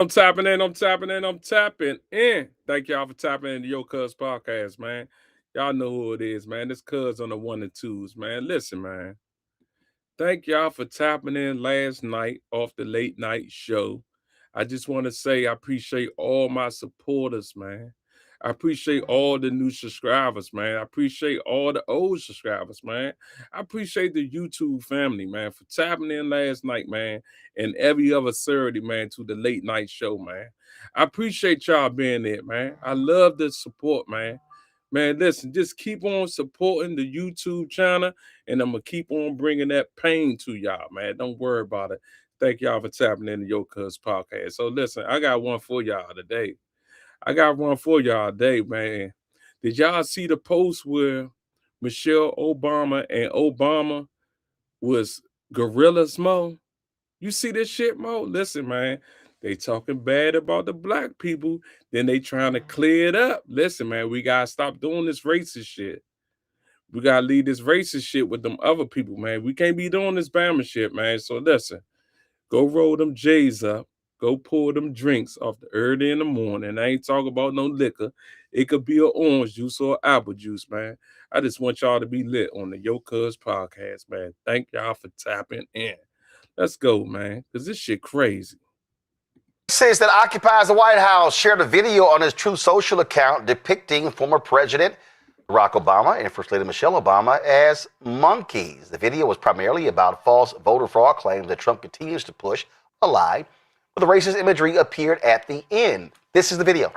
I'm tapping in, I'm tapping in, I'm tapping in. Thank y'all for tapping into Yo Cuz podcast, man. Y'all know who it is, man. This Cuz on the one and twos, man. Listen, man. Thank y'all for tapping in last night off the late night show. I just want to say I appreciate all my supporters, man. I appreciate all the new subscribers, man. I appreciate all the old subscribers, man. I appreciate the YouTube family, man, for tapping in last night, man, and every other Saturday, man, to the late night show, man. I appreciate y'all being there, man. I love the support, man. Man, listen, just keep on supporting the YouTube channel, and I'm gonna keep on bringing that pain to y'all, man. Don't worry about it. Thank y'all for tapping into Yo Cuz podcast. So listen, I got one for y'all today. I got one for y'all today, man. Did y'all see the post where Michelle Obama and Obama was gorillas, Mo? You see this shit, Mo? Listen, man. They talking bad about the black people, then they trying to clear it up. Listen, man, we gotta stop doing this racist shit. We gotta leave this racist shit with them other people, man. We can't be doing this Bama shit, man. So listen, go roll them J's up. Go pour them drinks off the early in the morning. I ain't talking about no liquor. It could be an orange juice or apple juice, man. I just want y'all to be lit on the Yo Cuz podcast, man. Thank y'all for tapping in. Let's go, man, because this shit crazy. Says that occupies the White House shared a video on his Truth Social account depicting former President Barack Obama and First Lady Michelle Obama as monkeys. The video was primarily about false voter fraud claims that Trump continues to push a lie, but the racist imagery appeared at the end. This is the video.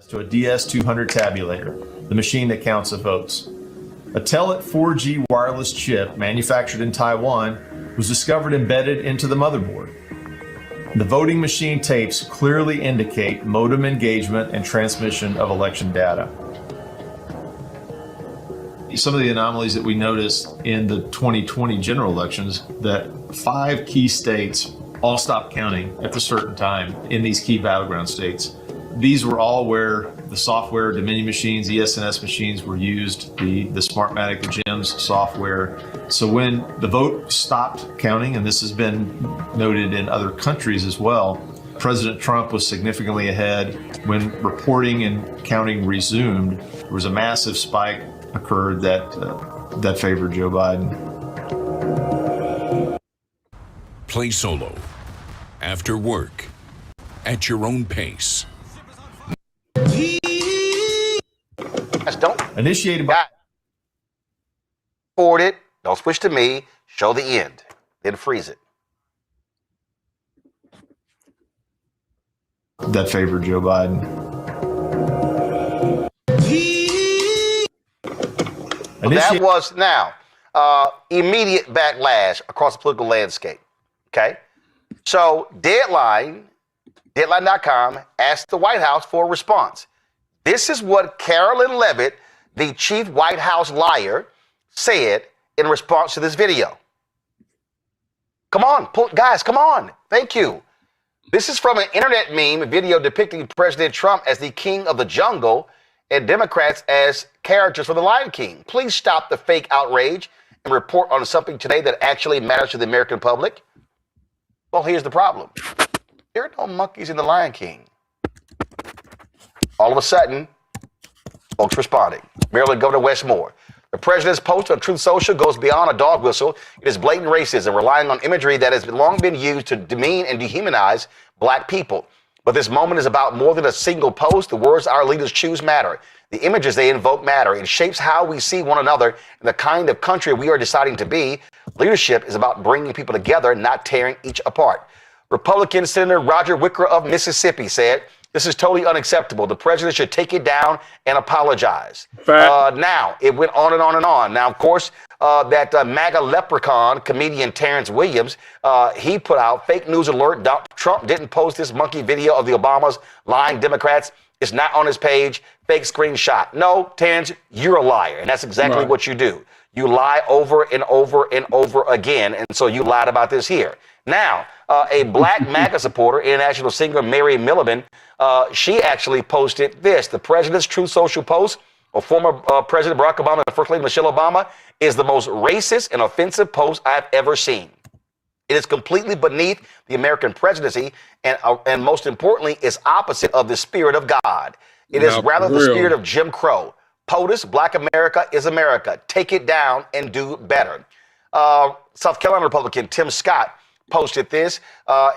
To a DS200 tabulator, the machine that counts the votes. A Telit 4G wireless chip manufactured in Taiwan was discovered embedded into the motherboard. The voting machine tapes clearly indicate modem engagement and transmission of election data. Some of the anomalies that we noticed in the 2020 general elections, that 5 key states all stopped counting at a certain time in these key battleground states. These were all where the software, Dominion machines, ES&S machines were used, the Smartmatic, the GEMS software. So when the vote stopped counting, and this has been noted in other countries as well, President Trump was significantly ahead. When reporting and counting resumed, there was a massive spike occurred that favored Joe Biden. Play solo, after work, at your own pace. Don't initiated by forward it. Don't switch to me. Show the end. Then freeze it. That favored Joe Biden. That was now immediate backlash across the political landscape. Okay, so Deadline.com asked the White House for a response. This is what Carolyn Levitt, the chief White House liar, said in response to this video. Come on, guys, come on. Thank you. This is from an internet meme video depicting President Trump as the king of the jungle and Democrats as characters for the Lion King. Please stop the fake outrage and report on something today that actually matters to the American public. Well, here's the problem. There are no monkeys in the Lion King. All of a sudden, folks responding. Maryland Governor Wes Moore. The president's post on Truth Social goes beyond a dog whistle. It is blatant racism, relying on imagery that has long been used to demean and dehumanize black people. But this moment is about more than a single post. The words our leaders choose matter. The images they invoke matter. It shapes how we see one another and the kind of country we are deciding to be. Leadership is about bringing people together, not tearing each apart. Republican Senator Roger Wicker of Mississippi said, "This is totally unacceptable. The president should take it down and apologize." Now, it went on and on and on. Now, of course, that MAGA leprechaun comedian Terrence Williams, he put out fake news alert. Trump didn't post this monkey video of the Obamas lying Democrats. It's not on his page. Fake screenshot. No, Terrence, you're a liar. And that's exactly what you do. You lie over and over and over again. And so you lied about this here. Now, a black MAGA supporter, international singer Mary Milliman, she actually posted this. The president's Truth Social post of former President Barack Obama and First Lady Michelle Obama is the most racist and offensive post I've ever seen. It is completely beneath the American presidency, and most importantly, is opposite of the spirit of God. It is Now, rather for the real. spirit of Jim Crow. POTUS, Black America is America. Take it down and do better. South Carolina Republican Tim Scott posted this.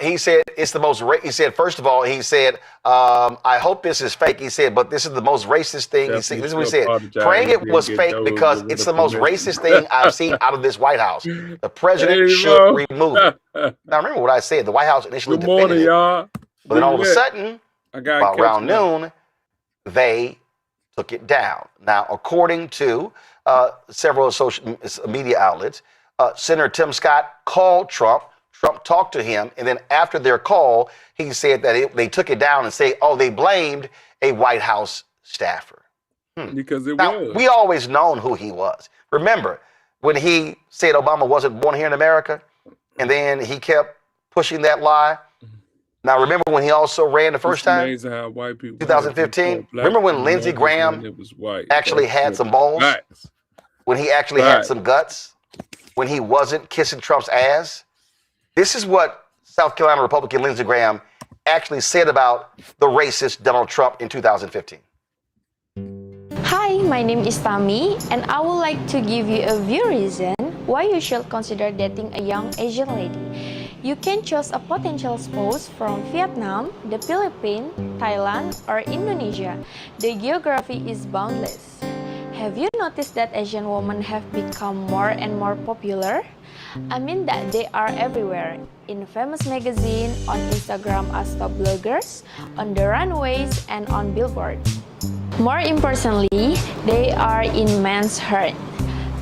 He said it's the most. He said first of all, he said, "I hope this is fake." He said, "But this is the most racist thing." He said, this is what he said. Praying it was fake because it's the most racist thing I've seen out of this White House. The president Hey, should bro. remove it. Now remember what I said. The White House initially Good defended morning, it, y'all. but then all of a sudden, I got about around noon, they took it down. Now, according to several social media outlets, Senator Tim Scott called Trump. Trump talked to him, and then after their call, he said that they took it down and say, "Oh, they blamed a White House staffer." Because it Now, was. we always known who he was. Remember when he said Obama wasn't born here in America, and then he kept pushing that lie? Now, remember when he also ran the first It's time? amazing how white people 2015? black Remember when people Lindsey love Graham when it was white. actually That's had it. some balls? Facts. When he actually had Right. some guts? When he wasn't kissing Trump's ass? This is what South Carolina Republican Lindsey Graham actually said about the racist Donald Trump in 2015. Hi, my name is Tami, and I would like to give you a few reasons why you should consider dating a young Asian lady. You can choose a potential spouse from Vietnam, the Philippines, Thailand, or Indonesia. The geography is boundless. Have you noticed that Asian women have become more and more popular? I mean that they are everywhere, in famous magazine, on Instagram as top bloggers, on the runways, and on billboards. More importantly, they are in men's heart.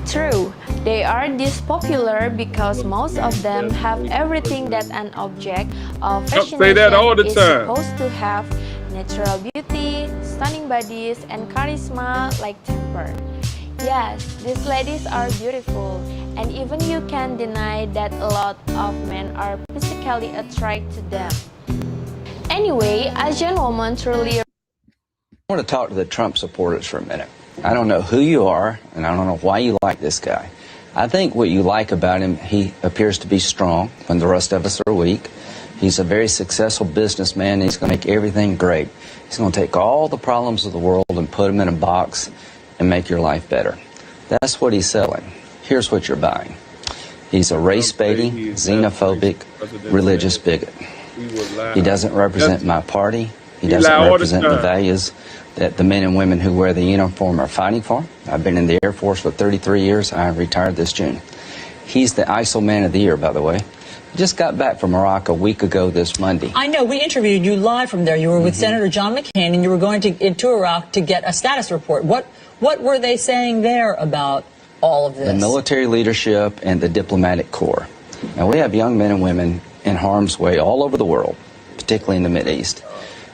True, they are this popular because most of them have everything that an object of Don't say that all the fascination is time. supposed to have: natural beauty, stunning bodies, and charisma like temper. Yes, these ladies are beautiful, and even you can't deny that a lot of men are physically attracted to them. Anyway, Asian women truly I want to talk to the Trump supporters for a minute. I don't know who you are, and I don't know why you like this guy. I think what you like about him, he appears to be strong when the rest of us are weak. He's a very successful businessman. He's going to make everything great. He's going to take all the problems of the world and put them in a box and make your life better. That's what he's selling. Here's what you're buying. He's a race-baiting, xenophobic, religious bigot. He doesn't represent my party. He doesn't lie all the represent the time. values that the men and women who wear the uniform are fighting for. I've been in the Air Force for 33 years. I retired this June. He's the ISIL Man of the Year, by the way. He just got back from Iraq a week ago this Monday. I know. We interviewed you live from there. You were with Senator John McCain, and you were going into Iraq to get a status report. What were they saying there about all of this? The military leadership and the diplomatic corps. Now, we have young men and women in harm's way all over the world, particularly in the Mideast.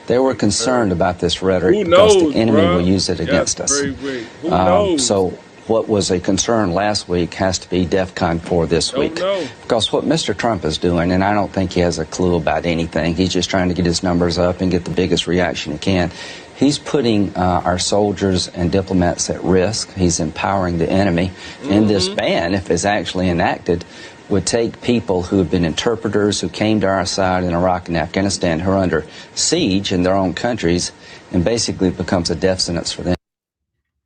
They were concerned about this rhetoric Who because knows, the enemy bruh? will use it That's against us. very weak. Who knows? So what was a concern last week has to be DEFCON 4 this Don't week. know. Because what Mr. Trump is doing, and I don't think he has a clue about anything, he's just trying to get his numbers up and get the biggest reaction he can. He's putting our soldiers and diplomats at risk. He's empowering the enemy. And this ban, if it's actually enacted, would take people who have been interpreters, who came to our side in Iraq and Afghanistan, who are under siege in their own countries, and basically becomes a death sentence for them.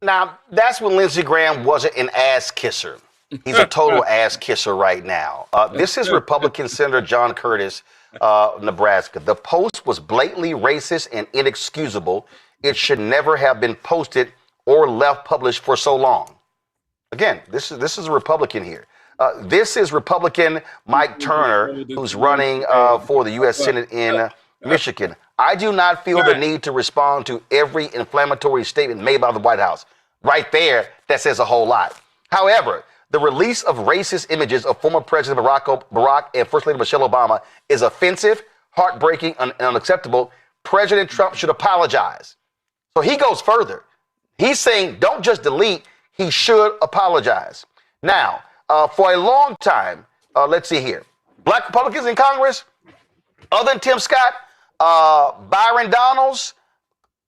Now, that's when Lindsey Graham wasn't an ass kisser. He's a total ass kisser right now. This is Republican Senator John Curtis, Nebraska. The post was blatantly racist and inexcusable. It should never have been posted or left published for so long. Again, this is a Republican here. This is Republican Mike Turner, who's running for the U.S. Senate in Michigan. I do not feel the need to respond to every inflammatory statement made by the White House. Right there, that says a whole lot. However, the release of racist images of former President Barack and First Lady Michelle Obama is offensive, heartbreaking, and unacceptable. President Trump should apologize. So he goes further. He's saying don't just delete, he should apologize. Now, for a long time, let's see here. Black Republicans in Congress, other than Tim Scott, Byron Donalds,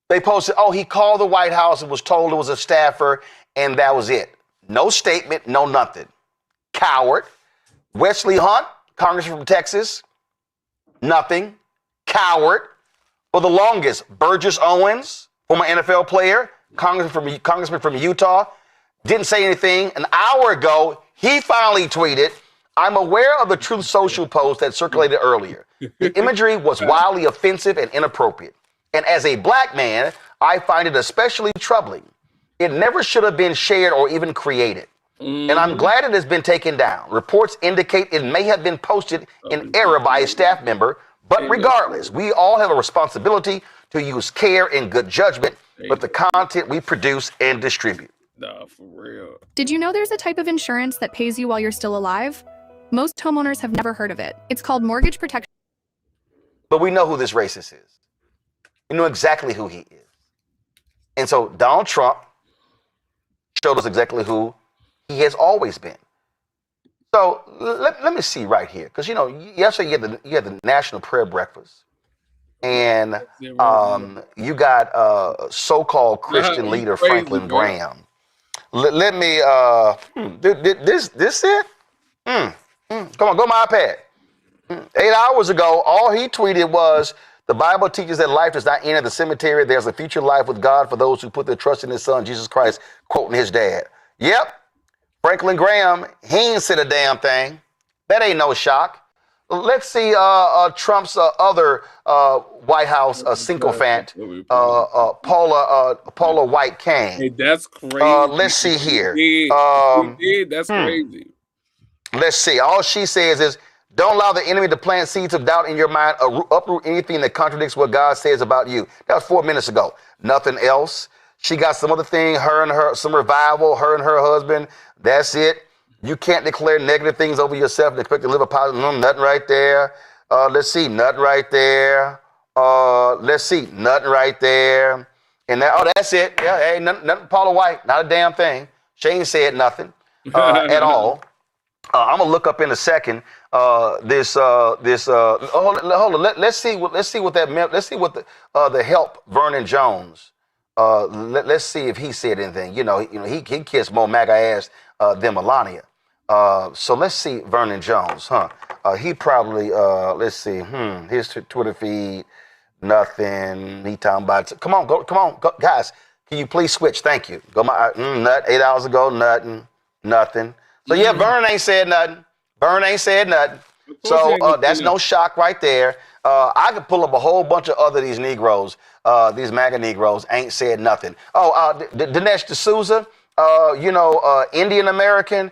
they posted, oh, he called the White House and was told it was a staffer, and that was it. No statement, no nothing. Coward. Wesley Hunt, Congressman from Texas, nothing. Coward. For the longest, Burgess Owens, former NFL player, congressman from Utah, didn't say anything. An hour ago, he finally tweeted, I'm aware of the Truth Social post that circulated earlier. The imagery was wildly offensive and inappropriate. And as a black man, I find it especially troubling. It never should have been shared or even created. And I'm glad it has been taken down. Reports indicate it may have been posted in error by a staff member, but regardless, we all have a responsibility to use care and good judgment with the content we produce and distribute. Nah, for real. Did you know there's a type of insurance that pays you while you're still alive? Most homeowners have never heard of it. It's called mortgage protection. But we know who this racist is. We know exactly who he is. And so Donald Trump showed us exactly who he has always been. So let me see right here. Because, you know, yesterday you had the National Prayer Breakfast. And you got so-called Christian leader Franklin Graham. Let me, this it? Come on, go to my iPad. 8 hours ago, all he tweeted was, the Bible teaches that life does not end at the cemetery. There's a future life with God for those who put their trust in his son, Jesus Christ, quoting his dad. Yep. Franklin Graham, he ain't said a damn thing. That ain't no shock. Let's see Trump's other White House sycophant, Paula White Cain. Hey, that's crazy. Let's see here. That's crazy. Let's see. All she says is, don't allow the enemy to plant seeds of doubt in your mind or uproot anything that contradicts what God says about you. That was 4 minutes ago. Nothing else. She got some other thing, some revival, her and her husband. That's it. You can't declare negative things over yourself and expect to live a positive. Nothing right there. Let's see. Nothing right there. Let's see. Nothing right there. And that's it. Yeah, hey, nothing Paula White. Not a damn thing. She ain't said nothing at all. I'm gonna look up in a second. Hold on. Let's see what that meant. Let's see what the help Vernon Jones. Let's see if he said anything. He kissed more MAGA ass than Melania. So let's see Vernon Jones, huh? He probably let's see. His Twitter feed, nothing. He talking about. Come on, go, guys. Can you please switch? Thank you. Go my 8 hours ago, nothing. So yeah, Vern ain't said nothing. So that's no shock right there. I could pull up a whole bunch of other these Negroes, these MAGA Negroes, ain't said nothing. Dinesh D'Souza, Indian American,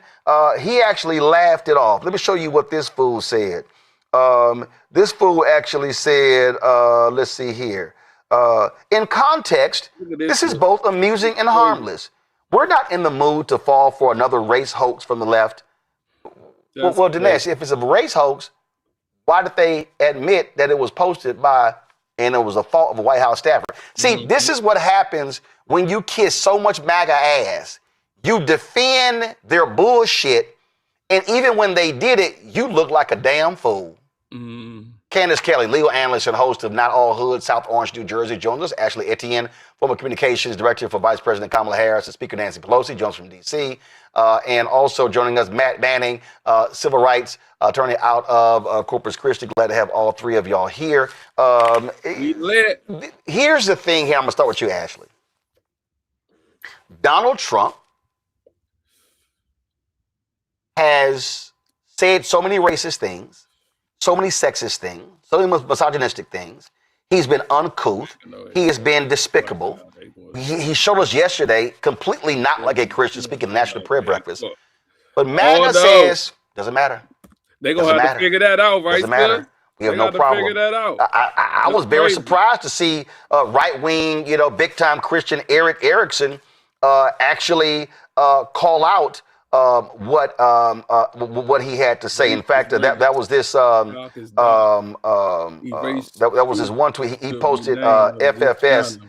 he actually laughed it off. Let me show you what this fool said. This fool actually said, let's see here. In context, this is both amusing and harmless. We're not in the mood to fall for another race hoax from the left. Well, Dinesh, if it's a race hoax, why did they admit that it was posted by, and it was a fault of a White House staffer? See, this is what happens when you kiss so much MAGA ass. You defend their bullshit, and even when they did it, you look like a damn fool. Candace Kelly, legal analyst and host of Not All Hood, South Orange, New Jersey, joins us. Ashley Etienne, former communications director for Vice President Kamala Harris and Speaker Nancy Pelosi, joins from D.C. And also joining us, Matt Manning, civil rights attorney out of Corpus Christi. Glad to have all three of y'all here. Here's the thing here. I'm going to start with you, Ashley. Donald Trump has said so many racist things, so many sexist things, so many misogynistic things. He's been uncouth. He has been despicable. He showed us yesterday completely not like a Christian speaking the National Prayer Breakfast. But MAGA says, doesn't matter. They're going to have to figure that out, right? Doesn't matter. We have no problem. Figure that out. I was very surprised to see right-wing, big-time Christian Eric Erickson actually call out what he had to say. In fact, that was this that was his one tweet. He posted FFS.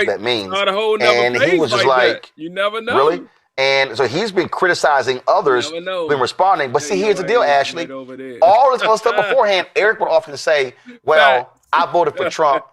That means. And he was just like, you never know. Really? And so he's been criticizing others, been responding. But see, here's the deal, Ashley. All this other stuff beforehand, Eric would often say, well, I voted for Trump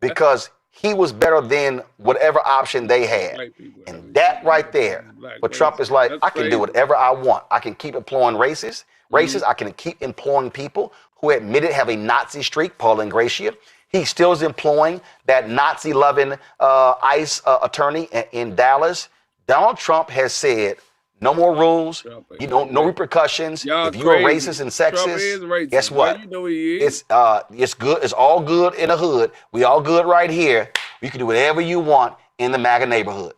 because he was better than whatever option they had. White people. And that right there, but Trump is like, That's I can crazy. do whatever I want. I can keep employing racists. I can keep employing people who admitted have a Nazi streak, Paul Ingratiate. He still is employing that Nazi-loving ICE attorney in Dallas. Donald Trump has said, no more rules, no repercussions. Y'all if you're a crazy. racist and Trump sexist, is racist. guess Well, what? you know he is. It's good. It's all good in the hood. We all good right here. You can do whatever you want in the MAGA neighborhood.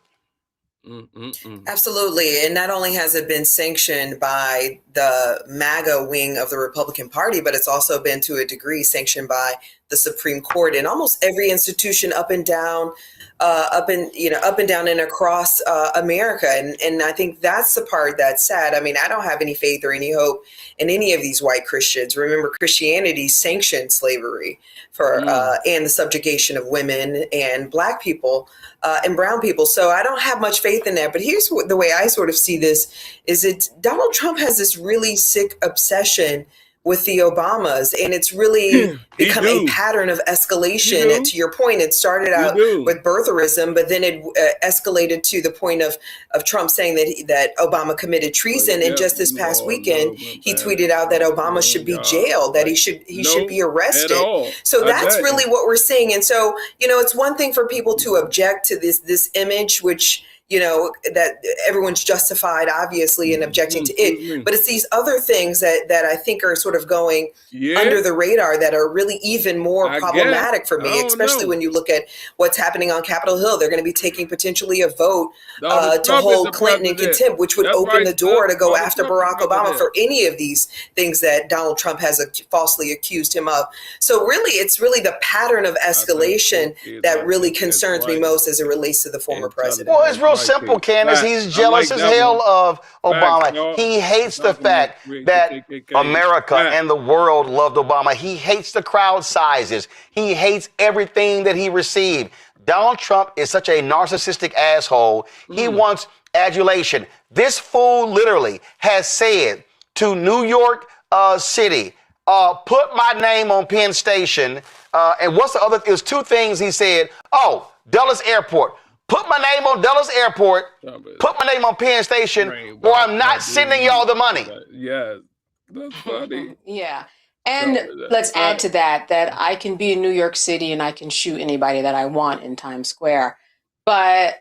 Absolutely. And not only has it been sanctioned by the MAGA wing of the Republican Party, but it's also been to a degree sanctioned by the Supreme Court and almost every institution up and down and across America. And I think that's the part that's sad. I mean, I don't have any faith or any hope in any of these white Christians. Remember, Christianity sanctioned slavery for and the subjugation of women and Black people and brown people. So I don't have much faith in that. But here's the way I sort of see this is that Donald Trump has this really sick obsession with the Obamas, and it's really become a pattern of escalation. And to your point, it started out with birtherism, but then it escalated to the point of Trump saying that Obama committed treason. And just this past weekend, he tweeted out that Obama should be jailed, that he should be arrested. So that's really what we're seeing. And so, it's one thing for people to object to this image, which that everyone's justified, obviously, in objecting to it. But it's these other things that I think are sort of going under the radar that are really even more problematic for me, especially when you look at what's happening on Capitol Hill. They're going to be taking potentially a vote to hold Clinton in contempt, which would open the door to go after Barack Obama for any of these things that Donald Trump has falsely accused him of. So really, it's really the pattern of escalation that really concerns me most as it relates to the former president. Well, it's real simple, Candace. He's jealous as hell of Obama. He hates the fact that America and the world loved Obama. He hates the crowd sizes. He hates everything that he received. Donald Trump is such a narcissistic asshole. He wants adulation. This fool literally has said to New York City, put my name on Penn Station. And what's the other? It was two things he said. Oh, Dulles Airport. Put my name on Dulles Airport, put my name on Penn Station, or I'm not sending y'all the money. Yeah, that's funny. Yeah. And let's add to that I can be in New York City and I can shoot anybody that I want in Times Square. But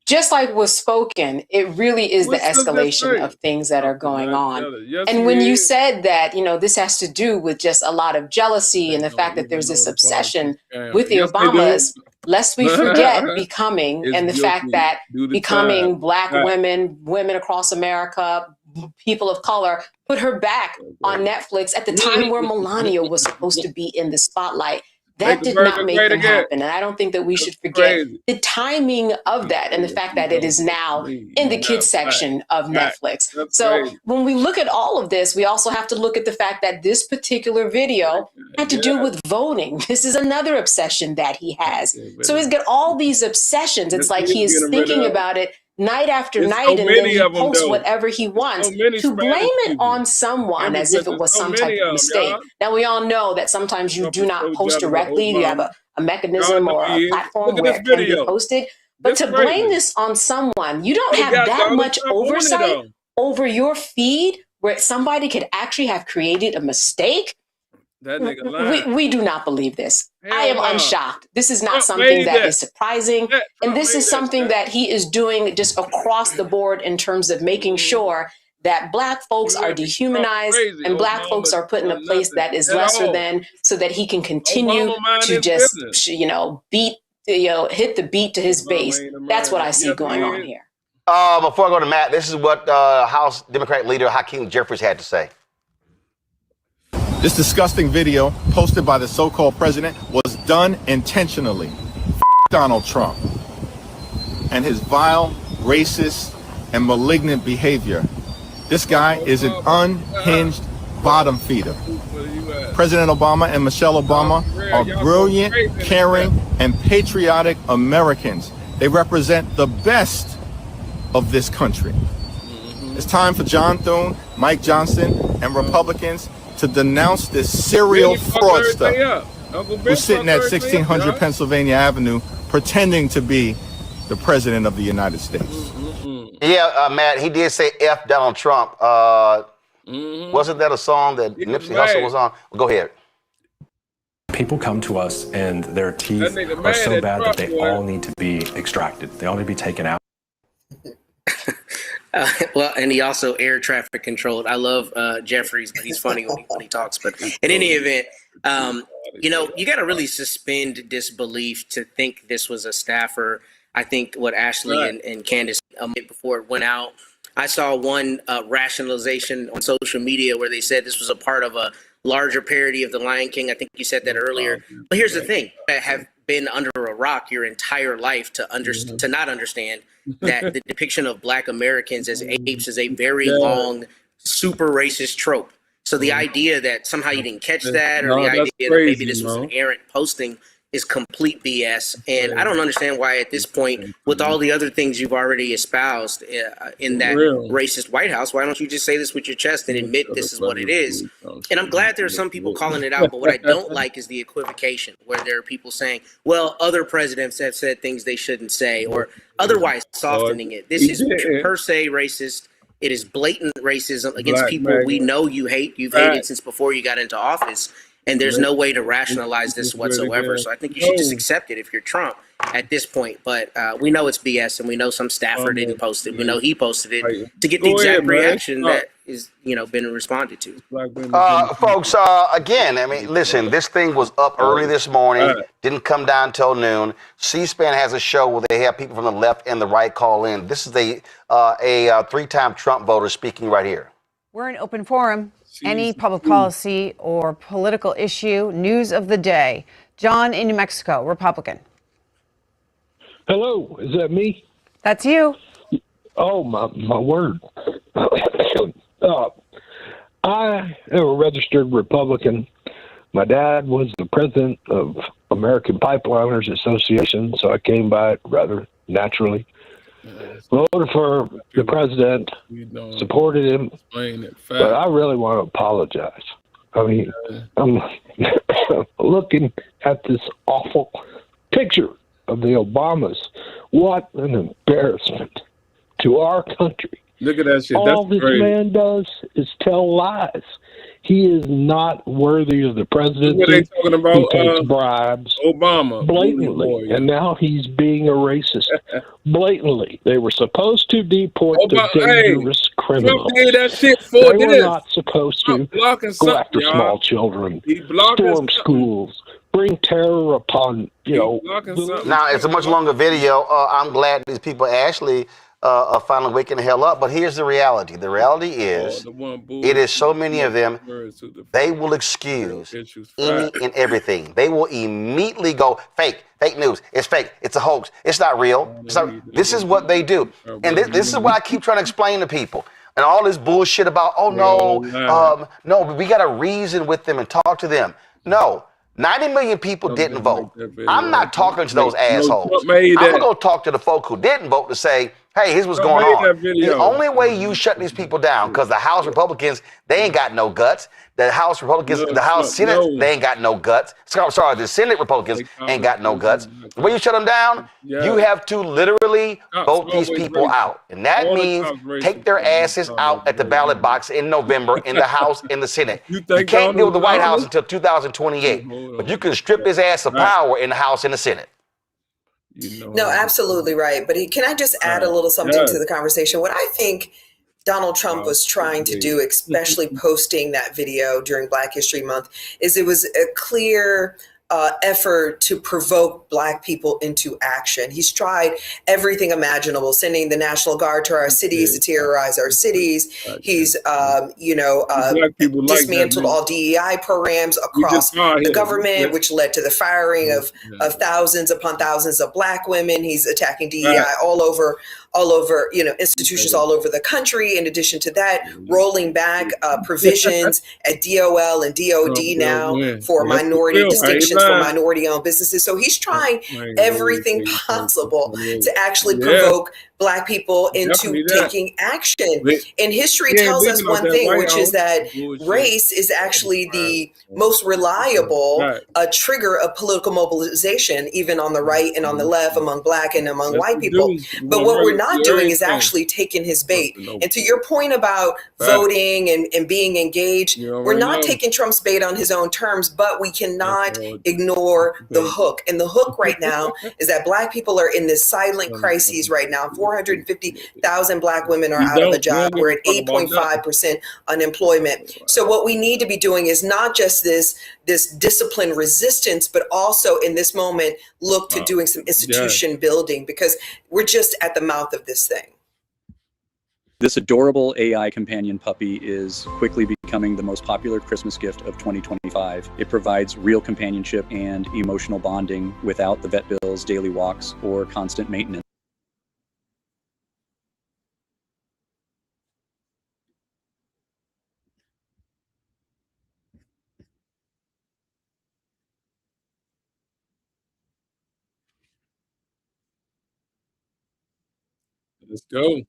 just like was spoken, it really is the escalation of things that are going on. And when you said that, this has to do with just a lot of jealousy and the fact that there's this obsession with the Obamas, lest we forget becoming and the fact that becoming Black women across America, people of color, put her back on Netflix at the time where Melania was supposed to be in the spotlight. That did not make them happen. And I don't think that we should forget the timing of that and the fact that it is now in the kids section of Netflix. So when we look at all of this, we also have to look at the fact that this particular video had to do with voting. This is another obsession that he has. So he's got all these obsessions. It's like he is thinking about it night after night, and then he posts whatever he wants to blame it on someone as if it was some type of mistake. Now, we all know that sometimes you do not post directly. You have a mechanism or a platform where it can be posted. But to blame this on someone, you don't have that much oversight over your feed where somebody could actually have created a mistake. That nigga lying. We do not believe this. I am unshocked. This is not something that is surprising. And this is something that he is doing just across the board in terms of making sure that Black folks are dehumanized and Black folks are put in a place that is lesser than, so that he can continue to just, hit the beat to his base. That's what I see going on here. Before I go to Matt, this is what House Democratic Leader Hakeem Jeffries had to say. This disgusting video posted by the so-called president was done intentionally. Donald Trump and his vile, racist, and malignant behavior. This guy is an unhinged bottom feeder. President Obama and Michelle Obama are brilliant, caring, and patriotic Americans. They represent the best of this country. It's time for John Thune, Mike Johnson, and Republicans to denounce this serial fraudster. Uncle Ben who's sitting at 1600 Josh. Pennsylvania Avenue pretending to be the president of the United States. Yeah, Matt, he did say F Donald Trump. Wasn't that a song that Nipsey Hussle was on? Go ahead. People come to us and their teeth nigga are mad so at bad Trump, that they boy. all need to be extracted. They all need to be taken out. Well, and he also air traffic controlled. I love Jeffries, but he's funny when he talks. But in any event, you know, you got to really suspend disbelief to think this was a staffer. I think what Ashley and Candace before it went out, I saw one rationalization on social media where they said this was a part of a larger parody of The Lion King. I think you said that earlier. But here's the thing: I have been under a rock your entire life to to not understand that the depiction of Black Americans as apes is a very long, super racist trope. So the idea that somehow you didn't catch that, or the idea that maybe this was an errant posting, is complete BS. And I don't understand why at this point, with all the other things you've already espoused in that racist White House, why don't you just say this with your chest and admit this is what it is? And I'm glad there are some people calling it out, but what I don't like is the equivocation, where there are people saying, well, other presidents have said things they shouldn't say, or otherwise softening it. This is per se racist. It is blatant racism against people we know you hate. You've hated since before you got into office. And there's no way to rationalize this whatsoever. So I think you should just accept it if you're Trump at this point. But we know it's BS, and we know some staffer didn't post it. We know he posted it to get the exact reaction that is, you know, been responded to. Folks, again, I mean, listen, this thing was up early this morning, didn't come down till noon. C-SPAN has a show where they have people from the left and the right call in. This is a three-time Trump voter speaking right here. We're an open forum. Any public policy or political issue, news of the day. John in New Mexico, Republican. Hello, is that me? That's you. Oh, my word. I am a registered Republican. My dad was the president of American Pipeliners Association, so I came by it rather naturally. Voted for the president, supported him, but I really want to apologize. I mean, I'm looking at this awful picture of the Obamas. What an embarrassment to our country. Look at that shit. All That's this crazy. man does is tell lies. He is not worthy of the presidency. What are they talking about? He takes bribes. Obama. Blatantly. And now he's being a racist. Blatantly. They were supposed to deport the dangerous criminals. Trump did that shit They for were this. not supposed to blocking go after something, small y'all. children, He blocking storm schools, bring terror upon, you know. Now, it's a much longer video. I'm glad these people actually are finally waking the hell up. But here's the reality. The reality is, it is so many of them, they will excuse any and everything. They will immediately go, fake news. It's fake. It's a hoax. It's not real. It's not, this is what they do. And this is what I keep trying to explain to people. And all this bullshit about, oh, no, we got to reason with them and talk to them. No. 90 million people didn't vote. I'm not talking to those assholes. I'm going to go talk to the folk who didn't vote to say, hey, here's what's going on. The only way you shut these people down, because the House Republicans, they ain't got no guts. The House Republicans, the House Senate, they ain't got no guts. Sorry, the Senate Republicans ain't got no guts. The way you shut them down, you have to literally vote these people out. And that means take their asses out at the ballot box in November in the House and the Senate. You can't deal with the White House until 2028. But you can strip his ass of power in the House and the Senate. No, absolutely right. But can I just add a little something to the conversation? What I think Donald Trump was trying to do, especially posting that video during Black History Month, is it was a clear effort to provoke Black people into action. He's tried everything imaginable, sending the National Guard to our cities to terrorize our cities. He's, dismantled all DEI programs across the government, which led to the firing of thousands upon thousands of Black women. He's attacking DEI all over all over, institutions all over the country. In addition to that, rolling back provisions at DOL and DOD now for minority distinctions for minority-owned businesses. So he's trying everything possible to actually provoke Black people into taking action. And history tells us one thing, which is that race is actually the most reliable trigger of political mobilization, even on the right and on the left, among Black and among white people. But what we're not doing is actually taking his bait. And to your point about voting and being engaged, we're not taking Trump's bait on his own terms, but we cannot ignore the hook. And the hook right now is that Black people are in this silent crisis right now. 450,000 Black women are out of a job. We're at 8.5% unemployment. So what we need to be doing is not just this discipline resistance, but also in this moment, look to doing some institution building, because we're just at the mouth of this thing. This adorable AI companion puppy is quickly becoming the most popular Christmas gift of 2025. It provides real companionship and emotional bonding without the vet bills, daily walks, or constant maintenance. Let's go.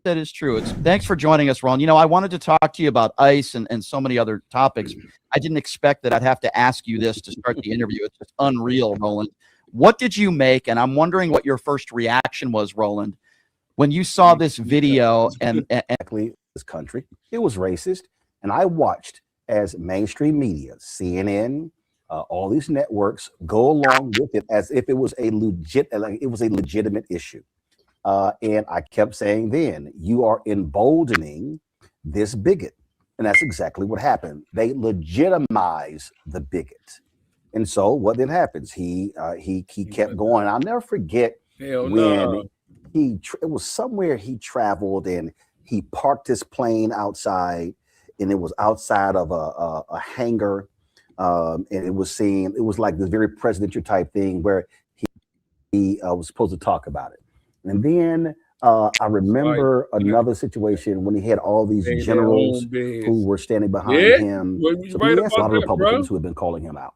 That is true. Thanks for joining us, Ron. I wanted to talk to you about ICE and so many other topics. I didn't expect that I'd have to ask you this to start the interview. It's just unreal, Roland. What did you make? And I'm wondering what your first reaction was, Roland, when you saw this video and this country. It was racist. And I watched as mainstream media, CNN, all these networks go along with it as if it was a legitimate issue. And I kept saying then, you are emboldening this bigot. And that's exactly what happened. They legitimize the bigot. And so what then happens? He kept going. I'll never forget when it was somewhere he traveled and he parked his plane outside, and it was outside of a hangar. And it was like this very presidential type thing where he was supposed to talk about it. And then I remember another situation when he had all these generals who were standing behind him. So he has a lot of Republicans who have been calling him out.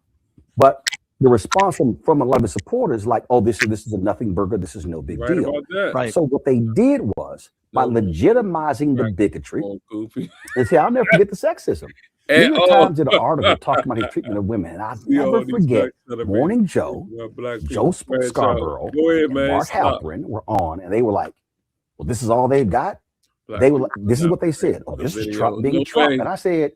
But the response from a lot of his supporters, like, oh, this is a nothing burger. This is no big deal. Right. So what they did was, by legitimizing the bigotry, and see, I'll never forget the sexism. New York Times did an article talking about his treatment of women, and I'll never forget Morning Joe, Joe Scarborough, and Mark Halperin were on, and they were like, well, this is all they've got? They were like, this is what they said. Oh, this is Trump being Trump. And I said,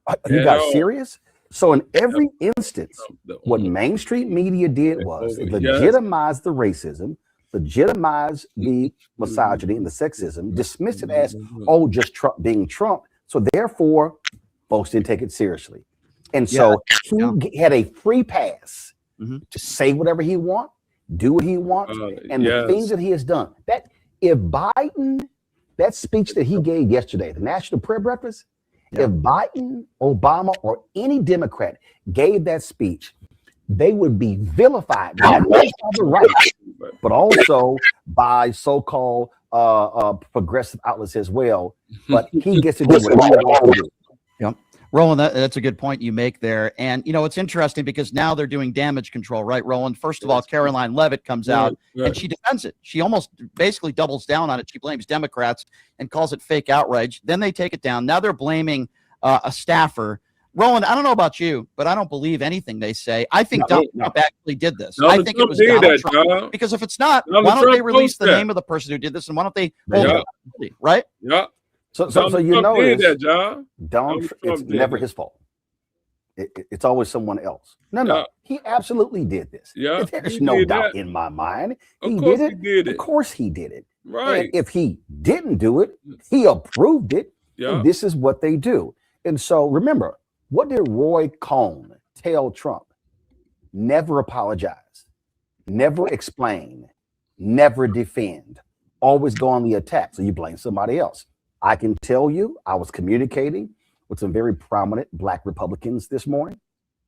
are you guys serious? So in every instance, what mainstream media did was it legitimized the racism, legitimized the misogyny and the sexism, dismissed it as, oh, just Trump being Trump. So therefore, folks didn't take it seriously. And so he had a free pass to say whatever he wants, do what he wants, and the things that he has done. That if Biden, that speech that he gave yesterday, the National Prayer Breakfast, if Biden, Obama, or any Democrat gave that speech, they would be vilified not just by the right, but also by so-called progressive outlets as well. But he gets to do what he wants to do. Yep. Roland, that's a good point you make there. And, it's interesting because now they're doing damage control, right, Roland? First of all, Caroline Leavitt comes out and she defends it. She almost basically doubles down on it. She blames Democrats and calls it fake outrage. Then they take it down. Now they're blaming a staffer. Roland, I don't know about you, but I don't believe anything they say. I think Donald Trump actually did this. I think it was Donald Trump. Because if it's not, why don't they release the name of the person who did this, and why don't they hold it, right? Yeah. So you know it's never his fault. It's always someone else. No, he absolutely did this. Yeah, there's no doubt in my mind. He did it. Of course he did it. Right. And if he didn't do it, he approved it. Yeah. And this is what they do. And so remember, what did Roy Cohn tell Trump? Never apologize, never explain, never defend, always go on the attack. So you blame somebody else. I can tell you, I was communicating with some very prominent Black Republicans this morning,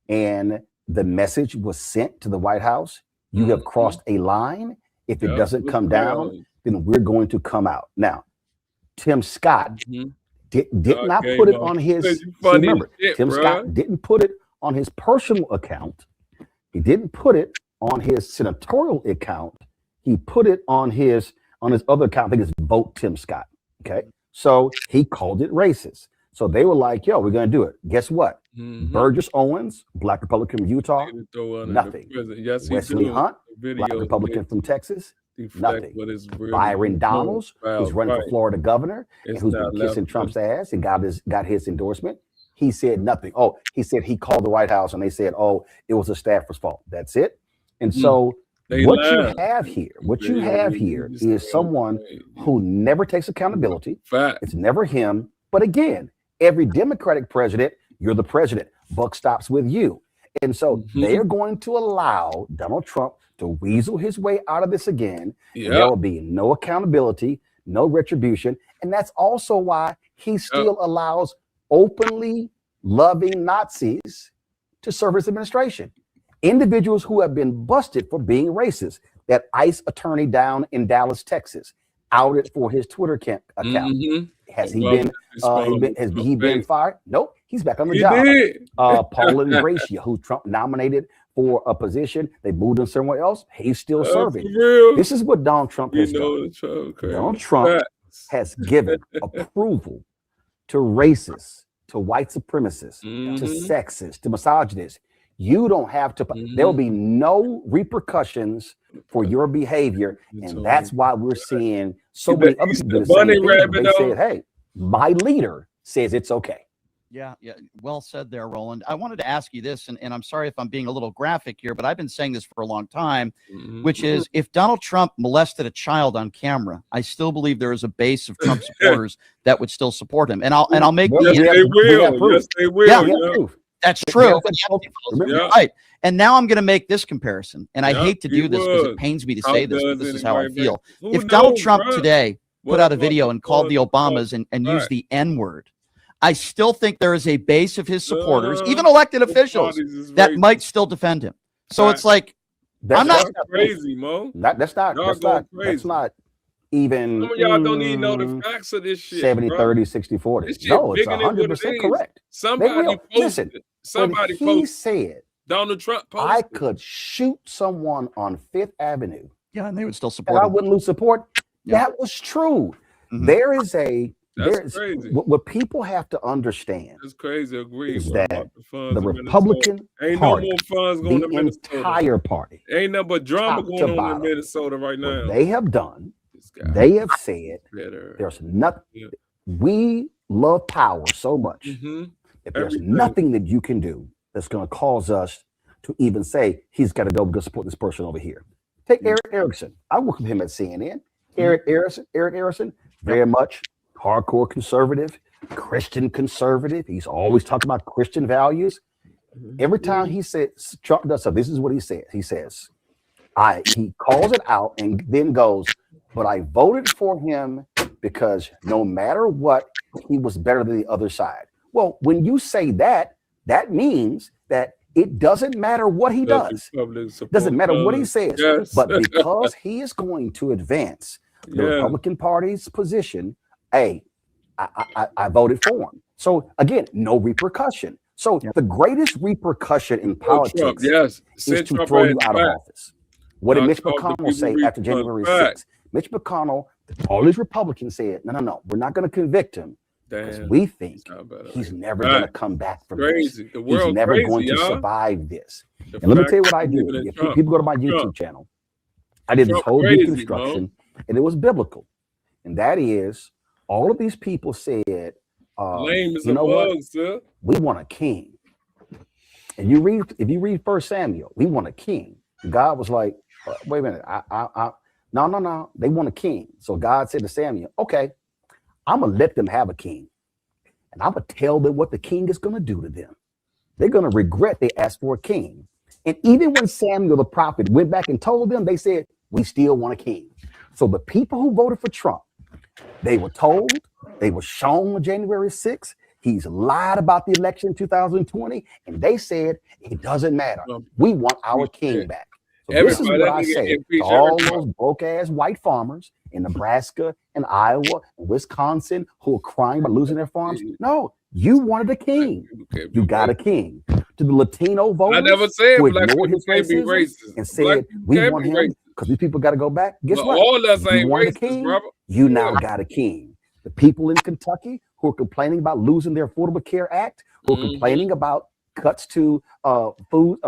and the message was sent to the White House. You have crossed a line. If it doesn't come down, then we're going to come out. Now, Tim Scott did not put it on his, remember, Tim Scott didn't put it on his personal account. He didn't put it on his senatorial account. He put it on his other account. I think it's Vote Tim Scott. Okay. So he called it racist. So they were like, yo, we're going to do it. Guess what? Burgess Owens, Black Republican from Utah, nothing. Yes, Wesley Hunt, Black Republican from Texas, nothing. Byron Donalds, who's running for Florida governor and who's been kissing Trump's ass and got his endorsement. He said nothing. Oh, he said he called the White House and they said, oh, it was a staffer's fault. That's it. And so what you have here is someone who never takes accountability. It's never him. But again, every Democratic president, you're the president. Buck stops with you. And so they are going to allow Donald Trump to weasel his way out of this again. There will be no accountability, no retribution. And that's also why he still allows openly loving Nazis to serve his administration. Individuals who have been busted for being racist. That ICE attorney down in Dallas, Texas, outed for his Twitter account. Has he been fired? Nope, he's back on the job. Paul Ingratiato, who Trump nominated for a position, they moved him somewhere else. He's still serving. This is what Donald Trump has done. Donald Trump has given approval to racists, to white supremacists, to sexists, to misogynists. You don't have to. There will be no repercussions for your behavior, and that's why we're seeing so many other people do the same thing. They said, "Hey, my leader says it's okay." Yeah, well said there, Roland. I wanted to ask you this, and I'm sorry if I'm being a little graphic here, but I've been saying this for a long time, which is if Donald Trump molested a child on camera, I still believe there is a base of Trump supporters that would still support him, and I'll make yes, they will. Yeah. That's true. Right. And now I'm going to make this comparison. And I hate to do this because it pains me to say this, but this is how I feel. If Donald Trump today put out a video and called the Obamas and used the N-word, I still think there is a base of his supporters, even elected officials, that might still defend him. So it's like, I'm not crazy, Mo. That's not even some of y'all don't even know the facts of this shit. 70, 30, 60, 40. No, it's 100% correct. Somebody posted. Somebody he said Donald Trump posted. I could shoot someone on Fifth Avenue. Yeah, and they would still support him. I wouldn't lose support. Yeah. That was true. There is crazy. What people have to understand it's crazy. Agree is that the Republican Party, the entire party, ain't nothing but drama going on in Minnesota right now. What they have done. They have said there's nothing. We love power so much that there's nothing that you can do that's going to cause us to even say he's got to go support this person over here. Take Eric Erickson. I worked with him at CNN. Eric Erickson, very much hardcore conservative, Christian conservative. He's always talking about Christian values. Every time he says Trump does something, this is what he says. He says, he calls it out and then goes, but I voted for him because no matter what, he was better than the other side. Well, when you say that, that means that it doesn't matter what he does. Doesn't matter what he says. But because he is going to advance the Republican Party's position, I voted for him. So again, no repercussion. So the greatest repercussion in politics is to throw you out of office. What did Mitch McConnell say after January 6th? Mitch McConnell, all these Republicans said, no, we're not going to convict him because we think he's never going to come back from this. He's never going to survive this. And let me tell you what I do. If people go to my YouTube channel, I did this whole deconstruction, and it was biblical. And that is, all of these people said, you know what? We want a king. And if you read 1 Samuel, we want a king. God was like, wait a minute, no, they want a king. So God said to Samuel, okay, I'm going to let them have a king. And I'm going to tell them what the king is going to do to them. They're going to regret they asked for a king. And even when Samuel the prophet went back and told them, they said, we still want a king. So the people who voted for Trump, they were told, they were shown on January 6th, he's lied about the election in 2020, and they said it doesn't matter. We want our king back. So this is what I say to all those broke-ass white farmers in Nebraska and Iowa and Wisconsin who are crying about losing their farms. No, you wanted a king. You got a king. To the Latino voters, I never said who black ignored people his can't be racism racist. and said we want him because these people got to go back. Guess what? All us You ain't wanted a racist, king. brother. You now got a king. The people in Kentucky who are complaining about losing their Affordable Care Act, who are complaining about cuts to food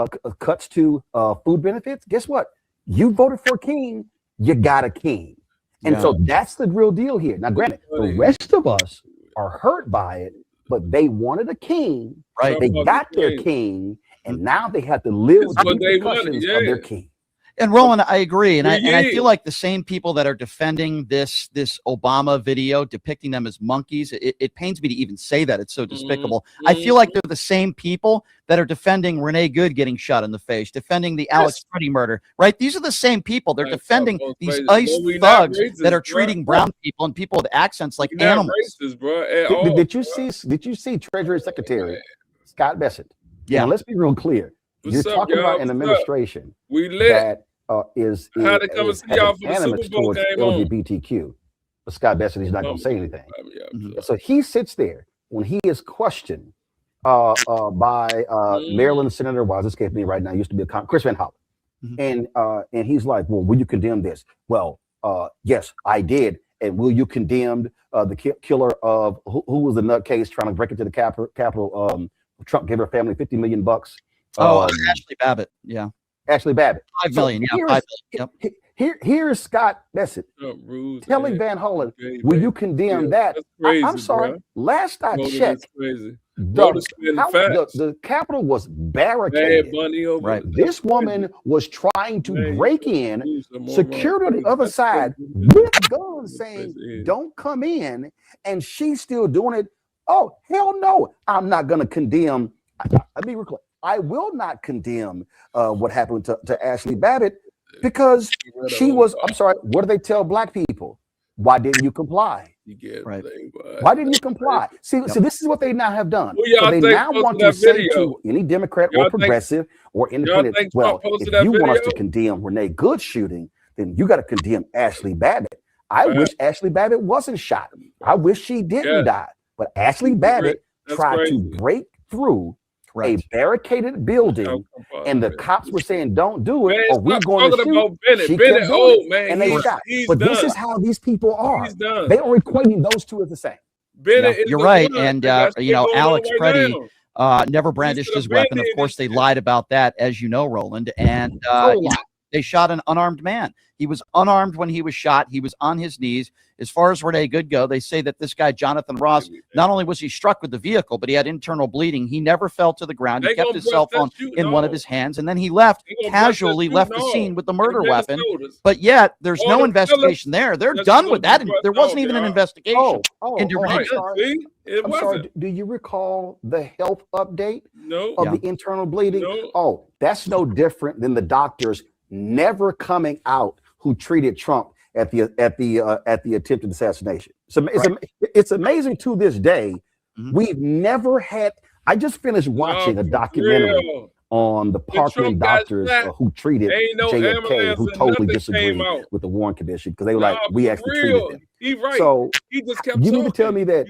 benefits. Guess what? You voted for a king. You got a king, and so that's the real deal here. Now, granted, the rest of us are hurt by it, but they wanted a king. Right? They got their king, and now they have to live with the repercussions of their king. And Roland, I agree, and I feel like the same people that are defending this Obama video, depicting them as monkeys, it pains me to even say that. It's so despicable. I feel like they're the same people that are defending Renee Good getting shot in the face, defending the Alex Freddie murder. Right? These are the same people. They're defending these ICE thugs that are treating brown people and people with accents like animals. Racist, bro, Did you see Treasury Secretary Scott Bessent? Yeah. Now, let's be real clear. You're talking about an administration that is How they come and see y'all for the animus Super Bowl towards game on? LGBTQ. But Scott Bessent, he's not going to say anything. So he sits there when he is questioned by Maryland Senator, well, this escaping me right now, used to be Chris Van Hollen. And he's like, well, will you condemn this? Well, yes, I did. And will you condemn the killer of who was the nutcase trying to break into the Capitol? Trump gave her family $50 million. Ashley Babbitt. Yeah. Ashley Babbitt. 5 million. Yeah. 5 million. Yep. Here's Scott Bessent telling Van Hollen, will you condemn that? Crazy, I'm sorry. Bro. Last I checked, the Capitol was barricaded. This woman was trying to break in, security on the other side with guns saying, don't come in. And she's still doing it. Oh, hell no. I'm not going to condemn. I will not condemn what happened to Ashley Babbitt because she was, I'm sorry, what do they tell black people? Why didn't you comply? Why didn't you comply? See, this is what they now have done. So they now want to say to any Democrat or progressive or independent, well, if you want us to condemn Renee Good shooting, then you got to condemn Ashley Babbitt. I wish Ashley Babbitt wasn't shot. I wish she didn't die. But Ashley Babbitt tried to break through a barricaded building, and the cops were saying, "Don't do it, or we're going to shoot." She kept doing it, and they shot. But this is how these people are. They are equating those two as the same. You're right, and Alex Freddie never brandished his weapon. Of course, they lied about that, as you know, Roland. And they shot an unarmed man. He was unarmed when he was shot. He was on his knees. As far as Renee Good go, they say that this guy, Jonathan Ross, not only was he struck with the vehicle, but he had internal bleeding. He never fell to the ground. He kept his cell phone in one of his hands, and then he left, casually left the scene with the murder weapon. But yet, there's no investigation there. They're done with that. There wasn't even an investigation into Renee Good. I'm sorry. Do you recall the health update of the internal bleeding? Oh, that's no different than the doctors never coming out who treated Trump at the attempted assassination. So it's amazing to this day. We've never had. I just finished watching a documentary on the Parkland doctors who treated JFK, who totally disagreed with the Warren Commission because they were like, we actually treated them. So he just kept you need to tell me that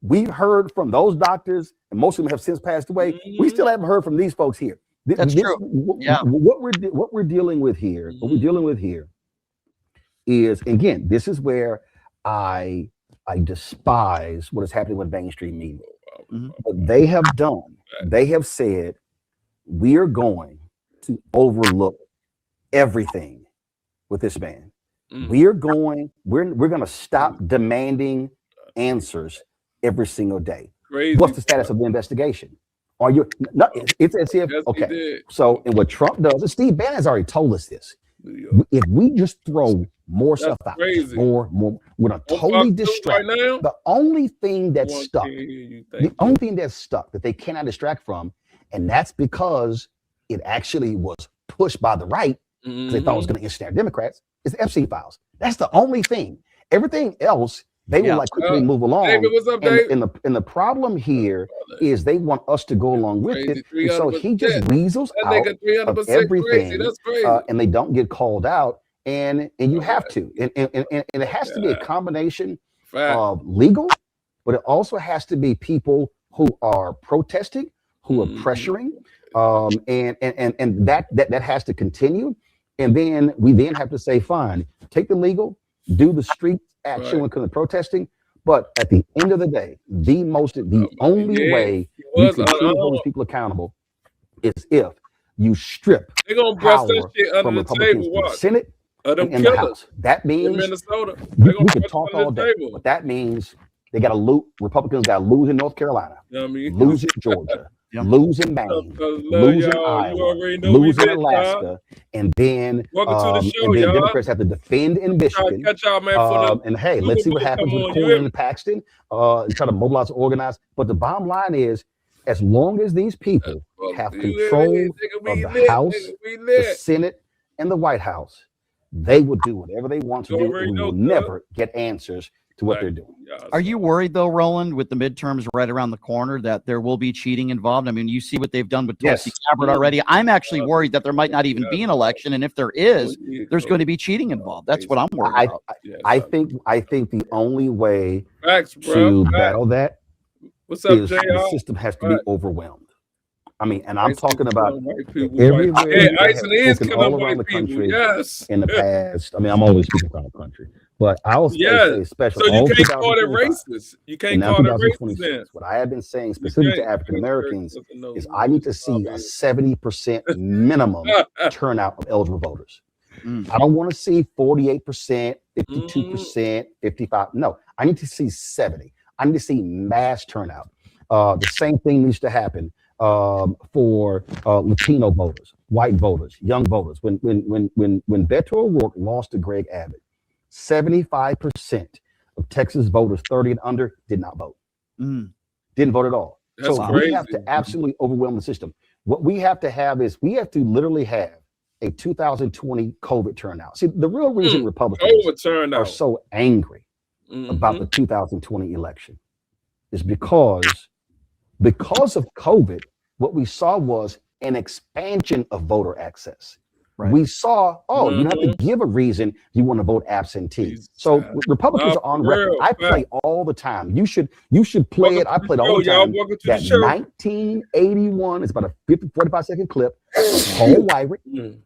we've heard from those doctors, and most of them have since passed away. We still haven't heard from these folks here. That's true. What we're dealing with here, is, again, this is where I despise what is happening with mainstream media. What they have done, they have said, we are going to overlook everything with this man. We're going to stop demanding answers every single day. What's the status of the investigation? Are you no? It's as if okay. So, and what Trump does, and Steve Bannon has already told us this. If we just throw more stuff out, more, we're gonna totally distract. The only thing that's stuck, that they cannot distract from, and that's because it actually was pushed by the right because they thought it was going to ensnare Democrats. is the Epstein files. That's the only thing. Everything else, they will like quickly move along. David, what's up, Dave? And the problem here is they want us to go along with it. And so he just weasels out of everything, and they don't get called out. And you have to. And it has to be a combination of legal, but it also has to be people who are protesting, who are pressuring, and that has to continue. And then we then have to say, fine, take the legal, do the street action when it comes to protesting. But at the end of the day, the only way you can truly hold people accountable is if you strip power from Republicans in the Senate and in the House. That means Minnesota. we could talk all day, but that means they got to lose. Republicans got to lose in North Carolina, lose in Georgia, lose in Maine, lose in Iowa, lose in Alaska, and then Democrats have to defend in Michigan. And hey, let's see what happens with Cornyn and Paxton. And try to mobilize, organize. But the bottom line is, as long as these people have control of the House, the Senate, and the White House, they will do whatever they want to do, and we will never get answers to what they're doing. Are you worried though, Roland, with the midterms right around the corner, that there will be cheating involved? I mean, you see what they've done with Tulsi Gabbard already. I'm actually worried that there might not even be an election, and if there is, there's going to be cheating involved. That's what I'm worried about. I think the only way to battle that is the system has to be overwhelmed. I mean, and I'm talking about everywhere, all around the country in the past. I mean, I'm always speaking around the country, but I also say especially. So you can't call it racist. You can't call it racist. What I have been saying specifically to African Americans is I need to see a 70% minimum turnout of eligible voters. I don't want to see 48%, 52%, 55%. No, I need to see 70. I need to see mass turnout. The same thing needs to happen for Latino voters, white voters, young voters. When Beto O'Rourke lost to Greg Abbott, 75% of Texas voters 30 and under did not vote. Didn't vote at all. That's so crazy. We have to absolutely overwhelm the system. What we have to have is we have to literally have a 2020 COVID turnout. See, the real reason Republicans are so angry about the 2020 election is because of COVID, what we saw was an expansion of voter access. We saw, you have to give a reason you want to vote absentee. So Republicans are on record. I play all the time. You should play it. I played all the time. That 1981 is about a 45-second clip. Paul Weyrich,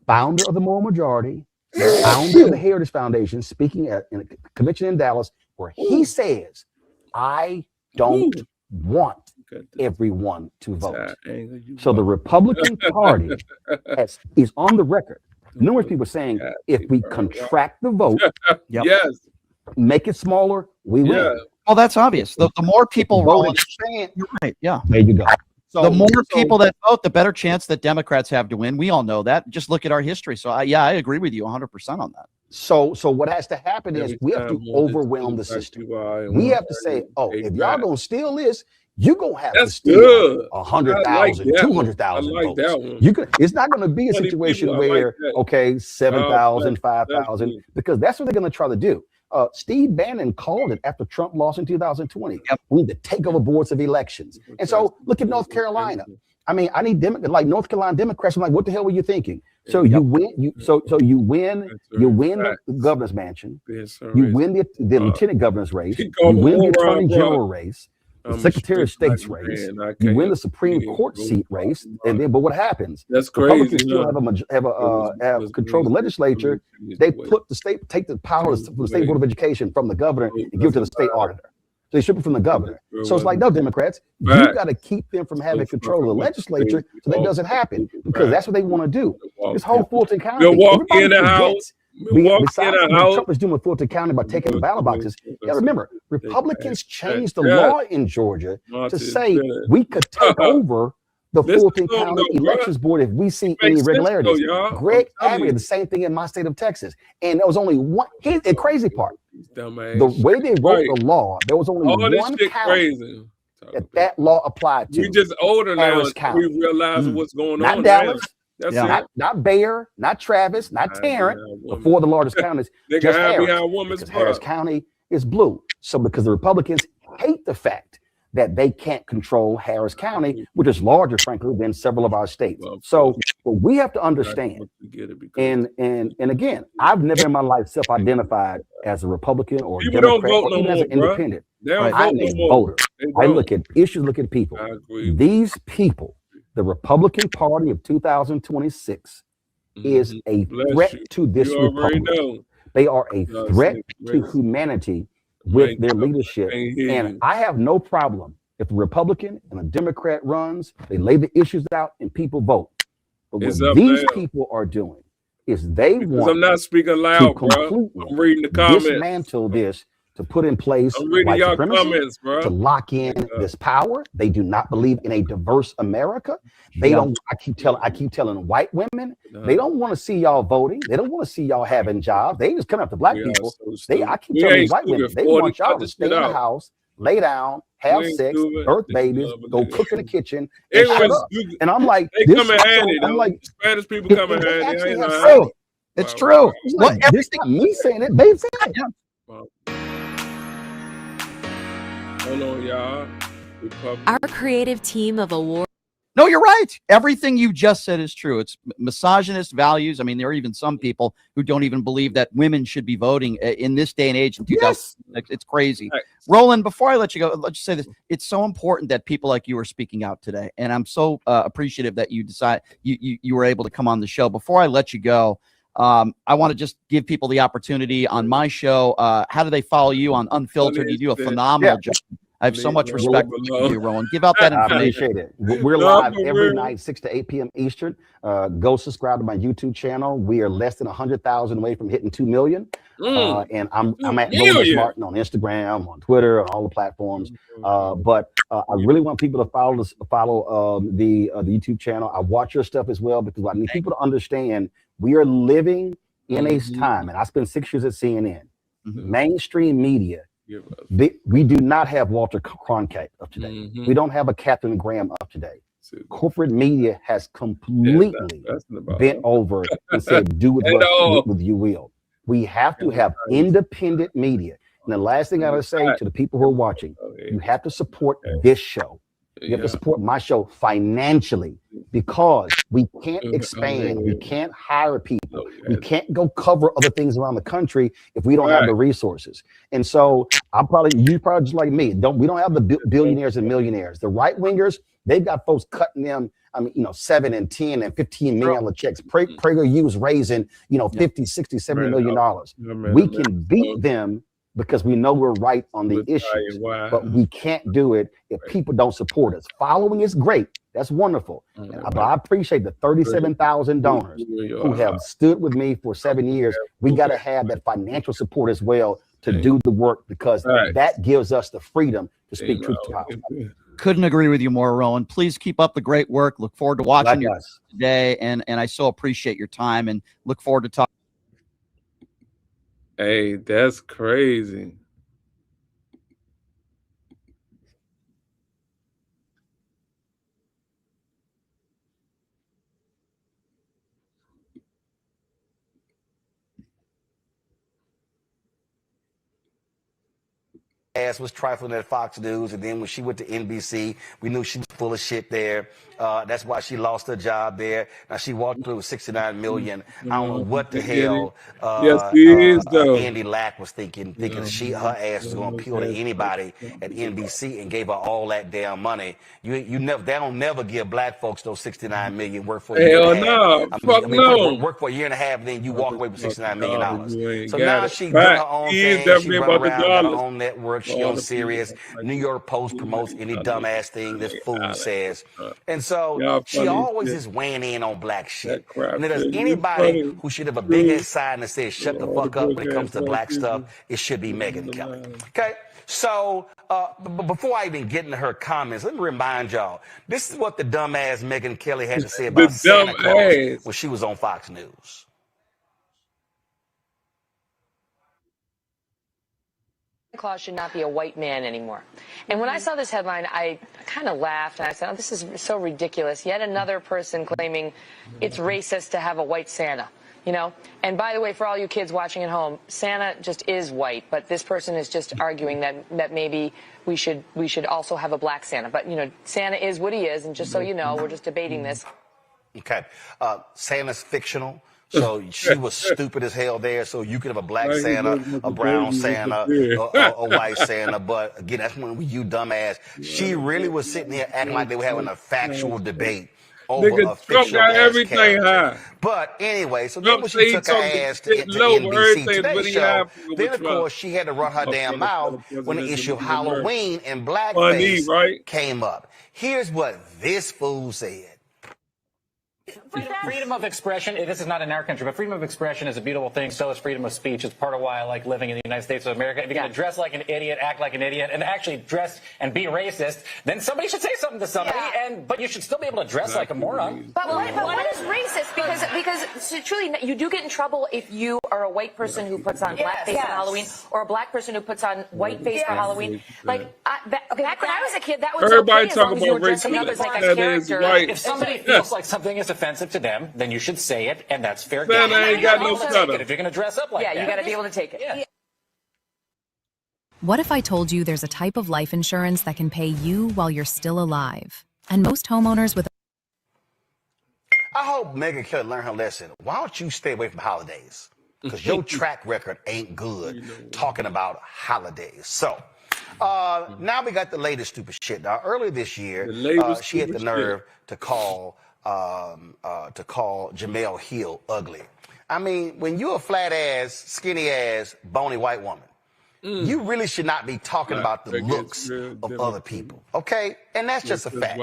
founder of the Moral Majority, founder of the Heritage Foundation, speaking at in a convention in Dallas, where he says, I don't want everyone to vote. So the Republican Party is on the record. Numerous people saying if we contract the vote, make it smaller, we win. Well, that's obvious. The more people vote, you're right. Yeah. There you go. So, the more people that vote, the better chance that Democrats have to win. We all know that. Just look at our history. So I agree with you 100% on that. So what has to happen is we have to overwhelm the system. We have to say, if y'all gonna steal this, you're gonna have to steal 100,000, 200,000 votes. It's not gonna be a situation where 7,000, 5,000, because that's what they're gonna try to do. Steve Bannon called it after Trump lost in 2020. We need to take over boards of elections. And so look at North Carolina. I mean, I need like North Carolina Democrats. I'm like, what the hell were you thinking? So you win. You win the governor's mansion. You win the lieutenant governor's race. You win the attorney general race. The Secretary of State's race, you win the Supreme Court seat race, and then, but what happens? That's crazy. Republicans still have control of the legislature. They put the state, take the powers from the State Board of Education from the governor and give it to the state auditor. So they strip it from the governor. So it's like, no, Democrats, you got to keep them from having control of the legislature so that doesn't happen, because that's what they want to do. This whole Fulton County, Milwaukee in the House. Trump is doing Fulton County by taking the ballot boxes. Yeah, remember, Republicans changed the law in Georgia to say we could take over the Fulton County Elections Board if we see any irregularities. Greg Abbott did the same thing in my state of Texas, and there was only one. Here's the crazy part: the way they wrote the law, there was only one county that law applied to. We just older now. We realize what's going on. Not Dallas. That's not, it. not Bayer, not Travis, not Tarrant, the four of the largest counties. They Just can hide Harris, behind woman's because Harris butt. County is blue. So because the Republicans hate the fact that they can't control Harris County, which is larger, frankly, than several of our states. So what we have to understand, and again, I've never in my life self-identified as a Republican or People don't Democrat vote or no even as more, an independent. They don't I'm vote no a more. voter. They I don't. look at issues, look at people. I agree. These people, the Republican Party of 2026, is a threat to this You already republic. know. They are a No, threat see, to humanity with their leadership. And I have no problem if a Republican and a Democrat runs, they lay the issues out and people vote. But It's what up these there. people are doing is they Because want I'm not speaking to loud, bro. completely I'm reading the comments. dismantle this, to put in place I'm reading white y'all supremacy, comments, bro. to lock in this power. They do not believe in a diverse America. They don't. I keep telling white women, they don't want to see y'all voting. They don't want to see y'all having jobs. They just come after black people. I keep telling these white women, they want y'all to stay in the house, lay down, have sex, birth babies, go cook in the kitchen, and shut up. And I'm like, they come in handy. I'm like, Spanish people come in handy. actually Ain't have no said handy. it. It's true. Like, this is not me saying it. They say it. Hold on, y'all. Our creative team of award. No, you're right. Everything you just said is true. It's misogynist values. I mean, there are even some people who don't even believe that women should be voting in this day and age. In 2000, it's crazy. Right. Roland, before I let you go, let's just say this. It's so important that people like you are speaking out today. And I'm so appreciative that you were able to come on the show. Before I let you go, I want to just give people the opportunity on my show. How do they follow you on Unfiltered? You do a phenomenal job. I have so much respect for you, Roland. Give out that information. I appreciate it. We're live every night, 6 to 8 p.m. Eastern. Go subscribe to my YouTube channel. We are less than 100,000 away from hitting 2 million. And I'm at Roland Martin on Instagram, on Twitter, on all the platforms. But I really want people to follow the YouTube channel. I watch your stuff as well, because I need people to understand we are living in a time, and I spent 6 years at CNN. Mainstream media. We do not have Walter Cronkite of today. We don't have a Catherine Graham of today. Corporate media has completely bent over and said, do with you will. We have to have independent media. And the last thing I would say to the people who are watching, you have to support this show. You have to support my show financially, because we can't expand. We can't hire people. We can't go cover other things around the country if we don't have the resources. And so you probably just like me. We don't have the billionaires and millionaires. The right wingers, they've got folks cutting them. I mean, 7 and 10 and 15 million dollar checks. PragerU is raising, 50, 60, $70 million. We can beat them because we know we're right on the issues, but we can't do it if people don't support us. Following is great. That's wonderful. But I appreciate the 37,000 donors who have stood with me for 7 years. We got to have that financial support as well to do the work, because that gives us the freedom to speak truth to power. Couldn't agree with you more, Roland. Please keep up the great work. Look forward to watching you today. And I so appreciate your time and look forward to talking. Hey, that's crazy. Ass was trifling at Fox News, and then when she went to NBC, we knew she was full of shit there. That's why she lost her job there. Now she walked through with 69 million. I don't know what the hell Andy Lack was thinking her ass was gonna appeal to anybody at NBC, and gave her all that damn money. They don't never give black folks those 69 million work for a year and a half. Work for a year and a half, and then you walk away with $69 million. So now she's doing her own thing. She run around, got her own network. She on Sirius. New York Post promotes any dumbass thing this fool says. And so she always is weighing in on black shit. And if there's anybody who should have a big ass sign that says shut the fuck up when it comes to black stuff, it should be Megyn Kelly. Okay? So before I even get into her comments, let me remind y'all, this is what the dumbass Megyn Kelly had to say about Santa Claus when she was on Fox News. Claus should not be a white man anymore. And when I saw this headline, I kind of laughed and I said, oh, this is so ridiculous. Yet another person claiming it's racist to have a white Santa, you know? And by the way, for all you kids watching at home, Santa just is white, but this person is just arguing that maybe we should also have a black Santa. But, you know, Santa is what he is, and just so you know, we're just debating this. Okay. Santa's fictional. So she was stupid as hell there. So you could have a black Santa, a brown Santa, a white Santa. But again, that's when you dumbass. She really was sitting here acting like they were having a factual debate over a fictional got everything high. But anyway, so then when she took her ass to NBC Today show, then of course she had to run her damn mouth when the issue of Halloween and blackface came up. Here's what this fool said. Freedom of expression, this is not in our country, but freedom of expression is a beautiful thing. So is freedom of speech. It's part of why I like living in the United States of America. If you're going to dress like an idiot, act like an idiot, and actually dress and be racist, then somebody should say something to somebody, but you should still be able to dress like a moron. But what is racist? Because truly, you do get in trouble if you are a white person who puts on blackface for Halloween, or a black person who puts on whiteface for Halloween. Like, back when I was a kid, that was everybody okay, talk as long about as you were dressing up as like a racism. character. Right. If somebody feels like something is offensive to them, then you should say it, and that's fair game. Santa ain't got no stutter. If you're going to dress up like that. Yeah, you got to be able to take it. Yeah. What if I told you there's a type of life insurance that can pay you while you're still alive? And most homeowners with I hope Megyn Kelly learned her lesson. Why don't you stay away from holidays? Because your track record ain't good talking about holidays. So, now we got the latest stupid shit. Now, earlier this year, she had the nerve to call Jemele Hill ugly. I mean, when you're a flat ass, skinny ass, bony white woman, you really should not be talking about the looks of other people, okay? And that's just a fact,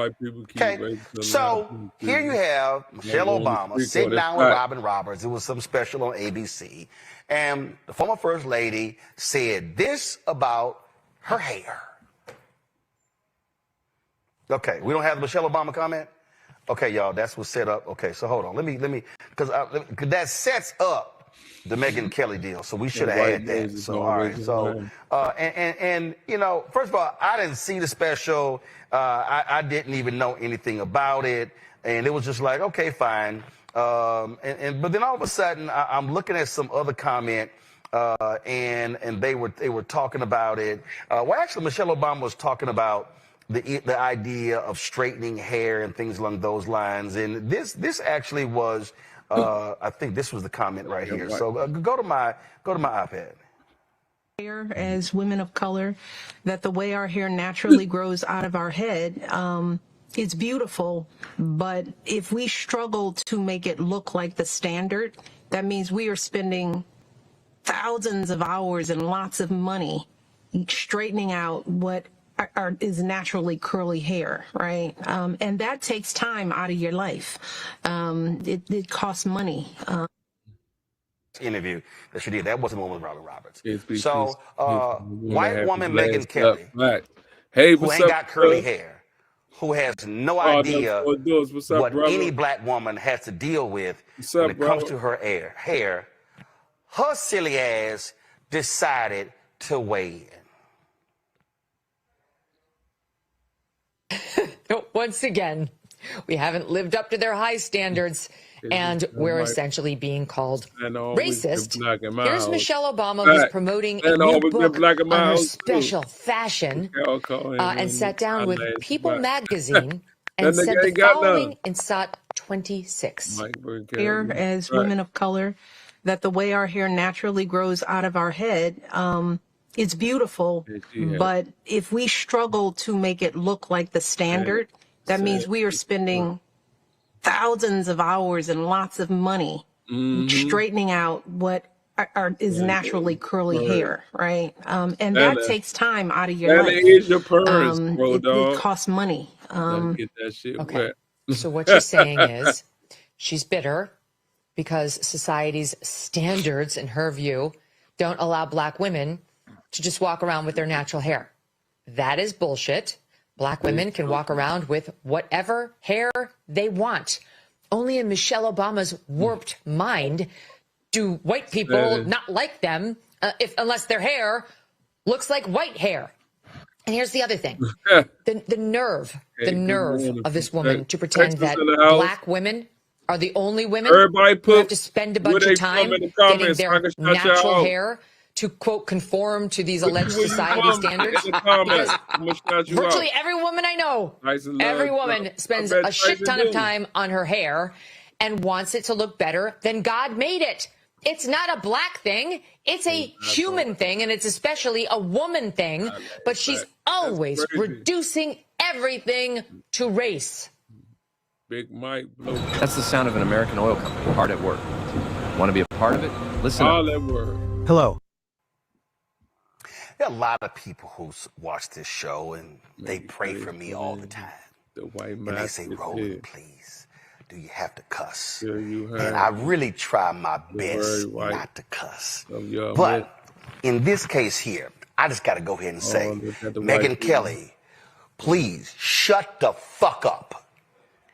okay? So here you have Michelle Obama sitting down with Robin Roberts. It was some special on ABC. And the former First Lady said this about her hair. Okay, we don't have the Michelle Obama comment? Okay, y'all, that's what's set up. Okay, so hold on. Let me, because that sets up the Megyn Kelly deal. So we should have had that. So, all right. So, and you know, first of all, I didn't see the special. I didn't even know anything about it. And it was just like, okay, fine. But then all of a sudden, I'm looking at some other comment, and they were talking about it. Well, actually, Michelle Obama was talking about the idea of straightening hair and things along those lines. And this actually was, I think this was the comment right here. So go to my iPad. As women of color, that the way our hair naturally grows out of our head, it's beautiful, but if we struggle to make it look like the standard, that means we are spending thousands of hours and lots of money straightening out what is naturally curly hair, right? And that takes time out of your life. It costs money. Interview that she did, that wasn't one with Robin Roberts. So, white woman Megyn Kelly, who ain't got curly hair, who has no idea what any black woman has to deal with when it comes to her hair, her silly ass decided to weigh in. Once again, we haven't lived up to their high standards, and we're essentially being called racist. Here's Michelle Obama, who's promoting a new book on her special fashion, and sat down with People magazine and said the following in SOT 26. Hair as women of color, that the way our hair naturally grows out of our head, it's beautiful, but if we struggle to make it look like the standard, that means we are spending thousands of hours and lots of money straightening out what is naturally curly hair, right? And that takes time out of your life. Is your purse, bro, it costs money. Get that shit Okay, so what she's saying is she's bitter because society's standards, in her view, don't allow black women to just walk around with their natural hair. That is bullshit. Black women can walk around with whatever hair they want. Only in Michelle Obama's warped mind do white people not like them unless their hair looks like white hair. And here's the other thing. The nerve of this woman to pretend that black women are the only women who have to spend a bunch of time getting their natural hair to, quote, conform to these alleged society standards. Because virtually every woman I know, every woman spends a shit ton of time on her hair and wants it to look better than God made it. It's not a black thing. It's a human thing, and it's especially a woman thing. But she's always reducing everything to race. Big Mike. That's the sound of an American oil company hard at work. Want to be a part of it? Listen All up. that work. Hello. There are a lot of people who watch this show, and they pray for me all the time. The white and they say, Roland, please, do you have to cuss? And I really try my best not to cuss. But in this case here, I just got to go ahead and say, Megyn Kelly, please shut the fuck up.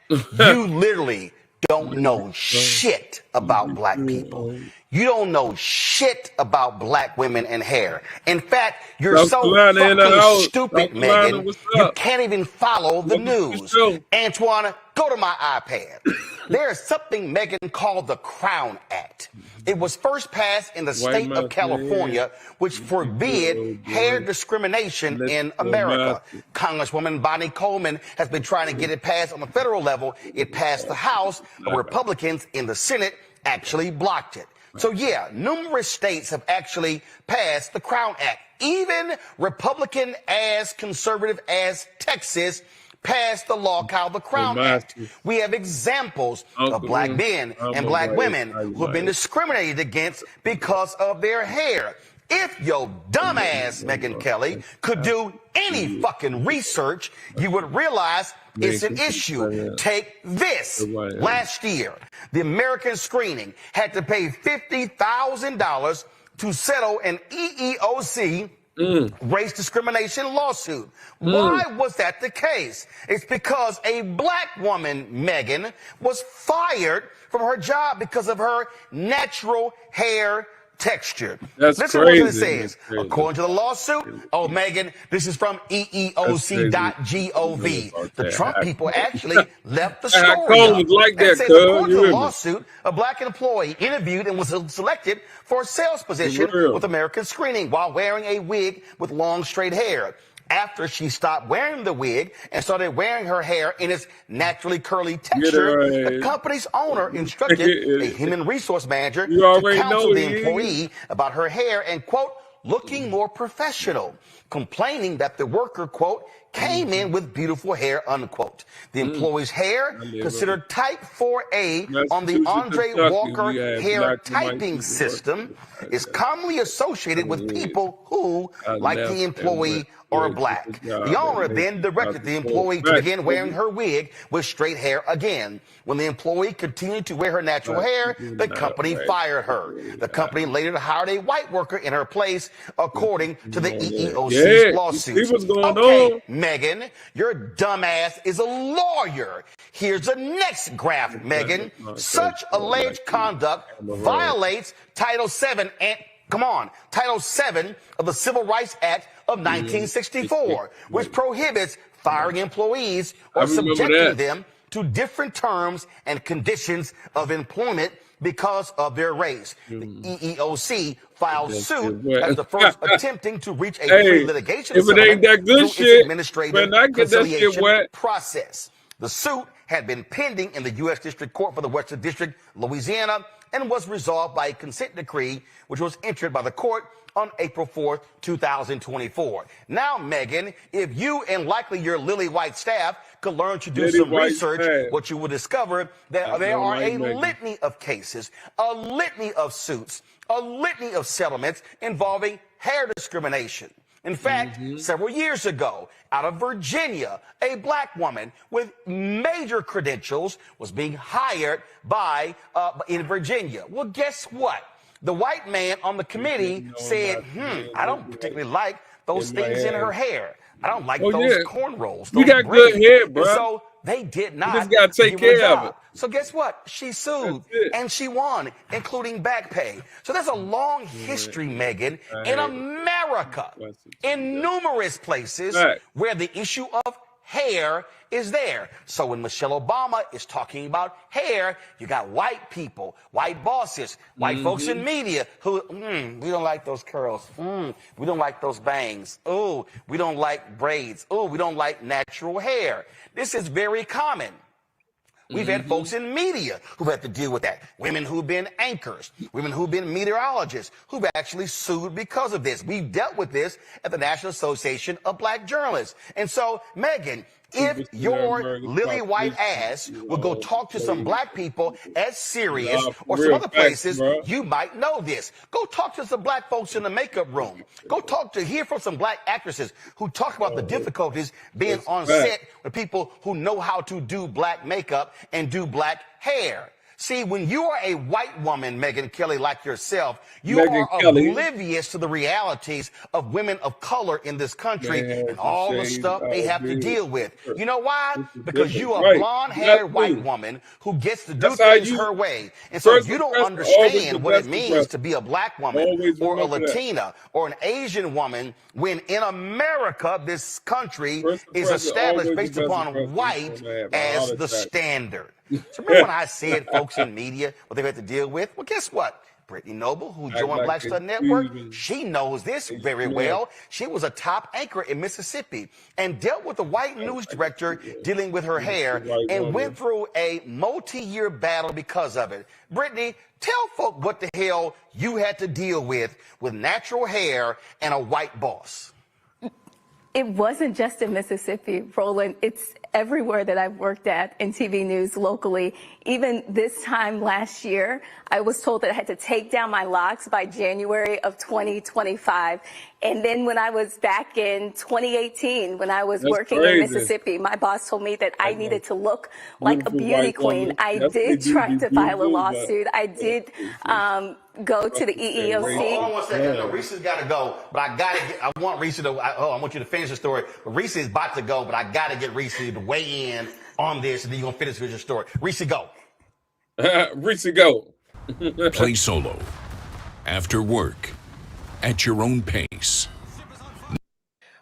You literally don't know shit about black people. You don't know shit about black women and hair. In fact, you're so fucking stupid, Megyn, you can't even follow the news. Antoine, go to my iPad. There is something, Megyn, called the Crown Act. It was first passed in the state of California, which forbid hair discrimination in America. Congresswoman Bonnie Coleman has been trying to get it passed on the federal level. It passed the House, but Republicans in the Senate actually blocked it. So yeah, numerous states have actually passed the Crown Act. Even Republican-as, conservative-as Texas passed the law called the Crown Act. We have examples of black men and black women who have been discriminated against because of their hair. If your dumbass, Megyn Kelly, could do any fucking research, you would realize it's an issue. Take this. Last year, the American Screening had to pay $50,000 to settle an EEOC race discrimination lawsuit. Why was that the case? It's because a black woman, Megyn, was fired from her job because of her natural hair texture. Listen to what it says. According to the lawsuit, Megyn, this is from EEOC.gov. The Trump people actually left the story up. It says, according to the lawsuit, a black employee interviewed and was selected for a sales position with American Screening while wearing a wig with long straight hair. After she stopped wearing the wig and started wearing her hair in its naturally curly texture, the company's owner instructed a human resource manager to counsel the employee about her hair and, quote, looking more professional, complaining that the worker, quote, came in with beautiful hair, unquote. The employee's hair, considered type 4A on the Andre Walker hair typing system, is commonly associated with people who, like the employee, are black. The owner then directed the employee to begin wearing her wig with straight hair again. When the employee continued to wear her natural hair, the company fired her. The company later hired a white worker in her place, according to the EEOC's lawsuit. Okay, Megyn, your dumbass is a lawyer. Here's the next graph, Megyn. Such alleged conduct violates Title VII and Title VII of the Civil Rights Act of 1964, which prohibits firing employees or subjecting them to different terms and conditions of employment because of their race. The EEOC filed suit as the first attempting to reach a pre-litigation settlement through its administrative conciliation process. The suit had been pending in the U.S. District Court for the Western District, Louisiana, and was resolved by a consent decree, which was entered by the court on April 4th, 2024. Now, Megyn, if you and likely your lily white staff could learn to do some research, what you will discover that there are a litany of cases, a litany of suits, a litany of settlements involving hair discrimination. In fact, several years ago, out of Virginia, a black woman with major credentials was being hired in Virginia. Well, guess what? The white man on the committee said, I don't particularly like those things in her hair. I don't like those cornrows. You got good hair, bro. So they did not. You just gotta take give her a care of job. it. So guess what? She sued and she won, including back pay. So there's a long history, Megan, in America, in numerous places where the issue of hair is there. So when Michelle Obama is talking about hair, you got white people, white bosses, white folks in media who, we don't like those curls. We don't like those bangs. Oh, we don't like braids. Oh, we don't like natural hair. This is very common. We've had folks in media who've had to deal with that. Women who've been anchors, women who've been meteorologists, who've actually sued because of this. We've dealt with this at the National Association of Black Journalists. And so, Megan, if your lily white ass would go talk to some black people at Sirius or some other places, you might know this. Go talk to some black folks in the makeup room. Go hear from some black actresses who talk about the difficulties being on set with people who know how to do black makeup and do black hair. See, when you are a white woman, Megyn Kelly, like yourself, you are oblivious to the realities of women of color in this country and all the stuff they have to deal with. You know why? Because you are a blonde-haired white woman who gets to do things her way. And so you don't understand what it means to be a black woman or a Latina or an Asian woman when in America, this country is established based upon white as the standard. So remember when I said folks in media, what they've had to deal with? Well, guess what? Brittany Noble, who joined Black Stud Network, she knows this very well. She was a top anchor in Mississippi and dealt with the white news director dealing with her hair and went through a multi-year battle because of it. Brittany, tell folk what the hell you had to deal with natural hair and a white boss. It wasn't just in Mississippi, Roland. It's everywhere that I've worked at in TV news locally. Even this time last year, I was told that I had to take down my locks by January of 2025. And then when I was back in 2018, when I was working in Mississippi, my boss told me that I needed to look like a beauty queen. I did try to file a lawsuit. I did go to the EEOC. Hold on one second. No, Reese's got to go, but I want Reese to, I want you to finish the story. But Reese is about to go, but I got to get Reese to weigh in on this, and then you're going to finish with your story. Reese, go. Reese, go. Play solo. After work. At your own pace.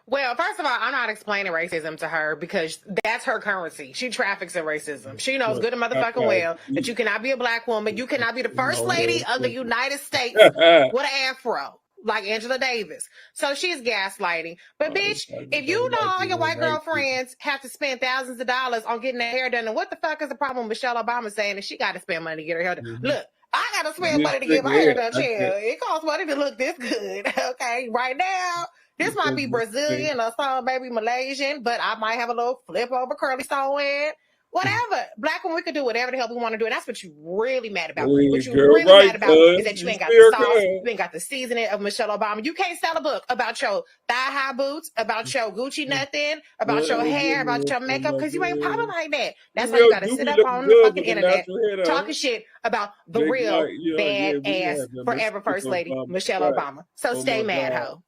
Well, first of all, I'm not explaining racism to her because that's her currency. She traffics in racism. She knows good and motherfucking well that you cannot be a black woman. You cannot be the first lady of the United States with an afro like Angela Davis. So she's gaslighting. But bitch, if you know all your white girlfriends have to spend thousands of dollars on getting their hair done, then what the fuck is the problem with Michelle Obama saying that she got to spend money to get her hair done? Look, I gotta spend money to get my hair done, chill. It costs money to look this good, okay? Right now, this might be Brazilian or some maybe Malaysian, but I might have a little flip over curly sew-in. Whatever. Black women, we can do whatever the hell we want to do. And that's what you really mad about. What you really mad about is that you ain't got the sauce, you ain't got the seasoning of Michelle Obama. You can't sell a book about your thigh-high boots, about your Gucci nothing, about your hair, about your makeup, because you ain't popping like that. That's why you got to sit up on the fucking internet talking shit about the real badass forever First Lady, Michelle Obama. So stay mad, ho.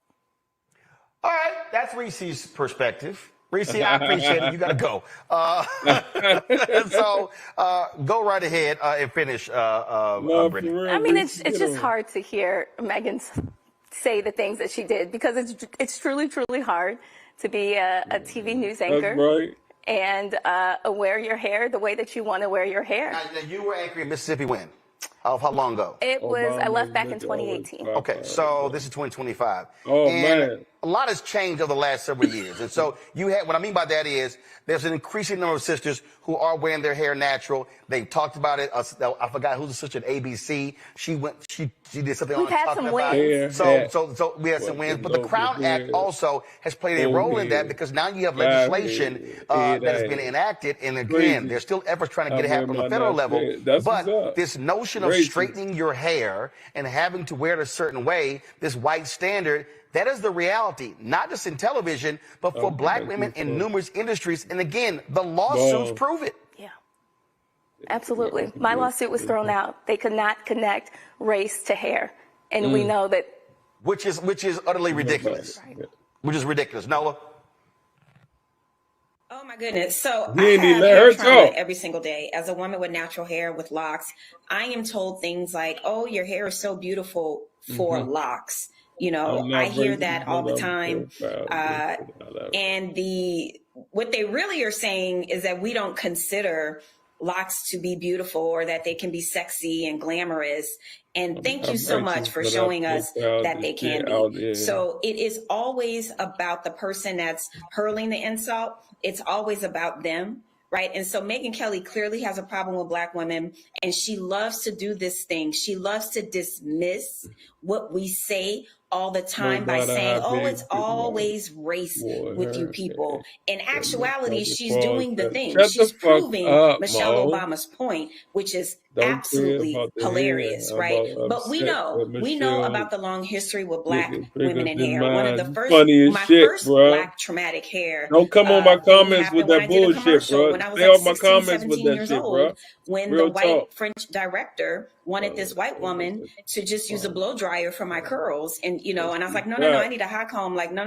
All right, that's Reese's perspective. Reese, I appreciate it. You got to go. So go right ahead and finish, Brittany. I mean, it's just hard to hear Megan say the things that she did because it's truly, truly hard to be a TV news anchor and wear your hair the way that you want to wear your hair. Now, you were anchoring in Mississippi when? How long ago? It was, I left back in 2018. Okay, so this is 2025. Oh, and man. A lot has changed over the last several years. And so you had, what I mean by that is there's an increasing number of sisters who are wearing their hair natural. They talked about it. I forgot who's the sister at ABC. She did something on talking about it. So we had some wins. But the Crown Act also has played a role in that because now you have legislation that has been enacted. And again, there's still efforts trying to get it happen on the federal level. But this notion of straightening your hair and having to wear it a certain way, this white standard, that is the reality, not just in television, but for black women in numerous industries. And again, the lawsuits prove it. Yeah, absolutely. My lawsuit was thrown out. They could not connect race to hair. And we know that. Which is utterly ridiculous. Which is ridiculous. Nola? Oh my goodness. So He I ain't even have let hair her trauma talk. every single day. As a woman with natural hair with locks, I am told things like, oh, your hair is so beautiful for locks. You know, I'm I not hear racist, that all but the I'm time. so proud of Uh, this. I love it. and what they really are saying is that we don't consider locks to be beautiful or that they can be sexy and glamorous. And thank you I'm so much racist, for but I'm showing so us proud of that this they can shit be. out there. So it is always about the person that's hurling the insult. It's always about them, right? And so Megyn Kelly clearly has a problem with Black women, and she loves to do this thing. She loves to dismiss what we say all the time by Nobody saying, how oh, big it's people always race boy, with you her. people. In That actuality, motherfucker she's Paul doing the said, thing. shut the She's fuck proving up, Michelle Mo. Obama's point, which is Don't care absolutely about the hair. hilarious, I'm right? about But we upset know, that we know Michelle about the long history with Black getting women bigger in than hair. One of mine. the You first, funny as my shit, first bro. Black traumatic hair Don't come on my thing comments with happened when that I did a bullshit, commercial bro. when I was Stay like off my 16, comments with 17 that years shit, bro. old, when the Real white talk. French director wanted this white woman to just use a blow dryer for my curls. And, you know, and I was like, no, I need a hot comb. Like, no.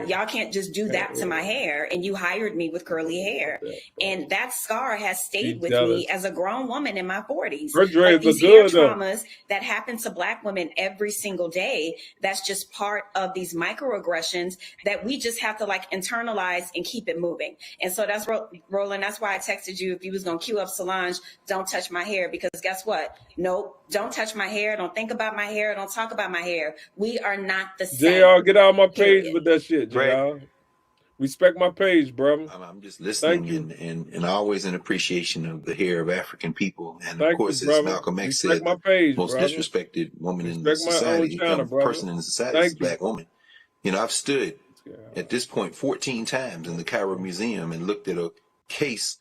Y'all can't just do that to my hair. And you hired me with curly hair. And that scar has stayed with me as a grown woman in my 40s. Her Like dreads these are hair good, though. traumas that happen to Black women every single day, that's just part of these microaggressions that we just have to like internalize and keep it moving. And so that's Roland. That's why I texted you if you was going to queue up Solange, don't touch my hair, because guess what? Nope. Don't touch my hair. Don't think about my hair. Don't talk about my hair. We are not the same. JR, get out of my page Period. with that shit, JR. Respect my page, brother. I'm just listening and always in appreciation of the hair of African people. And of Thank course, you, as brother. Malcolm X Respect said, my the page, most brother. disrespected woman in the Respect my own society, channel, brother. person in the society is Thank a Black woman. You know, I've stood at this point 14 times in the Cairo Museum and looked at a case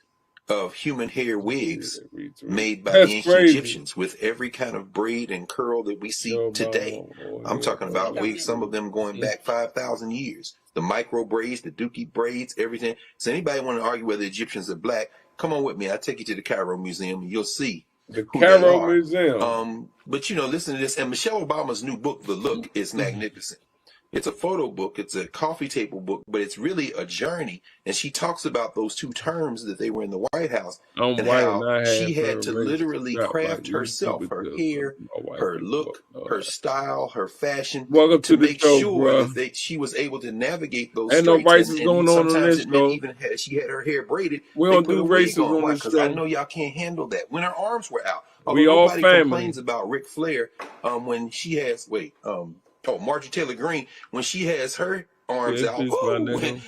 of human hair wigs made by the ancient Egyptians with every kind of braid and curl that we see today. I'm talking about wigs, some of them going back 5,000 years. The micro braids, the dookie braids, everything. So anybody want to argue whether Egyptians are Black, come on with me. I'll take you to the Cairo Museum and you'll see the who Cairo they are. Museum. But you know, listen to this. And Michelle Obama's new book, The Look, is magnificent. It's a photo book. It's a coffee table book, but it's really a journey. And she talks about those two terms that they were in the White House and how she had to literally craft herself, her hair, her look, her style, her fashion, to make sure that she was able to navigate those Ain't no straits. racism And going on sometimes this it meant show. even she had her hair braided. We they don't put do a wig racism on this because I show. know y'all can't handle that. When her arms were out, We although all nobody family. complains about Ric Flair when she has Marjorie Taylor Greene, when she has her arms out, but when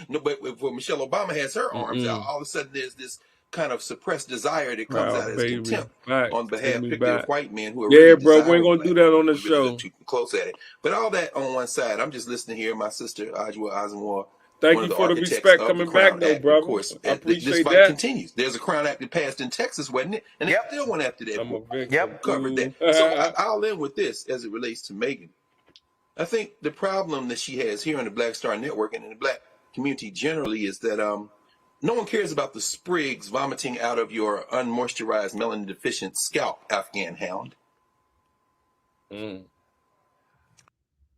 Michelle Obama has her arms out, all of a sudden there's this kind of suppressed desire that comes out as contempt on behalf particularly of white men who are really bro, we ain't desiring gonna Black do that women on the who really show. live too close at it. But all that on one side, I'm just listening here. My sister Ajwa Azenwar, Thank one you of the for the architects respect of coming the Crown back, though, Act, brother. of course. I This appreciate fight that. continues. There's a Crown Act that passed in Texas, wasn't it? And they still went after that. I'm a victim. Yep, covered that. So I'll end with this as it relates to Megyn. I think the problem that she has here on the Black Star Network and in the Black community generally is that no one cares about the sprigs vomiting out of your unmoisturized, melanin deficient scalp, Afghan hound.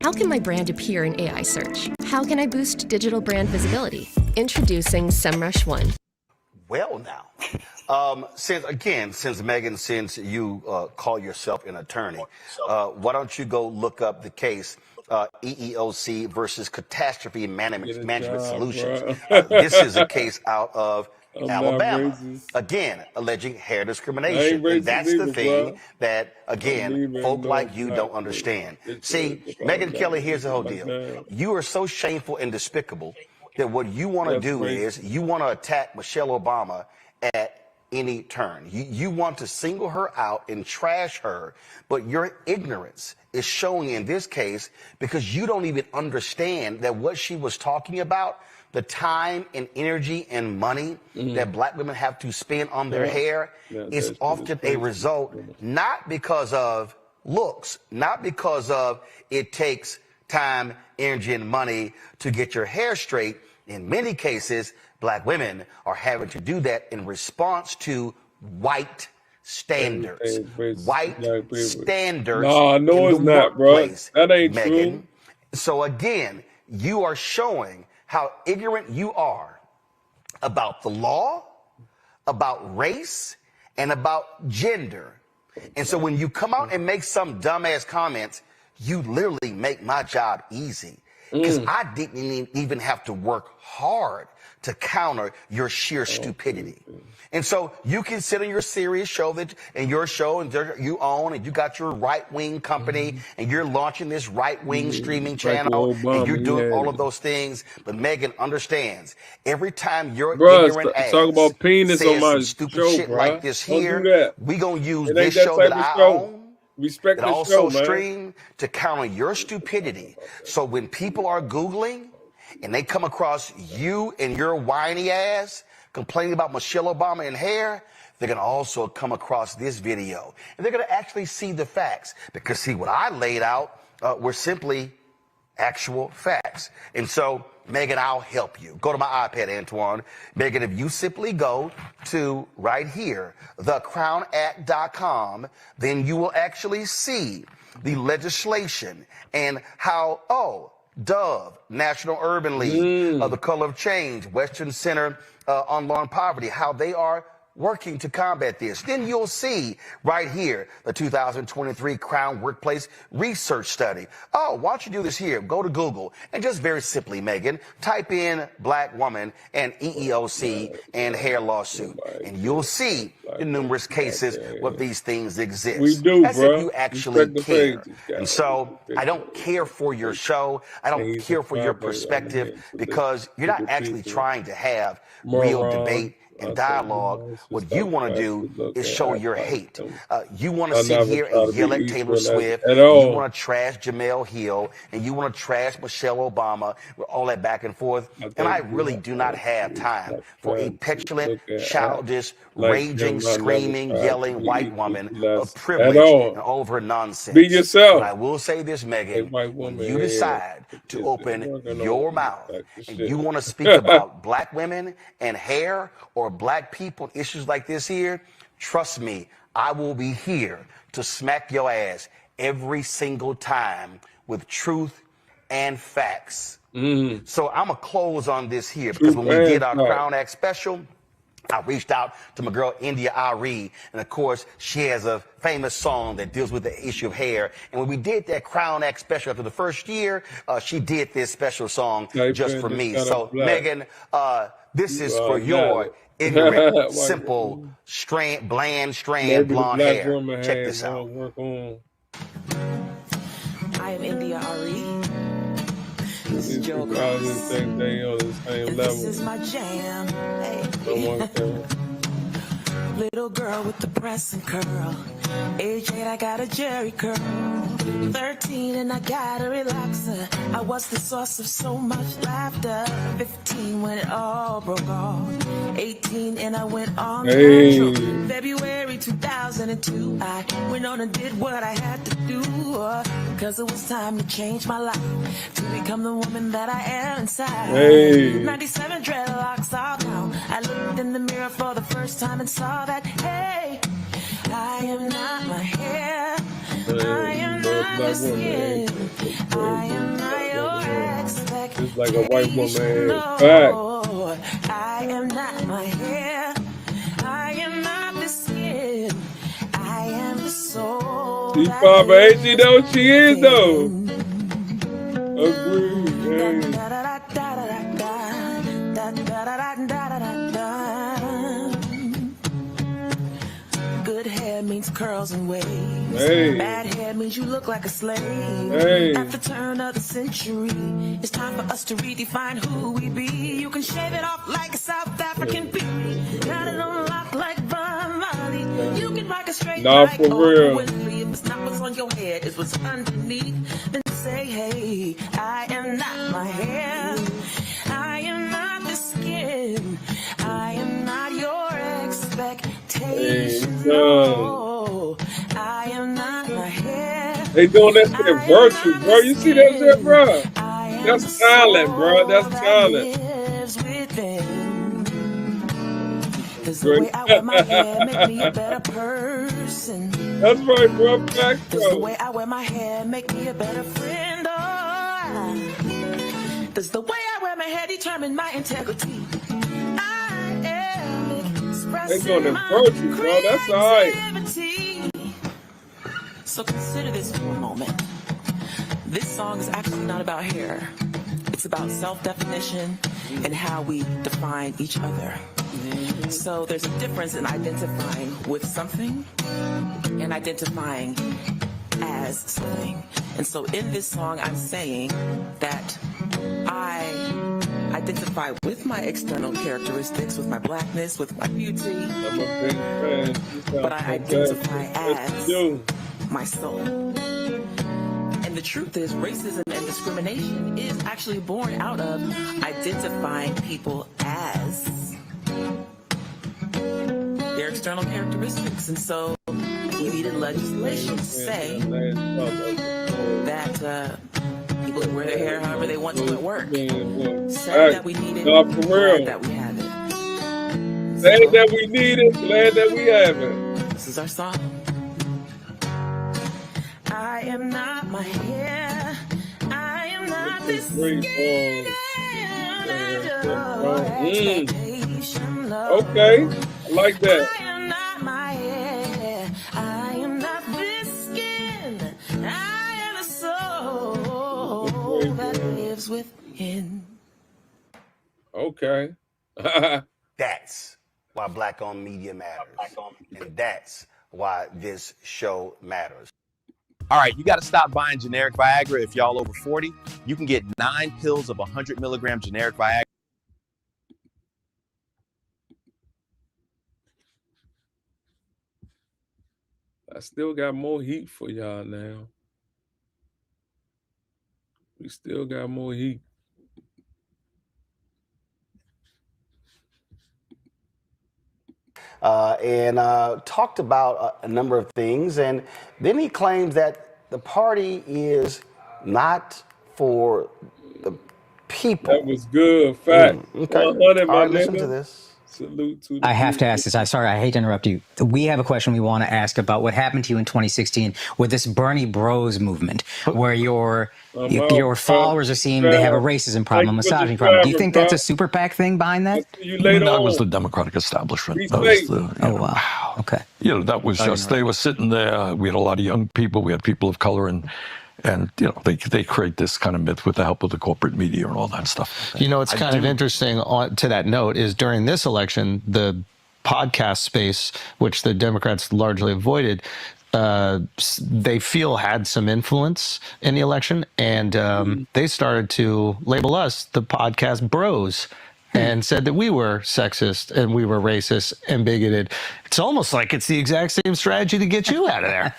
How can my brand appear in AI search? How can I boost digital brand visibility? Introducing SEMrush One. Well, now, since Megyn, since you call yourself an attorney, why don't you go look up the case EEOC versus Catastrophe Management Solutions? This is a case out of Alabama, again, alleging hair discrimination. And that's the thing that, again, folk like you don't understand. See, Megyn Kelly, here's the whole deal. You are so shameful and despicable that what you want to do is you want to attack Michelle Obama at any turn. You want to single her out and trash her, but your ignorance is showing in this case because you don't even understand that what she was talking about, the time and energy and money that Black women have to spend on their hair, is often a result not because of looks, not because of it takes time, energy, and money to get your hair straight. In many cases, Black women are having to do that in response to white standards. White standards. No, it's not, bro. That ain't Megyn. true. So again, you are showing how ignorant you are about the law, about race, and about gender. And so when you come out and make some dumbass comments, you literally make my job easy. Because I didn't even have to work hard to counter your sheer stupidity. And so you can sit on your serious show and your show and you own, and you got your right-wing company, and you're launching this right-wing streaming channel, and you're doing all of those things. But Megan understands, every time your ignorant ass talk about penis says on my some stupid show, shit bruh. like this Don't do here, that. we gonna use It this ain't that show type that of I show. own Respect and the also show, man. stream to counter your stupidity. So when people are Googling and they come across you and your whiny ass complaining about Michelle Obama and hair, they're going to also come across this video. And they're going to actually see the facts. Because, see, what I laid out were simply actual facts. And so, Megan, I'll help you. Go to my iPad, Antoine. Megan, if you simply go to right here, thecrownact.com, then you will actually see the legislation and how, Dove, National Urban League, the Color of Change, Western Center on Law and Poverty, how they are working to combat this. Then you'll see right here the 2023 Crown Workplace Research Study. Oh, why don't you do this here? Go to Google and just very simply, Megan, type in black woman and EEOC and hair lawsuit. And you'll see the numerous cases where these things exist. We do, as bro. if you actually Respect the care. pages, And so I don't care for your show. I don't care for your perspective because you're not actually trying to have real debate and dialogue. What you want to do is show your hate. You want to sit here and yell at Taylor Swift. You want to trash Jamel Hill, and you want to trash Michelle Obama with all that back and forth. And I really do not have time for a petulant, childish, raging, screaming, yelling white woman of privilege and all of her nonsense. Be yourself. But I will say this, Megan, when you decide to open your mouth and you want to speak about black women and hair or black people, issues like this here, trust me, I will be here to smack your ass every single time with truth and facts. So I'm going to close on this here because when we did our Crown Act special, I reached out to my girl, India Ari, and of course, she has a famous song that deals with the issue of hair. And when we did that Crown Act special after the first year, she did this special song just for me. So, Megan, this is for your ignorant, simple, bland blonde hair. Check this out. I am India Ari. This is Joe This is my jam. Hey. Little girl with the breasts and curl. Age 8, I got a Jerry curl. 13 and I got a relaxer. I was the source of so much laughter. 15 when it all broke off. 18 and I went on natural. February 2002, I went on and did what I had to do. Cause it was time to change my life, to become the woman that I am inside. 97 dreadlocks all down. I looked in the mirror for the first time and saw that, hey, I am not my hair. I am not your skin. I am not your expectation. It's like a white woman. No, I am not my hair. I am not the skin. I am the soul. She's Papa H. She know what she is, though. Agreed. Good hair means curls and waves. Bad hair means you look like a slave. At the turn of the century, it's time for us to redefine who we be. You can shave it off like a South African beauty. Got it on lock like Von Molly. You can rock a straight like Oprah Winfrey. If it's not what's on your head, it's what's underneath. Then say, hey, I am not my hair. I am not the skin. I am not your expectations. No, I am not my hair. They doing that shit virtual, bro. You see that shit, bro? That's talent, bro. That's talent. Cause the way I wear my hair make me a better person. That's right, bro. Back, Cause the way I wear my hair make me a better friend. Oh, Does the way I wear my hair determine my integrity? I am expressing They going to virtue, bro. That's all right. creativity. So consider this for a moment. This song is actually not about hair. It's about self-definition and how we define each other. So there's a difference in identifying with something and identifying as something. And so in this song, I'm saying that I identify with my external characteristics, with my blackness, with my beauty, I'm a big fan. but I identify as my soul. And the truth is, racism and discrimination is actually born out of identifying people as their external characteristics. And so we needed legislation to say that people can wear their hair however they want to at work. Sad that we need it, glad that we have it. Glad that we need it, glad that we have it. This is our song. I am not my hair. I am not this skin. Okay, I like that. I am not my hair. I am not this skin. I am the soul that lives within. Okay. That's why black-owned media matters. And that's why this show matters. All right, you got to stop buying generic Viagra if y'all over 40. You can get 9 pills of 100 milligram generic Viagra. I still got more heat for y'all now. We still got more heat. And talked about a number of things. And then he claims that the party is not for the people. That was good. Fact. Okay. 100, All right, my listen nigga. to this. Salute to the I have to people. ask this. I'm sorry, I hate to interrupt you. We have a question we want to ask about what happened to you in 2016 with this Bernie Bros movement, where your followers are seeing they have a racism problem, a misogyny problem. Do you think that's a super PAC thing behind that? That was the Democratic establishment. That was the, oh, wow. Okay. You know, that was just, they were sitting there. We had a lot of young people. We had people of color, and you know, they create this kind of myth with the help of the corporate media and all that stuff. You know, it's kind of interesting to that note is during this election, the podcast space, which the Democrats largely avoided, they feel had some influence in the election, and they started to label us the podcast bros and said that we were sexist and we were racist and bigoted. It's almost like it's the exact same strategy to get you out of there.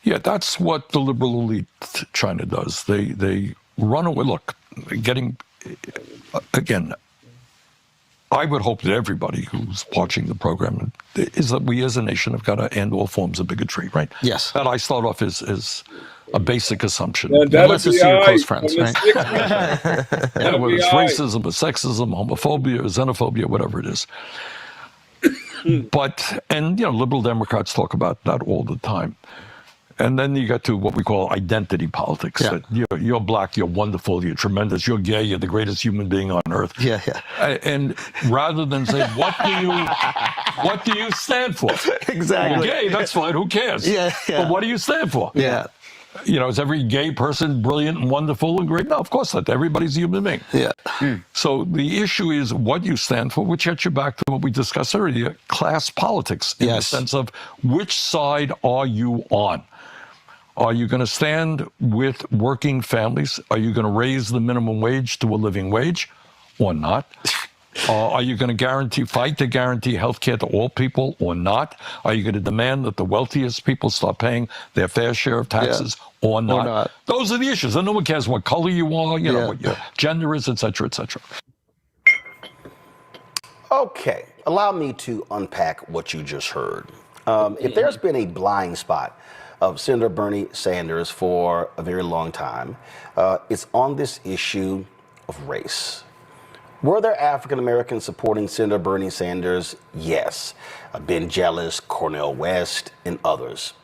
Yeah, that's what the liberal elite China does. They run away. Look, again, I would hope that everybody who's watching the program is that we as a nation have got to end all forms of bigotry, right? Yes. That I start off as a basic assumption. Unless it's your close friends, right? Yeah, whether it's racism or sexism, homophobia, xenophobia, whatever it is. But, and you know, liberal Democrats talk about that all the time. And then you get to what we call identity politics. Yeah. That you're black, you're wonderful, you're tremendous, you're gay, you're the greatest human being on earth. Yeah, yeah. And rather than say, what do you stand for? Exactly. You're gay, that's fine, who cares? Yeah, yeah. But what do you stand for? Yeah. You know, is every gay person brilliant and wonderful and great? No, of course not. Everybody's a human being. Yeah. So the issue is what you stand for, which gets you back to what we discussed earlier, class politics, in the sense of which side are you on? Are you going to stand with working families? Are you going to raise the minimum wage to a living wage or not? Are you going to fight to guarantee health care to all people or not? Are you going to demand that the wealthiest people start paying their fair share of taxes or not? Those are the issues. And no one cares what color you are, you know, what your gender is, et cetera, et cetera. Okay, allow me to unpack what you just heard. If there's been a blind spot of Senator Bernie Sanders for a very long time, it's on this issue of race. Were there African Americans supporting Senator Bernie Sanders? Yes. Ben Jealous, Cornel West, and others.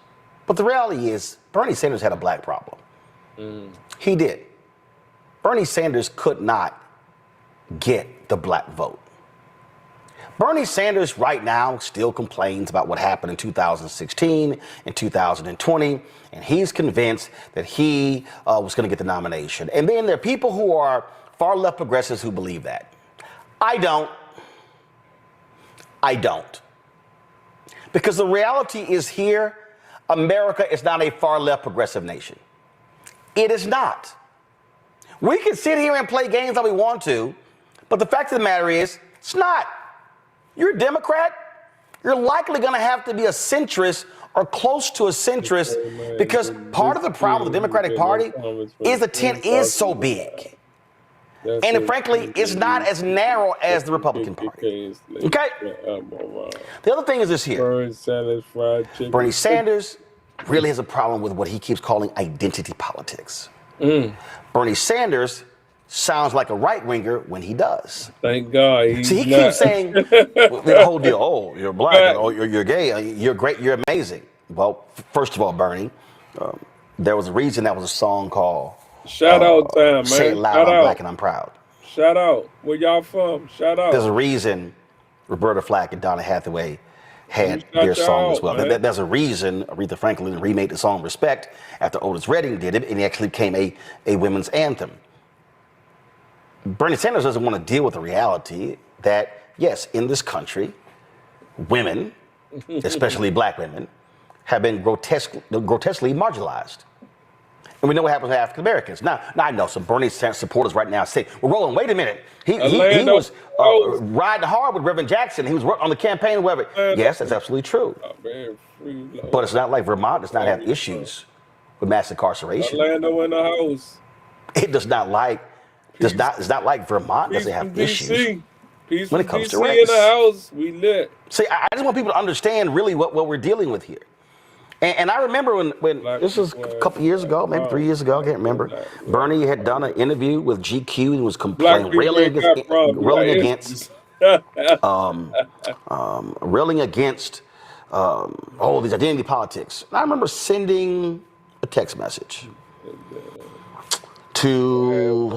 But the reality is, Bernie Sanders had a black problem. He did. Bernie Sanders could not get the black vote. Bernie Sanders right now still complains about what happened in 2016 and 2020, and he's convinced that he was going to get the nomination. And then there are people who are far left progressives who believe that. I don't. Because the reality is here, America is not a far left progressive nation. It is not. We can sit here and play games all we want to, but the fact of the matter is, it's not. You're a Democrat, you're likely going to have to be a centrist or close to a centrist, because part of the problem with the Democratic Party is the tent is so big. And frankly, it's not as narrow as the Republican Party. Okay? The other thing is this here. Bernie Sanders really has a problem with what he keeps calling identity politics. Bernie Sanders sounds like a right-winger when he does. Thank God. See, he keeps saying the whole deal, oh, you're black, oh, you're gay, you're great, you're amazing. Well, first of all, Bernie, there was a reason that was a song called Shout Out Time, man. Say It Loud, I'm Black and I'm Proud. Shout out. Where y'all from? Shout out. There's a reason Roberta Flack and Donna Hathaway had their song as well. There's a reason Aretha Franklin remade the song Respect after Otis Redding did it, and it actually became a women's anthem. Bernie Sanders doesn't want to deal with the reality that, yes, in this country, women, especially black women, have been grotesquely marginalized. And we know what happens to African Americans. Now I know some Bernie Sanders supporters right now say, well, Roland, wait a minute. He was riding hard with Reverend Jackson. He was on the campaign, whatever. Yes, that's absolutely true. But it's not like Vermont does not have issues with mass incarceration. Orlando in the house. It does not like, it's not like Vermont doesn't have issues when it comes to race. In the house, we lit. See, I just want people to understand really what we're dealing with here. And I remember when this was a couple years ago, maybe 3 years ago, I can't remember. Bernie had done an interview with GQ and was complaining, railing against these identity politics. And I remember sending a text message to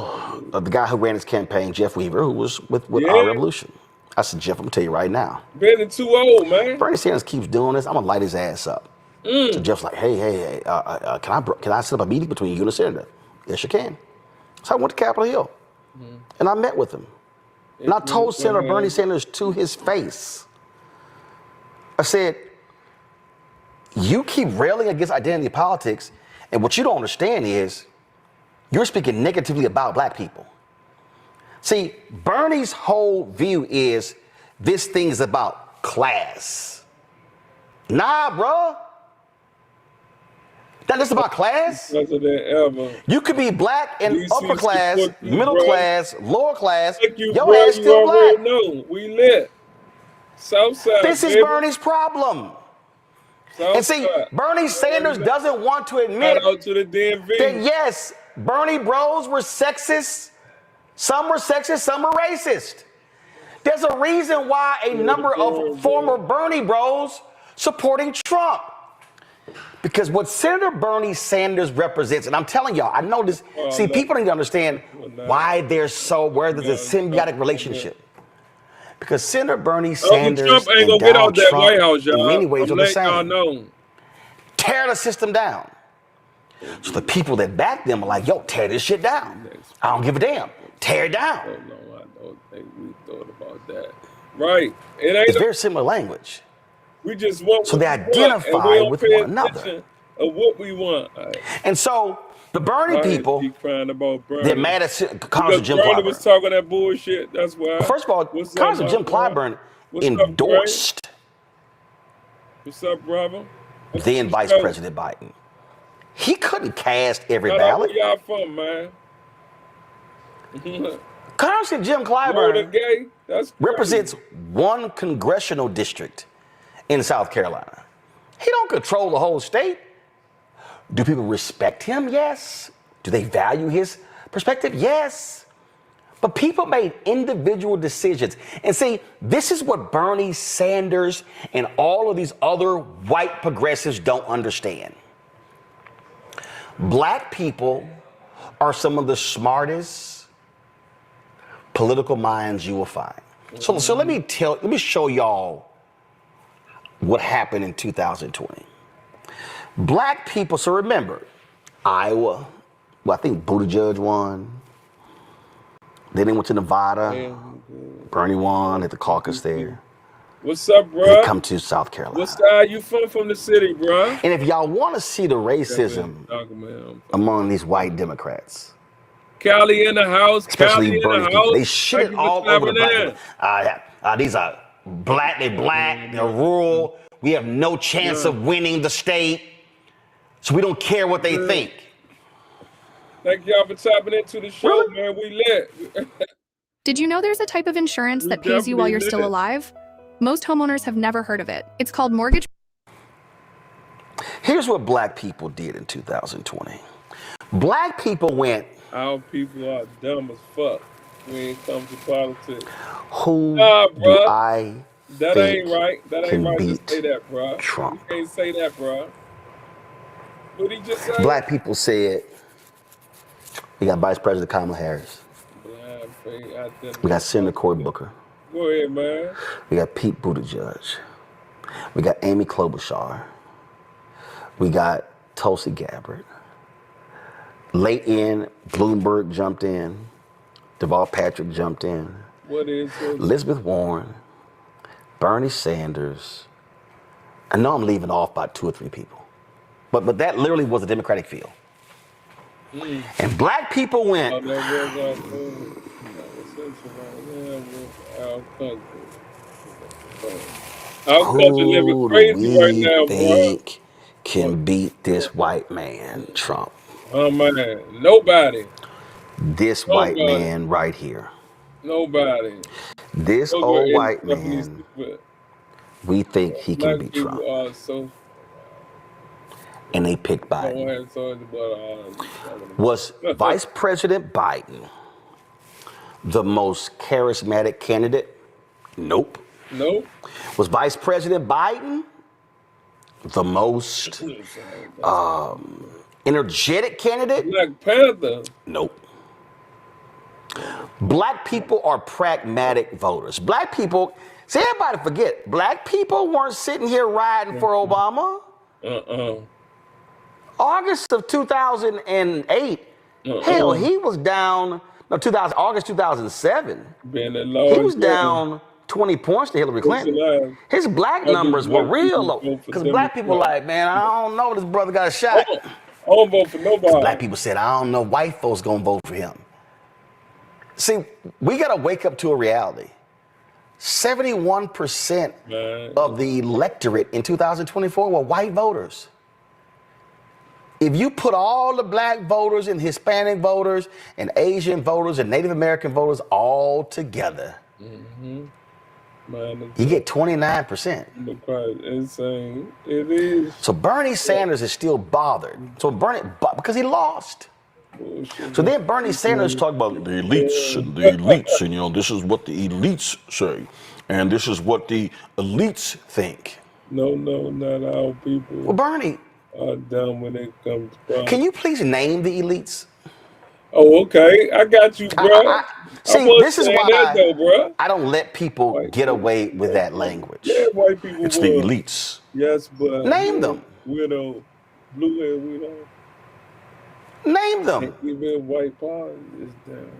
the guy who ran his campaign, Jeff Weaver, who was with Our Revolution. I said, Jeff, I'm gonna tell you right now. Been too old, man. Bernie Sanders keeps doing this. I'm gonna light his ass up. So Jeff's like, hey, can I set up a meeting between you and the senator? Yes, you can. So I went to Capitol Hill, and I met with him. And I told Senator Bernie Sanders to his face, I said, you keep railing against identity politics, and what you don't understand is you're speaking negatively about black people. See, Bernie's whole view is this thing is about class. Nah, bro. That is about class. You could be black and upper class, middle class, lower class. Your ass still black. No, we lit. Southside. This is Bernie's problem. And see, Bernie Sanders doesn't want to admit that yes, Bernie bros were sexist. Some were sexist, some were racist. There's a reason why a number of former Bernie bros supporting Trump. Because what Senator Bernie Sanders represents, and I'm telling y'all, I know this, people need to understand why there's a symbiotic relationship. Because Senator Bernie Sanders Trump ain't and gonna Donald get out that Trump, White House, y'all. in many ways, are the same. Know. Tear the system down. So the people that back them are like, yo, tear this shit down. I don't give a damn. Tear it down. I don't think we thought about that. Right. It's very similar language. We just want so they identify with one another. Of what we want. And so the Bernie people, they're mad at Congressman Jim Bernie Clyburn. was talking that bullshit. That's why. First of all, Congressman Jim Clyburn endorsed What's up, brother? then Vice President Biden. He couldn't cast every ballot. Where y'all from, man? Congressman Jim Clyburn represents one congressional district in South Carolina. He don't control the whole state. Do people respect him? Yes. Do they value his perspective? Yes. But people made individual decisions. And see, this is what Bernie Sanders and all of these other white progressives don't understand. Black people are some of the smartest political minds you will find. So let me show y'all what happened in 2020. Black people, so remember, Iowa, well, I think Buttigieg won. Then they went to Nevada. Bernie won at the caucus there. What's up, bro? They come to South Carolina. What side you from the city, bro? And if y'all want to see the racism among these white Democrats, Cali in the house, especially Cali in Bernie, the house. they shit it all over the black. These are black, they're rural. We have no chance of winning the state, so we don't care what they think. Thank y'all for tapping into the show, man. We lit. Did you know there's a type of insurance that pays you while you're still alive? Most homeowners have never heard of it. It's called mortgage. Here's what black people did in 2020. Black people went. Our people are dumb as fuck when it comes to politics. Who do I That think ain't right. That can ain't right to beat say that, bro. Trump? You can't say that, bro. What he just said? Black people said, we got Vice President Kamala Harris. We got Senator Cory Booker. Go ahead, man. We got Pete Buttigieg. We got Amy Klobuchar. We got Tulsi Gabbard. Late in, Bloomberg jumped in. Deval Patrick jumped in. What is it? Elizabeth Warren. Bernie Sanders. I know I'm leaving off about 2 or 3 people. But that literally was the Democratic field. And black people went. Who we think can beat this white man, Trump? Oh man, nobody. This white man right here. Nobody. This old white man. We think he can beat Trump. And they picked Biden. Was Vice President Biden the most charismatic candidate? Nope. Nope. Was Vice President Biden the most energetic candidate? Black Panther. Nope. Black people are pragmatic voters. Black people, see, everybody forget, black people weren't sitting here riding for Obama. August of 2008, hell, he was down, August 2007, he was down 20 points to Hillary Clinton. His black numbers were real low. Because black people like, man, I don't know, this brother got a shot. I don't vote for nobody. Black people said, I don't know, white folks gonna vote for him. See, we gotta wake up to a reality. 71% of the electorate in 2024 were white voters. If you put all the black voters and Hispanic voters and Asian voters and Native American voters all together, you get 29%. Insane. It is. So Bernie Sanders is still bothered. So because he lost. So then Bernie Sanders talked about the elites, and this is what the elites say, and this is what the elites think. No, not our people. Well, Bernie, are dumb when it comes to. Can you please name the elites? Oh, okay, I got you, bro. See, this is why I don't let people get away with that language. Yeah, white people. It's the elites. Yes, but name them. Widow, blue-haired widow. Name them. Even white power is down.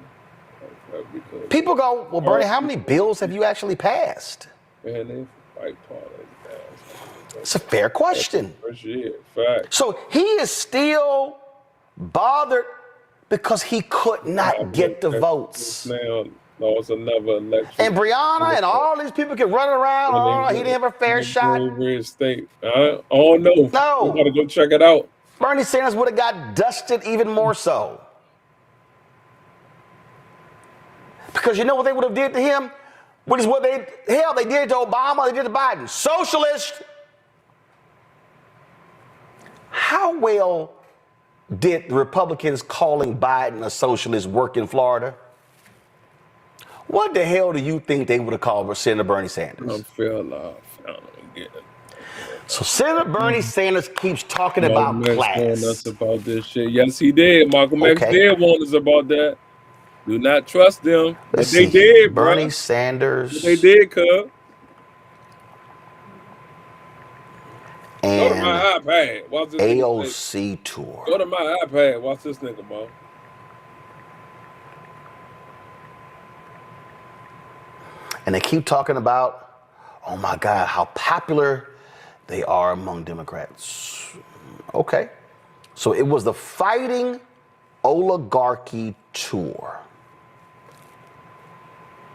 People go, well, Bernie, how many bills have you actually passed? Man, they white power is down. It's a fair question. Fact. So he is still bothered because he could not get the votes. Now lost another election. And Breonna and all these people can run around. Oh, he didn't have a fair shot. State. I don't know. No. We gotta go check it out. Bernie Sanders would have got dusted even more so. Because you know what they would have did to him? Which is what they did to Obama, they did to Biden. Socialist. How well did the Republicans calling Biden a socialist work in Florida? What the hell do you think they would have called Senator Bernie Sanders? I'm fair enough. I don't get it. So Senator Bernie Sanders keeps talking about Malcolm X class. warned us about this shit. Yes, he did. Malcolm X Okay. did warn us about that. Do not trust them. But Let's they see. did, Bernie bro. Sanders. But they did, cuz. Go to And my iPad. Watch this nigga AOC tour. Go to my iPad. Watch this nigga, bro. And they keep talking about, oh my God, how popular they are among Democrats. Okay. So it was the Fighting Oligarchy Tour.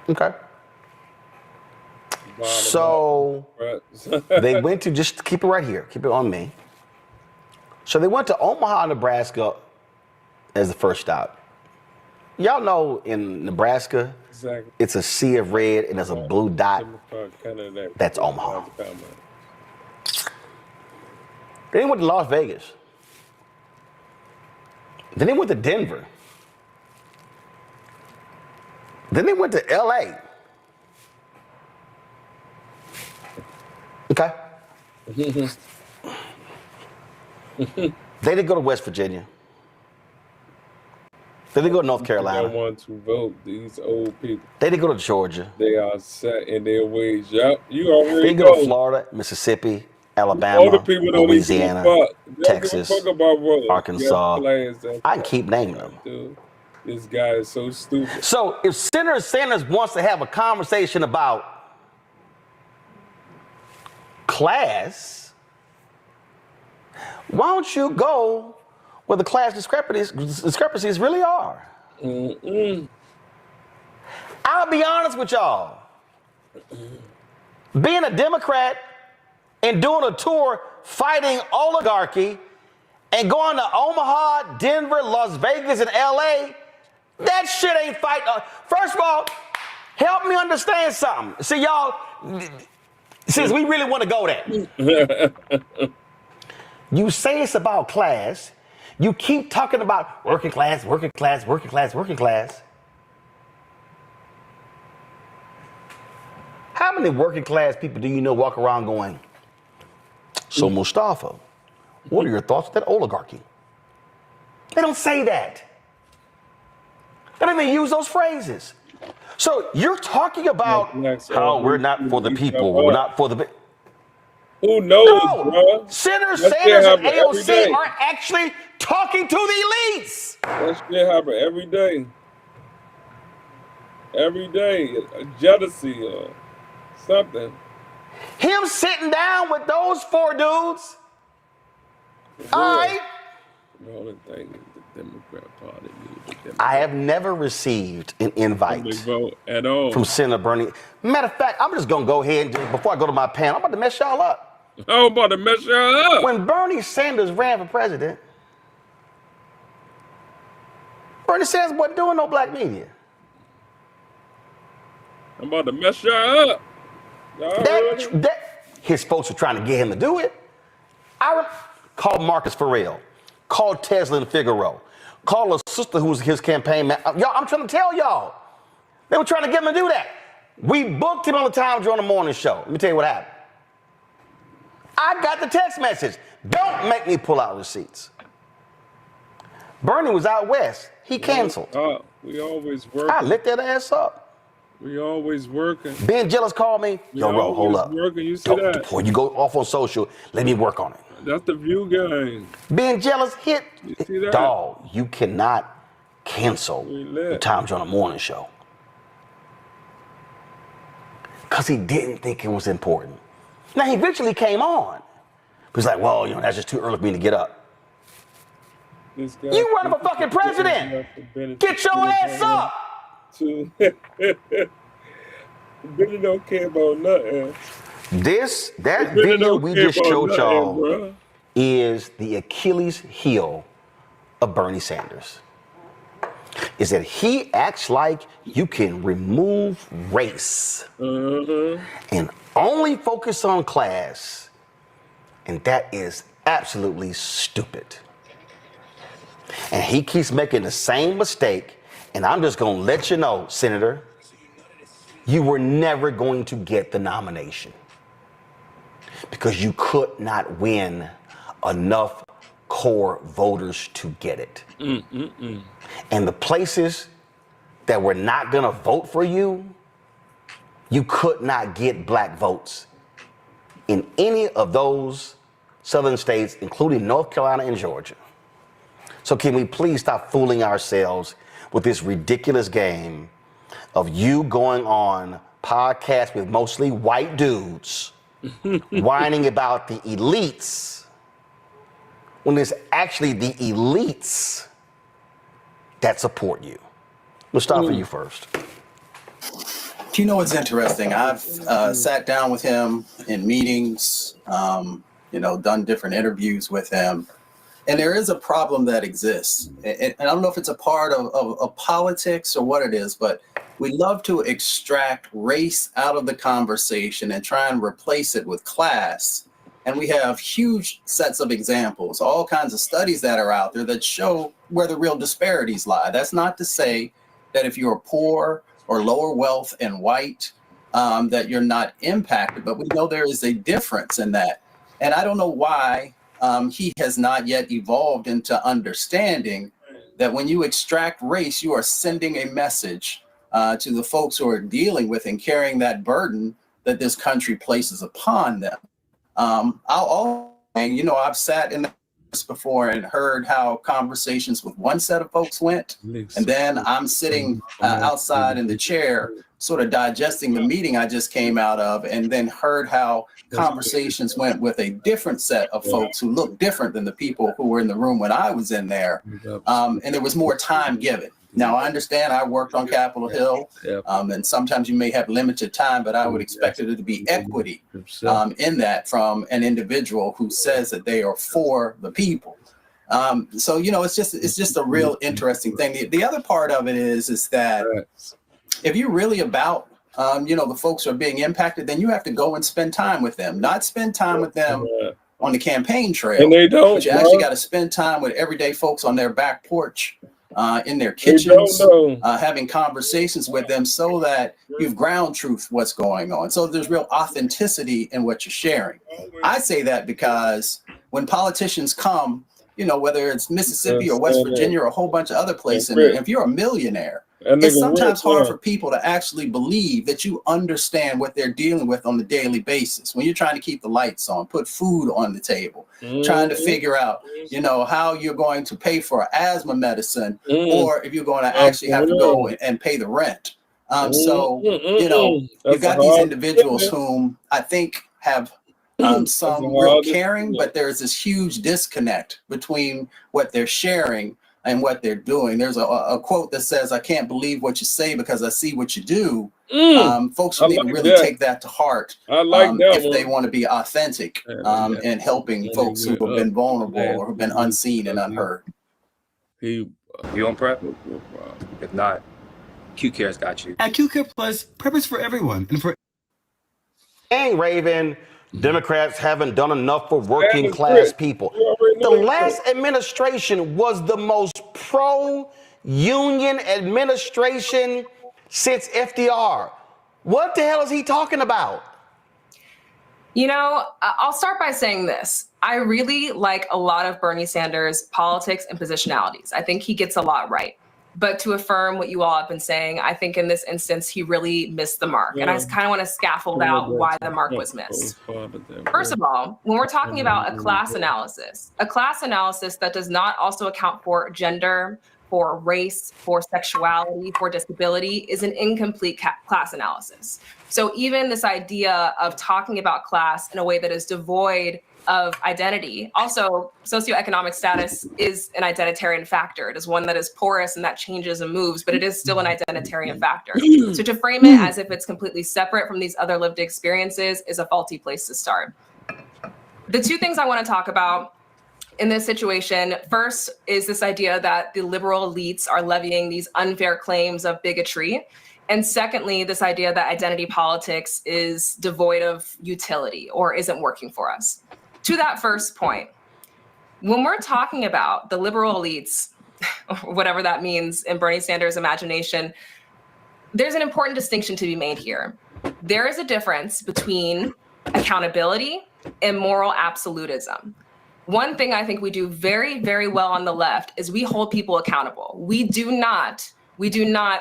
Okay. So they went to, just keep it right here, keep it on me. So they went to Omaha, Nebraska as the first stop. Y'all know in Nebraska, Exactly. it's a sea of red and there's a blue dot. That's Omaha. Then they went to Las Vegas. Then they went to Denver. Then they went to LA. Okay. They didn't go to West Virginia. They didn't go to North I Carolina. want to vote these old people. They didn't go to Georgia. They are set in their ways. Yep, you They already didn't go to Florida, Mississippi, Alabama, Older people don't Louisiana, even give a fuck. They don't Texas, give a fuck about voting. Arkansas. Yeah, players, I can keep naming them. dude. This guy is so stupid. So if Senator Sanders wants to have a conversation about class, why don't you go where the class discrepancies really are? I'll be honest with y'all. Being a Democrat and doing a tour fighting oligarchy and going to Omaha, Denver, Las Vegas, and LA, that shit ain't fight. First of all, help me understand something. See, y'all, since we really want to go there, you say it's about class. You keep talking about working class, working class, working class, working class. How many working class people do you know walk around going, so Mustafa, what are your thoughts on that oligarchy? They don't say that. They don't even use those phrases. So you're talking about how we're not for the people, we're not for the... Who knows, bro? Senator That shit Sanders and happen every day. AOC are actually talking to the elites. That shit happen every day. Every day. Jealousy or something. Him sitting down with those four dudes. All right. The only thing is the Democrat Party needs. I have never received an invite Vote at all. from Senator Bernie. Matter of fact, I'm just gonna go ahead and before I go to my panel, I'm about to mess y'all up. I'm about to mess y'all up. When Bernie Sanders ran for president, Bernie Sanders wasn't doing no black media. I'm about to mess y'all up. His folks were trying to get him to do it. Called Marcus Farrell, called Teslin Figaro, called a sister who was his campaign man. Y'all, I'm trying to tell y'all, they were trying to get him to do that. We booked him on the Tom Joyner Morning Show. Let me tell you what happened. I got the text message. Don't make me pull out receipts. Bernie was out west. He canceled. We always working. I lit that ass up. We always working. Ben Jealous called me. Yo, bro, hold up. Working. You see that? Before you go off on social, let me work on it. That's the view game. Being jealous hit. You see that? Dog, you cannot cancel the Tom Joyner Morning Show. Because he didn't think it was important. Now, he eventually came on. He was like, well, that's just too early for me to get up. You running for fucking president. Get your ass up. Billy don't care about nothing. That video we just showed y'all is the Achilles heel of Bernie Sanders. Is that he acts like you can remove race and only focus on class, and that is absolutely stupid. And he keeps making the same mistake, and I'm just gonna let you know, Senator, you were never going to get the nomination. because you could not win enough core voters to get it. And the places that were not going to vote for you, you could not get black votes in any of those southern states, including North Carolina and Georgia. So can we please stop fooling ourselves with this ridiculous game of you going on podcasts with mostly white dudes whining about the elites when it's actually the elites that support you. We'll start for you first. You know what's interesting? I've sat down with him in meetings, done different interviews with him. And there is a problem that exists. And I don't know if it's a part of politics or what it is, but we love to extract race out of the conversation and try and replace it with class. And we have huge sets of examples, all kinds of studies that are out there that show where the real disparities lie. That's not to say that if you're poor or lower wealth and white, that you're not impacted, but we know there is a difference in that. And I don't know why he has not yet evolved into understanding that when you extract race, you are sending a message to the folks who are dealing with and carrying that burden that this country places upon them. I've sat in this before and heard how conversations with one set of folks went, and then I'm sitting outside in the chair, sort of digesting the meeting I just came out of, and then heard how conversations went with a different set of folks who looked different than the people who were in the room when I was in there. And there was more time given. Now, I understand I worked on Capitol Hill, and sometimes you may have limited time, but I would expect it to be equity in that from an individual who says that they are for the people. So, it's just a real interesting thing. The other part of it is that if you're really about, the folks who are being impacted, then you have to go and spend time with them, not spend time with them on the campaign trail. And they don't. But you actually got to spend time with everyday folks on their back porch, in their kitchens, having conversations with them so that you've ground truth what's going on. So there's real authenticity in what you're sharing. I say that because when politicians come, whether it's Mississippi or West Virginia or a whole bunch of other places, and if you're a millionaire, it's sometimes hard for people to actually believe that you understand what they're dealing with on the daily basis. When you're trying to keep the lights on, put food on the table, trying to figure out, how you're going to pay for asthma medicine, or if you're going to actually have to go and pay the rent. You've got these individuals whom I think have some real caring, but there's this huge disconnect between what they're sharing and what they're doing. There's a quote that says, "I can't believe what you say because I see what you do." Folks need to really take that to heart if they want to be authentic in helping folks who have been vulnerable or have been unseen and unheard. You on PrEP? If not, QCare's got you. At QCare Plus, PrEP is for everyone. And for Raven, Democrats haven't done enough for working class people. The last administration was the most pro-union administration since FDR. What the hell is he talking about? I'll start by saying this. I really like a lot of Bernie Sanders' politics and positionalities. I think he gets a lot right. But to affirm what you all have been saying, I think in this instance, he really missed the mark. And I kind of want to scaffold out why the mark was missed. First of all, when we're talking about a class analysis that does not also account for gender, for race, for sexuality, for disability is an incomplete class analysis. So even this idea of talking about class in a way that is devoid of identity. Also, socioeconomic status is an identitarian factor. It is one that is porous and that changes and moves, but it is still an identitarian factor. So to frame it as if it's completely separate from these other lived experiences is a faulty place to start. The two things I want to talk about in this situation, first is this idea that the liberal elites are levying these unfair claims of bigotry. And secondly, this idea that identity politics is devoid of utility or isn't working for us. To that first point, when we're talking about the liberal elites, whatever that means in Bernie Sanders' imagination, there's an important distinction to be made here. There is a difference between accountability and moral absolutism. One thing I think we do very, very well on the left is we hold people accountable. We do not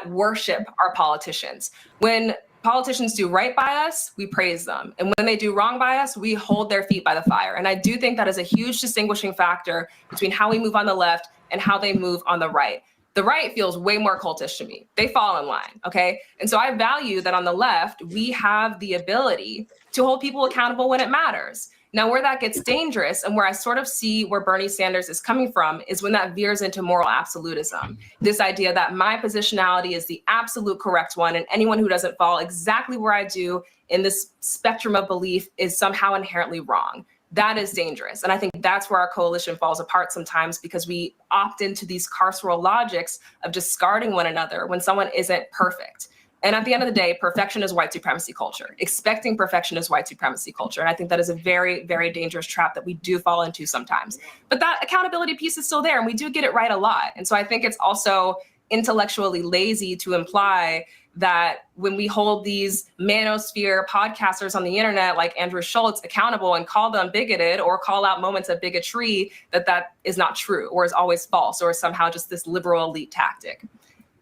worship our politicians. When politicians do right by us, we praise them. And when they do wrong by us, we hold their feet by the fire. And I do think that is a huge distinguishing factor between how we move on the left and how they move on the right. The right feels way more cultish to me. They fall in line, okay? And so I value that on the left, we have the ability to hold people accountable when it matters. Now, where that gets dangerous and where I sort of see where Bernie Sanders is coming from is when that veers into moral absolutism. This idea that my positionality is the absolute correct one, and anyone who doesn't fall exactly where I do in this spectrum of belief is somehow inherently wrong. That is dangerous. And I think that's where our coalition falls apart sometimes, because we opt into these carceral logics of discarding one another when someone isn't perfect. And at the end of the day, perfection is white supremacy culture. Expecting perfection is white supremacy culture. And I think that is a very, very dangerous trap that we do fall into sometimes. But that accountability piece is still there, and we do get it right a lot. And so I think it's also intellectually lazy to imply that when we hold these manosphere podcasters on the internet like Andrew Schultz accountable and call them bigoted or call out moments of bigotry, that is not true or is always false or is somehow just this liberal elite tactic.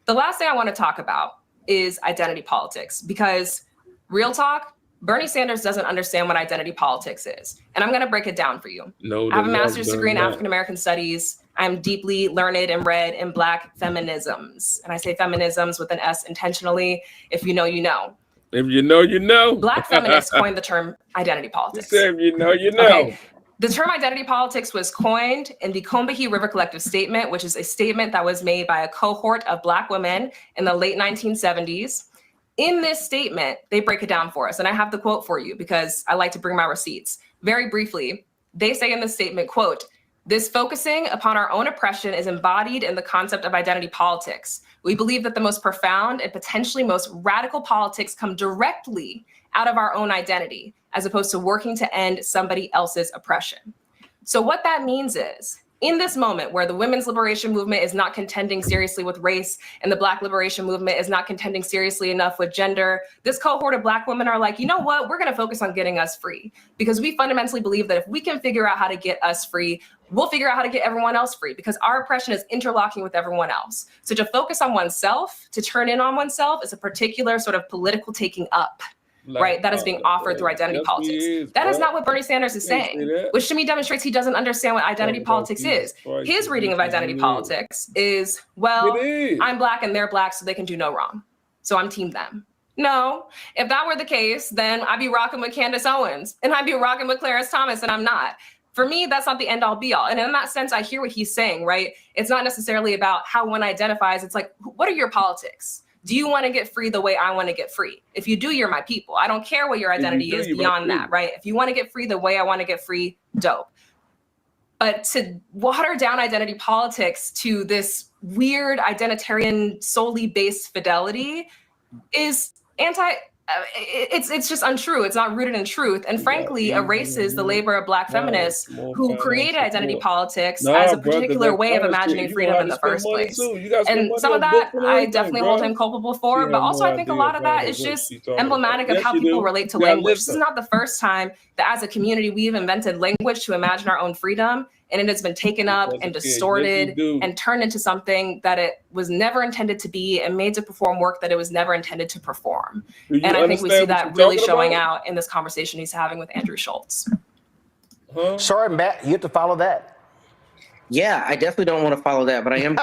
The last thing I want to talk about is identity politics, because real talk, Bernie Sanders doesn't understand what identity politics is. And I'm going to break it down for you. I have a master's degree in African-American studies. I'm deeply learned and read in Black feminisms. And I say feminisms with an S intentionally. If you know, you know. If you know, you know. Black feminists coined the term identity politics. If you know, you know. Okay. The term identity politics was coined in the Combahee River Collective Statement, which is a statement that was made by a cohort of Black women in the late 1970s. In this statement, they break it down for us. And I have the quote for you because I like to bring my receipts. Very briefly, they say in the statement, quote, "This focusing upon our own oppression is embodied in the concept of identity politics. We believe that the most profound and potentially most radical politics come directly out of our own identity, as opposed to working to end somebody else's oppression." So what that means is, in this moment where the women's liberation movement is not contending seriously with race and the Black liberation movement is not contending seriously enough with gender, this cohort of Black women are like, you know what, we're going to focus on getting us free, because we fundamentally believe that if we can figure out how to get us free, we'll figure out how to get everyone else free, because our oppression is interlocking with everyone else. So to focus on oneself, to turn in on oneself, is a particular sort of political taking up. Right, that is being offered through identity politics. That is not what Bernie Sanders is saying, which to me demonstrates he doesn't understand what identity politics is. His reading of identity politics is, well, I'm Black and they're Black, so they can do no wrong. So I'm team them. No, if that were the case, then I'd be rocking with Candace Owens and I'd be rocking with Clarence Thomas, and I'm not. For me, that's not the end all be all. And in that sense, I hear what he's saying, right? It's not necessarily about how one identifies. It's like, what are your politics? Do you want to get free the way I want to get free? If you do, you're my people. I don't care what your identity is beyond that, right? If you want to get free the way I want to get free, dope. But to water down identity politics to this weird identitarian solely based fidelity is it's just untrue. It's not rooted in truth, and frankly erases the labor of Black feminists who created identity politics as a particular way of imagining freedom in the first place. And some of that I definitely hold him culpable for, but also I think a lot of that is just emblematic of how people relate to language. This is not the first time that as a community we've invented language to imagine our own freedom, and it has been taken up and distorted and turned into something that it was never intended to be, and made to perform work that it was never intended to perform. And I think we see that really showing out in this conversation he's having with Andrew Schultz. Sorry, Matt, you have to follow that. Yeah, I definitely don't want to follow that, but I am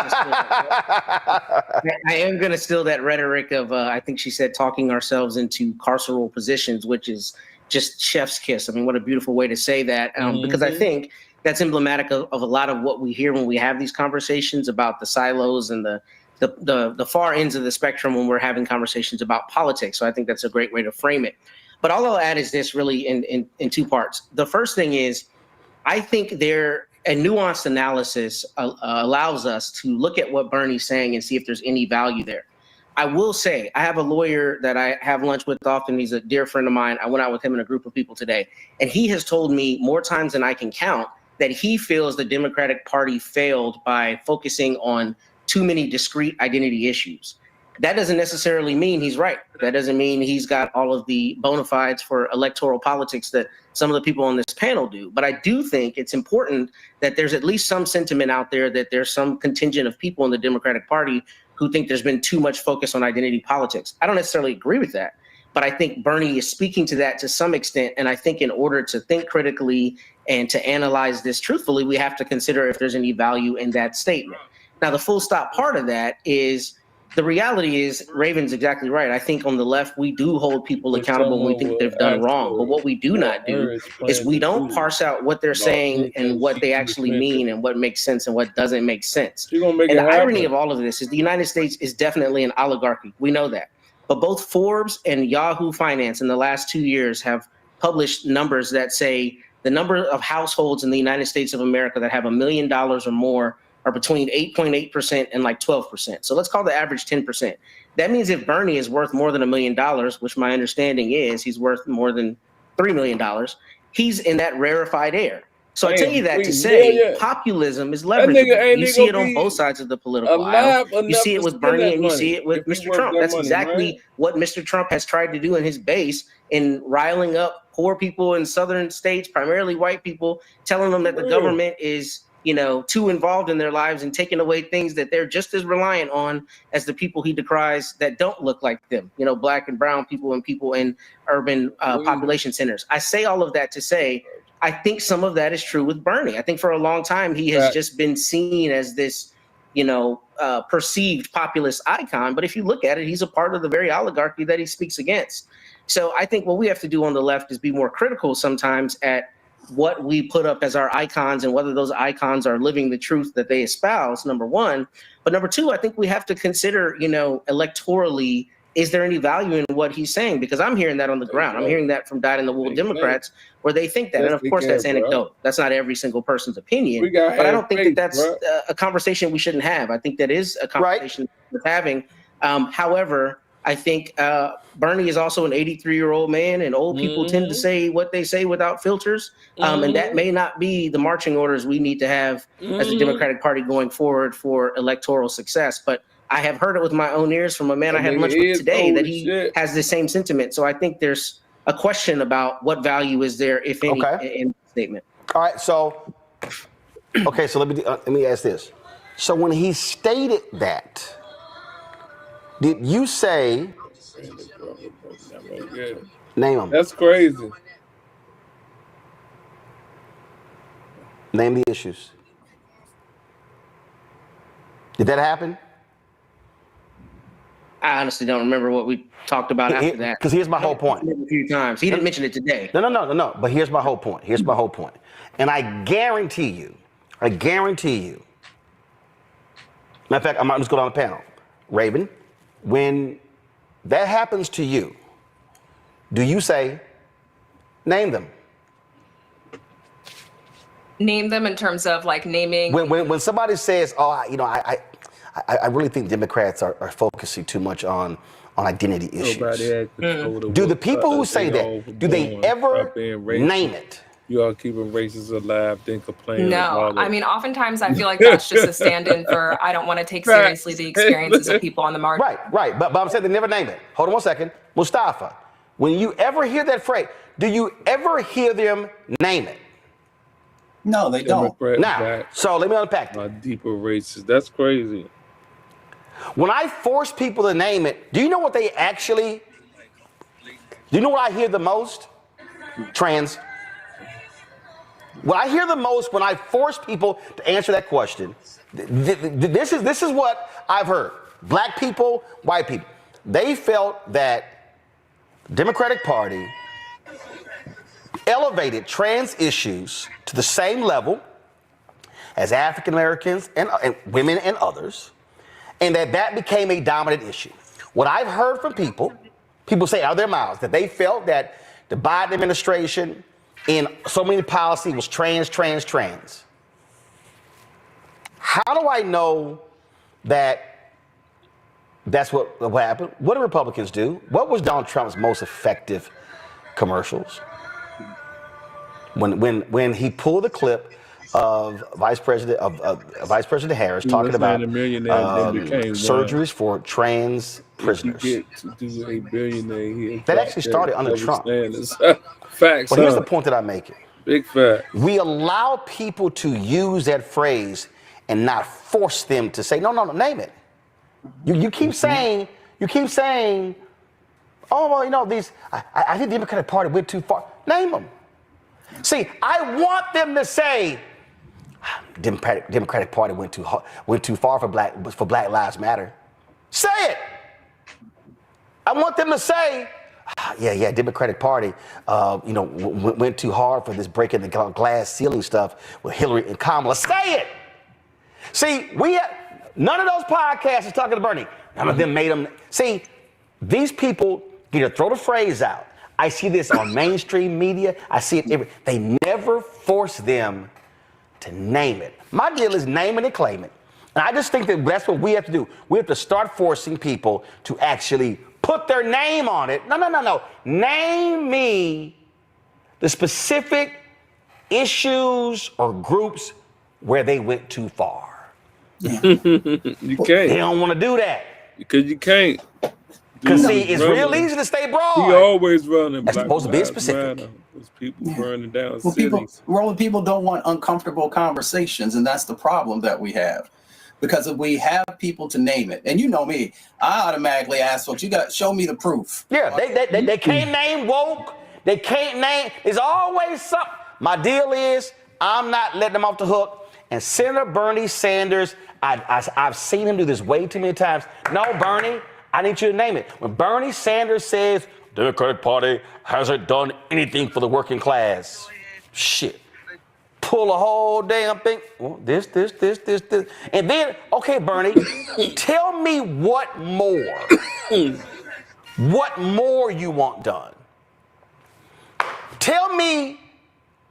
going to steal that rhetoric of, I think she said, talking ourselves into carceral positions, which is just chef's kiss. I mean, what a beautiful way to say that, because I think that's emblematic of a lot of what we hear when we have these conversations about the silos and the far ends of the spectrum when we're having conversations about politics. So I think that's a great way to frame it. But all I'll add is this, really in two parts. The first thing is, I think a nuanced analysis allows us to look at what Bernie's saying and see if there's any value there. I will say, I have a lawyer that I have lunch with often. He's a dear friend of mine. I went out with him and a group of people today, and he has told me more times than I can count that he feels the Democratic Party failed by focusing on too many discrete identity issues. That doesn't necessarily mean he's right. That doesn't mean he's got all of the bona fides for electoral politics that some of the people on this panel do. But I do think it's important that there's at least some sentiment out there that there's some contingent of people in the Democratic Party who think there's been too much focus on identity politics. I don't necessarily agree with that, but I think Bernie is speaking to that to some extent. And I think in order to think critically and to analyze this truthfully, we have to consider if there's any value in that statement. Now, the full stop part of that is, the reality is, Raven's exactly right. I think on the left, we do hold people accountable when we think they've done wrong. But what we do not do is we don't parse out what they're saying and what they actually mean and what makes sense and what doesn't make sense. And the irony of all of this is the United States is definitely an oligarchy. We know that. But both Forbes and Yahoo Finance in the last 2 years have published numbers that say the number of households in the United States of America that have $1 million or more are between 8.8% and like 12%. So let's call the average 10%. That means if Bernie is worth more than $1 million, which my understanding is he's worth more than $3 million, he's in that rarefied air. So I tell you that to say populism is leverage. You see it on both sides of the political aisle. You see it with Bernie and you see it with Mr. Trump. That's exactly what Mr. Trump has tried to do in his base in riling up poor people in southern states, primarily white people, telling them that the government is, you know, too involved in their lives and taking away things that they're just as reliant on as the people he decries that don't look like them, you know, black and brown people and people in urban population centers. I say all of that to say, I think some of that is true with Bernie. I think for a long time, he has just been seen as this, you know, perceived populist icon. But if you look at it, he's a part of the very oligarchy that he speaks against. So I think what we have to do on the left is be more critical sometimes at what we put up as our icons and whether those icons are living the truth that they espouse, number one. But number two, I think we have to consider, you know, electorally, is there any value in what he's saying? Because I'm hearing that on the ground. I'm hearing that from dyed-in-the-wool Democrats where they think that. And of course, that's anecdotal. That's not every single person's opinion. But I don't think that that's a conversation we shouldn't have. I think that is a conversation worth having. However, I think Bernie is also an 83-year-old man, and old people tend to say what they say without filters. And that may not be the marching orders we need to have as the Democratic Party going forward for electoral success. But I have heard it with my own ears from a man I had lunch with today that he has the same sentiment. So I think there's a question about what value is there, if any, in the statement. All right. So, so let me ask this. So when he stated that, did you say, name them? That's crazy. Name the issues. Did that happen? I honestly don't remember what we talked about after that. Because here's my whole point. A few times. He didn't mention it today. No. But here's my whole point. And I guarantee you, matter of fact, I'm just going on the panel. Raven, when that happens to you, do you say, name them? Name them in terms of like naming. When somebody says, I really think Democrats are focusing too much on identity issues. Do the people who say that, do they ever name it? You are keeping racists alive, then complain. No, I mean, oftentimes I feel like that's just a stand-in for I don't want to take seriously the experiences of people on the margin. Right. But I'm saying they never name it. Hold on 1 second. Mustafa, when you ever hear that phrase, do you ever hear them name it? No, they don't. Now, so let me unpack that. Deeper racist. That's crazy. When I force people to name it, do you know what I hear the most? Trans. What I hear the most when I force people to answer that question, this is what I've heard. Black people, white people, they felt that the Democratic Party elevated trans issues to the same level as African Americans and women and others, and that became a dominant issue. What I've heard from people say out of their mouths that they felt that the Biden administration in so many policy was trans. How do I know that that's what happened? What do Republicans do? What was Donald Trump's most effective commercials? When he pulled the clip of Vice President Harris talking about surgeries for trans prisoners. That actually started under Trump. Facts. But here's the point that I'm making. Big fact. We allow people to use that phrase and not force them to say, no, name it. You keep saying, oh, well, you know, I think the Democratic Party went too far. Name them. See, I want them to say, Democratic Party went too far for Black Lives Matter. Say it. I want them to say, yeah, Democratic Party, went too hard for this breaking the glass ceiling stuff with Hillary and Kamala. Say it. See, none of those podcasts is talking to Bernie. None of them made them. See, these people get to throw the phrase out. I see this on mainstream media. I see it. They never force them to name it. My deal is name it and claim it. And I just think that that's what we have to do. We have to start forcing people to actually put their name on it. No. Name me the specific issues or groups where they went too far. You can't. They don't want to do that. Because you can't. Because see, it's real easy to stay broad. He always running. That's supposed to be specific. People burning down Well, cities. people don't want uncomfortable conversations, and that's the problem that we have. Because if we have people to name it, and you know me, I automatically ask folks, you got to show me the proof. Yeah, they can't name woke. They can't name. There's always something. My deal is I'm not letting them off the hook. And Senator Bernie Sanders, I've seen him do this way too many times. No, Bernie, I need you to name it. When Bernie Sanders says the Democratic Party hasn't done anything for the working class, shit. Pull a whole damn thing. Well, this. And then, okay, Bernie, tell me what more you want done. Tell me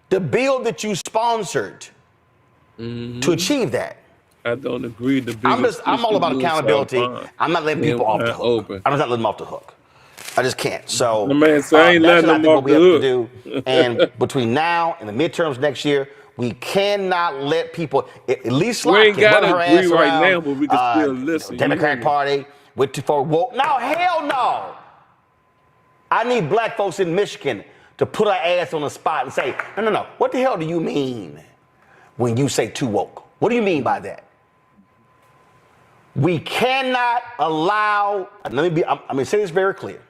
the bill that you sponsored to achieve that. I don't agree. I'm all about accountability. I'm not letting people off the hook. I'm just not letting them off the hook. I just can't. So the man say I ain't letting them off the hook. Do. And between now and the midterms next year, we cannot let people, at least we ain't got to agree right around, now, but we can still listen. Democratic Party went too far woke. No, hell no. I need black folks in Michigan to put our ass on the spot and say, no. What the hell do you mean when you say too woke? What do you mean by that? We cannot allow, I'm going to say this very clear.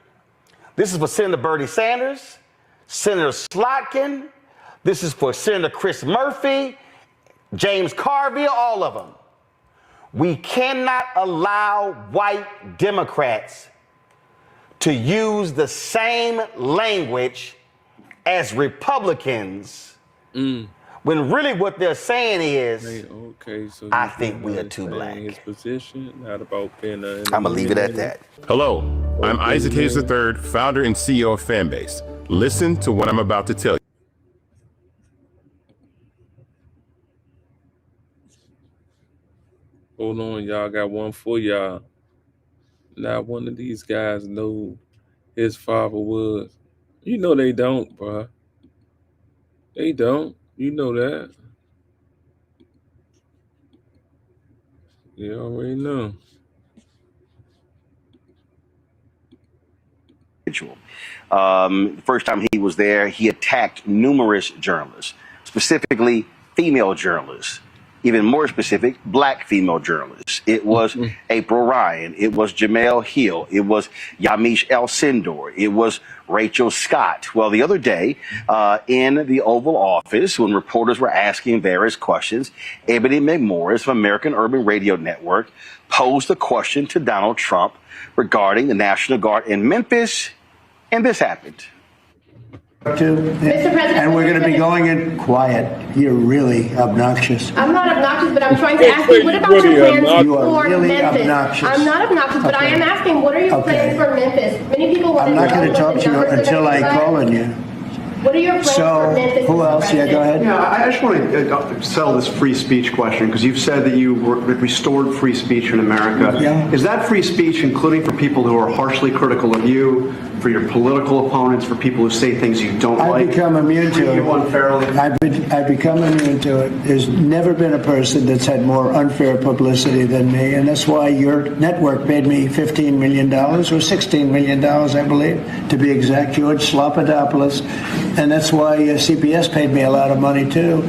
This is for Senator Bernie Sanders, Senator Slotkin. This is for Senator Chris Murphy, James Carville, all of them. We cannot allow white Democrats to use the same language as Republicans when really what they're saying is, so I think we are too black. His position, not about being I'm going to leave it at that. Hello, I'm Isaac Hayes III, founder and CEO of Fanbase. Listen to what I'm about to tell you. Hold on, y'all. Got one for y'all. Not one of these guys know who his father was. You know they don't, bro. They don't. You know that. You already know. The first time he was there, he attacked numerous journalists, specifically female journalists. Even more specific, black female journalists. It was April Ryan. It was Jamel Hill. It was Yamiche Alcindor. It was Rachel Scott. Well, the other day in the Oval Office, when reporters were asking various questions, Ebony McMorris from American Urban Radio Network posed a question to Donald Trump regarding the National Guard in Memphis, and this happened. Mr. President, and we're going to be going in quiet. You're really obnoxious. I'm not obnoxious, but I'm trying to ask you, what about your plans for really Memphis? Obnoxious. I'm not obnoxious, but I am asking, what are your plans for Memphis? Many people want I'm not going to talk to you until I call on you. What are your plans for Memphis? Who else? Yeah, go ahead. Yeah, I just want to settle this free speech question, because you've said that you restored free speech in America. Yeah. Is that free speech including for people who are harshly critical of you, for your political opponents, for people who say things you don't like. I've become immune to it. Unfairly. I've become immune to it. There's never been a person that's had more unfair publicity than me, and that's why your network paid me $15 million, or $16 million, I believe, to be exact, George Slopadopoulos, and that's why CBS paid me a lot of money, too.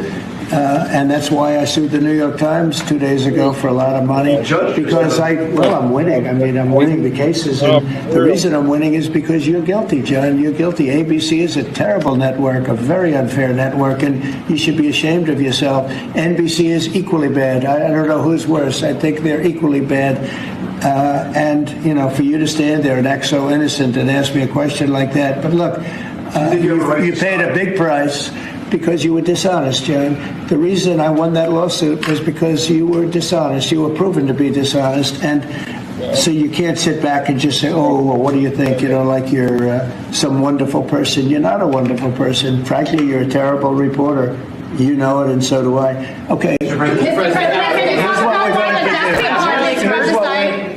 And that's why I sued the New York Times 2 days ago for a lot of money, because I'm winning. I mean, I'm winning the cases, and the reason I'm winning is because you're guilty, John. You're guilty. ABC is a terrible network, a very unfair network, and you should be ashamed of yourself. NBC is equally bad. I don't know who's worse. I think they're equally bad. And, you know, for you to stand there and act so innocent and ask me a question like that. But look, you paid a big price because you were dishonest, John. The reason I won that lawsuit was because you were dishonest. You were proven to be dishonest. And so you can't sit back and just say, oh, well, what do you think? You know, like you're some wonderful person. You're not a wonderful person. Frankly, you're a terrible reporter. You know it, and so do I. Okay.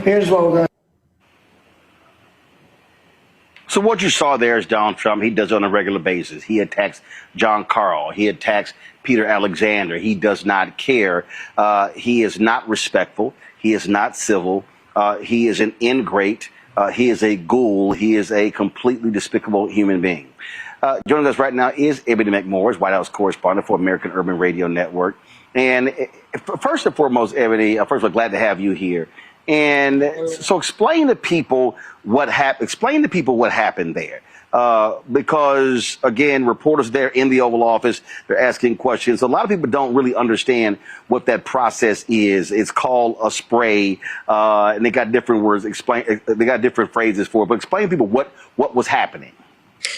Here's what we're going to do. So what you saw there is Donald Trump. He does it on a regular basis. He attacks John Carl. He attacks Peter Alexander. He does not care. He is not respectful. He is not civil. He is an ingrate. He is a ghoul. He is a completely despicable human being. Joining us right now is Ebony McMorris, White House correspondent for American Urban Radio Network. And first and foremost, Ebony, first of all, glad to have you here. And so explain to people what happened. Explain to people what happened there. Because, again, reporters there in the Oval Office, they're asking questions. A lot of people don't really understand what that process is. It's called a spray, and they got different words. They got different phrases for it. But explain to people what was happening.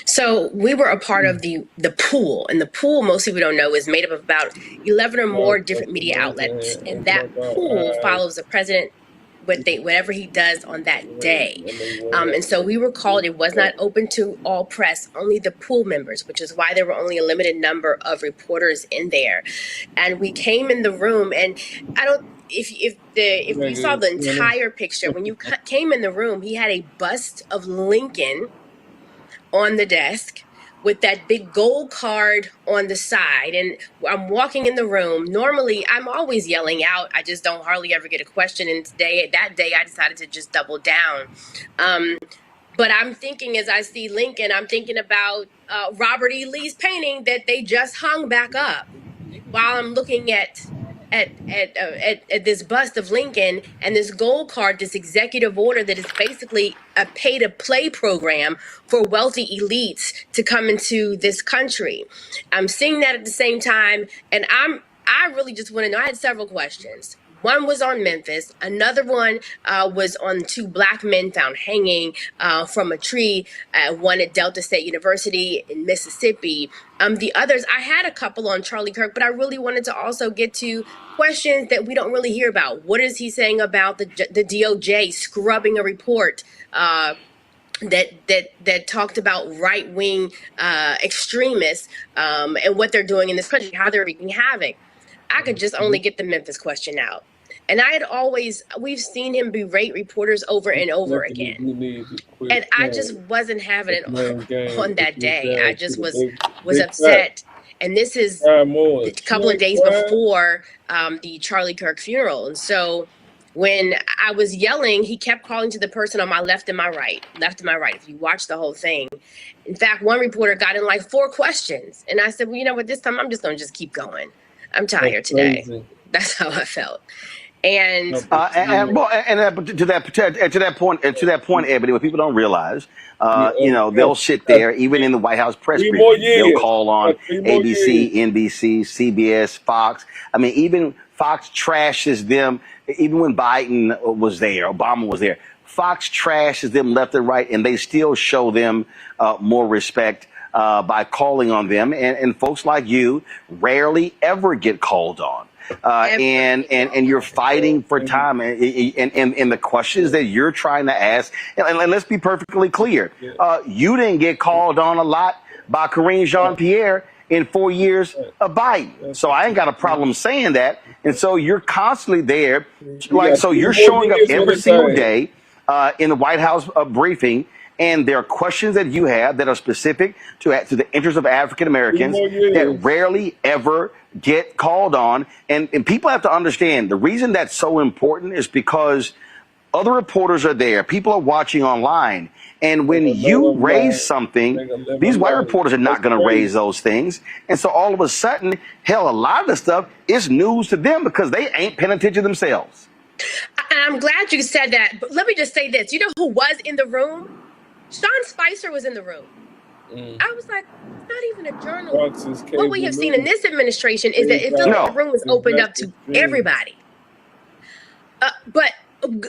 So we were a part of the pool, and the pool, most people don't know, is made up of about 11 or more different media outlets, and that pool follows the president whatever he does on that day. And so we were called. It was not open to all press, only the pool members, which is why there were only a limited number of reporters in there. And we came in the room, and if you saw the entire picture, when you came in the room, he had a bust of Lincoln on the desk with that big gold card on the side. And I'm walking in the room. Normally, I'm always yelling out. I just don't hardly ever get a question. And that day, I decided to just double down. But I'm thinking, as I see Lincoln, I'm thinking about Robert E. Lee's painting that they just hung back up, while I'm looking at this bust of Lincoln and this gold card, this executive order that is basically a pay-to-play program for wealthy elites to come into this country. I'm seeing that at the same time, and I really just want to know. I had several questions. One was on Memphis. Another one was on 2 black men found hanging from a tree, one at Delta State University in Mississippi. The others, I had a couple on Charlie Kirk, but I really wanted to also get to questions that we don't really hear about. What is he saying about the DOJ scrubbing a report that talked about right-wing extremists and what they're doing in this country, how they're wreaking havoc? I could just only get the Memphis question out. And we've seen him berate reporters over and over again. And I just wasn't having it on that day. I just was upset. And this is a couple of days before the Charlie Kirk funeral. And so when I was yelling, he kept calling to the person on my left and my right, if you watch the whole thing. In fact, one reporter got in like 4 questions. And I said, well, you know what, this time I'm just going to just keep going. I'm tired today. That's how I felt. And to that point, Ebony, what people don't realize, they'll sit there, even in the White House press briefing, they'll call on ABC, NBC, CBS, Fox. I mean, even Fox trashes them. Even when Biden was there, Obama was there, Fox trashes them left and right, and they still show them more respect by calling on them. And folks like you rarely ever get called on. And you're fighting for time, and the questions that you're trying to ask, and let's be perfectly clear, you didn't get called on a lot by Karine Jean-Pierre in 4 years of Biden. So I ain't got a problem saying that. And so you're constantly there, so you're showing up every single day in the White House briefing, And there are questions that you have that are specific to the interests of African Americans that rarely ever get called on. And people have to understand the reason that's so important is because other reporters are there. People are watching online. And when you raise something, these white reporters are not going to raise those things. And so all of a sudden, hell, a lot of the stuff is news to them because they ain't paying attention themselves. And I'm glad you said that. But let me just say this. You know who was in the room? Sean Spicer was in the room. I was like, not even a journalist. What we have seen in this administration is that it feels like the room was opened up to everybody. But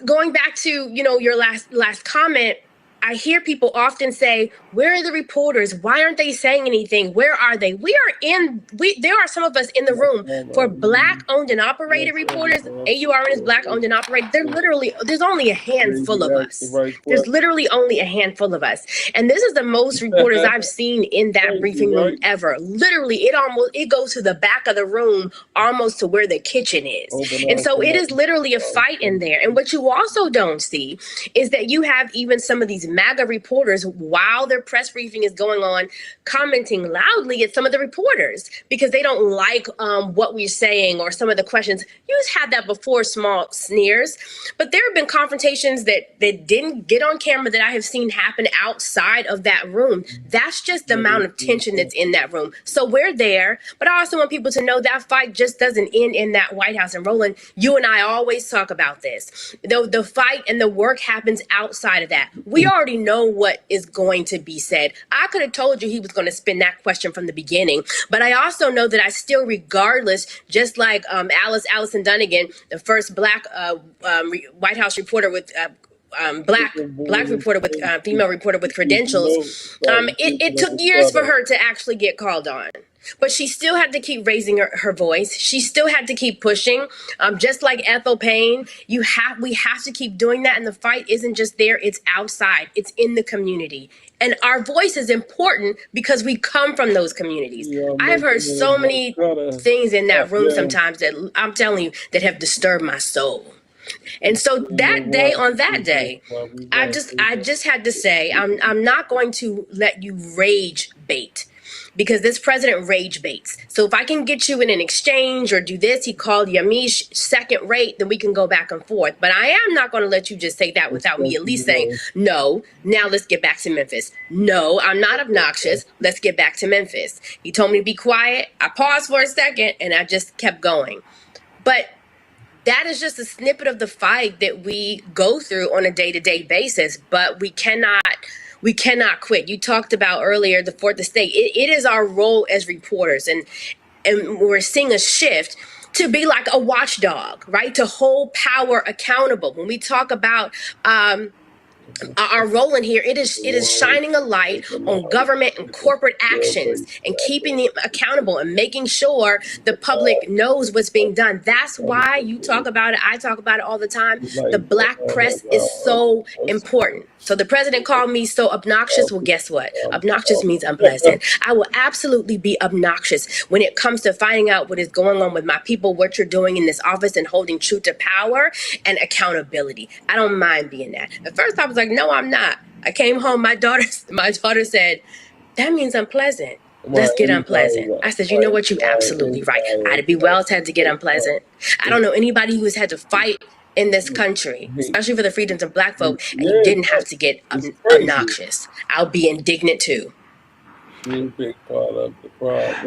going back to, you know, your last comment, I hear people often say, where are the reporters? Why aren't they saying anything? Where are they? There are some of us in the room for Black owned and operated reporters. AURN is Black owned and operated. There's only a handful of us. There's literally only a handful of us. And this is the most reporters I've seen in that briefing room ever. Literally, it goes to the back of the room, almost to where the kitchen is. And so it is literally a fight in there. And what you also don't see is that you have even some of these MAGA reporters, while their press briefing is going on, commenting loudly at some of the reporters because they don't like what we're saying or some of the questions. You've had that before, small sneers, but there have been confrontations that didn't get on camera that I have seen happen outside of that room. That's just the amount of tension that's in that room. So we're there, but I also want people to know that fight just doesn't end in that White House. And Roland, you and I always talk about this. The fight and the work happens outside of that. We already know what is going to be said. I could have told you he was going to spin that question from the beginning, but I also know that I still, regardless, just like Allison Dunnigan, the first Black White House reporter with black reporter with female reporter with credentials, it took years for her to actually get called on. But she still had to keep raising her voice. She still had to keep pushing. Just like Ethel Payne, we have to keep doing that. And the fight isn't just there, it's outside, it's in the community. And our voice is important because we come from those communities. I have heard so many things in that room sometimes that I'm telling you that have disturbed my soul. And so that day, I just had to say, I'm not going to let you rage bait, because this president rage baits. So if I can get you in an exchange or do this, he called Yamiche second rate, then we can go back and forth. But I am not going to let you just say that without me at least saying, no, now let's get back to Memphis. No, I'm not obnoxious. Let's get back to Memphis. He told me to be quiet. I paused for a second and I just kept going. But that is just a snippet of the fight that we go through on a day-to-day basis, but we cannot quit. You talked about earlier the fourth estate. It is our role as reporters, and we're seeing a shift to be like a watchdog, right? To hold power accountable. When we talk about our role in here, it is shining a light on government and corporate actions and keeping them accountable and making sure the public knows what's being done. That's why you talk about it. I talk about it all the time. The Black press is so important. So the president called me so obnoxious. Well, guess what? Obnoxious means unpleasant. I will absolutely be obnoxious when it comes to finding out what is going on with my people, what you're doing in this office, and holding true to power and accountability. I don't mind being that. At first I was like, no, I'm not. I came home, my daughter said, that means unpleasant. Let's get unpleasant. I said, you know what? You're absolutely right. Ida B. Wells had to get unpleasant. I don't know anybody who has had to fight in this country, especially for the freedoms of Black folk, and you didn't have to get obnoxious. I'll be indignant too. You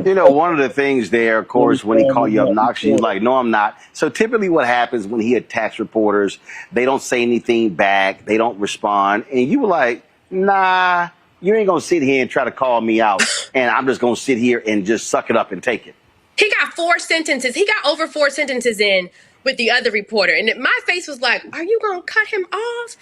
know, one of the things there, of course, when he called you obnoxious, you're like, no, I'm not. So typically what happens when he attacks reporters, they don't say anything back, they don't respond, and you were like, nah, you ain't gonna sit here and try to call me out, and I'm just gonna sit here and just suck it up and take it. He got 4 sentences. He got over 4 sentences in with the other reporter, and my face was like, are you gonna cut him off?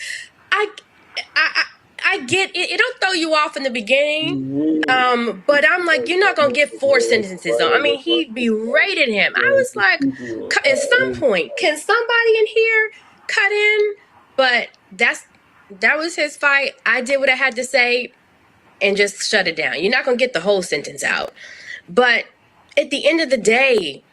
I get it. It'll throw you off in the beginning, but I'm like, you're not gonna get 4 sentences on. I mean, he berated him. I was like, at some point, can somebody in here cut in? But that was his fight. I did what I had to say and just shut it down. You're not gonna get the whole sentence out, but at the end of the day,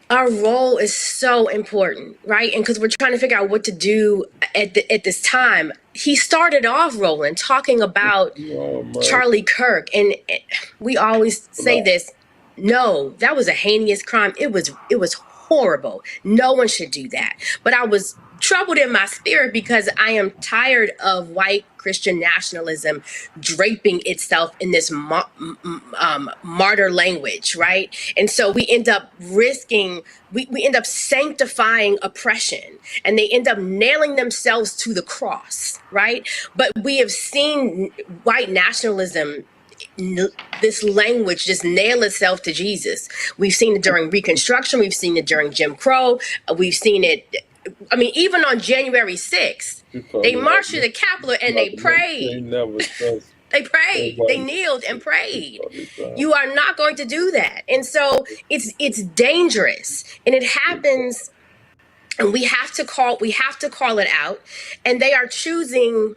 our role is so important, right? And because we're trying to figure out what to do at this time. He started off, Roland, talking about Charlie Kirk. And we always say this. No, that was a heinous crime. It was horrible. No one should do that. But I was troubled in my spirit because I am tired of white Christian nationalism draping itself in this martyr language, right? And so we end up we end up sanctifying oppression, and they end up nailing themselves to the cross, right? But we have seen white nationalism, this language, just nail itself to Jesus. We've seen it during Reconstruction. We've seen it during Jim Crow. We've seen it, I mean, even on January 6th, they marched to the Capitol and they prayed. They prayed. They kneeled and prayed. You are not going to do that. And so it's dangerous. And it happens, and we have to call it out. And they are choosing,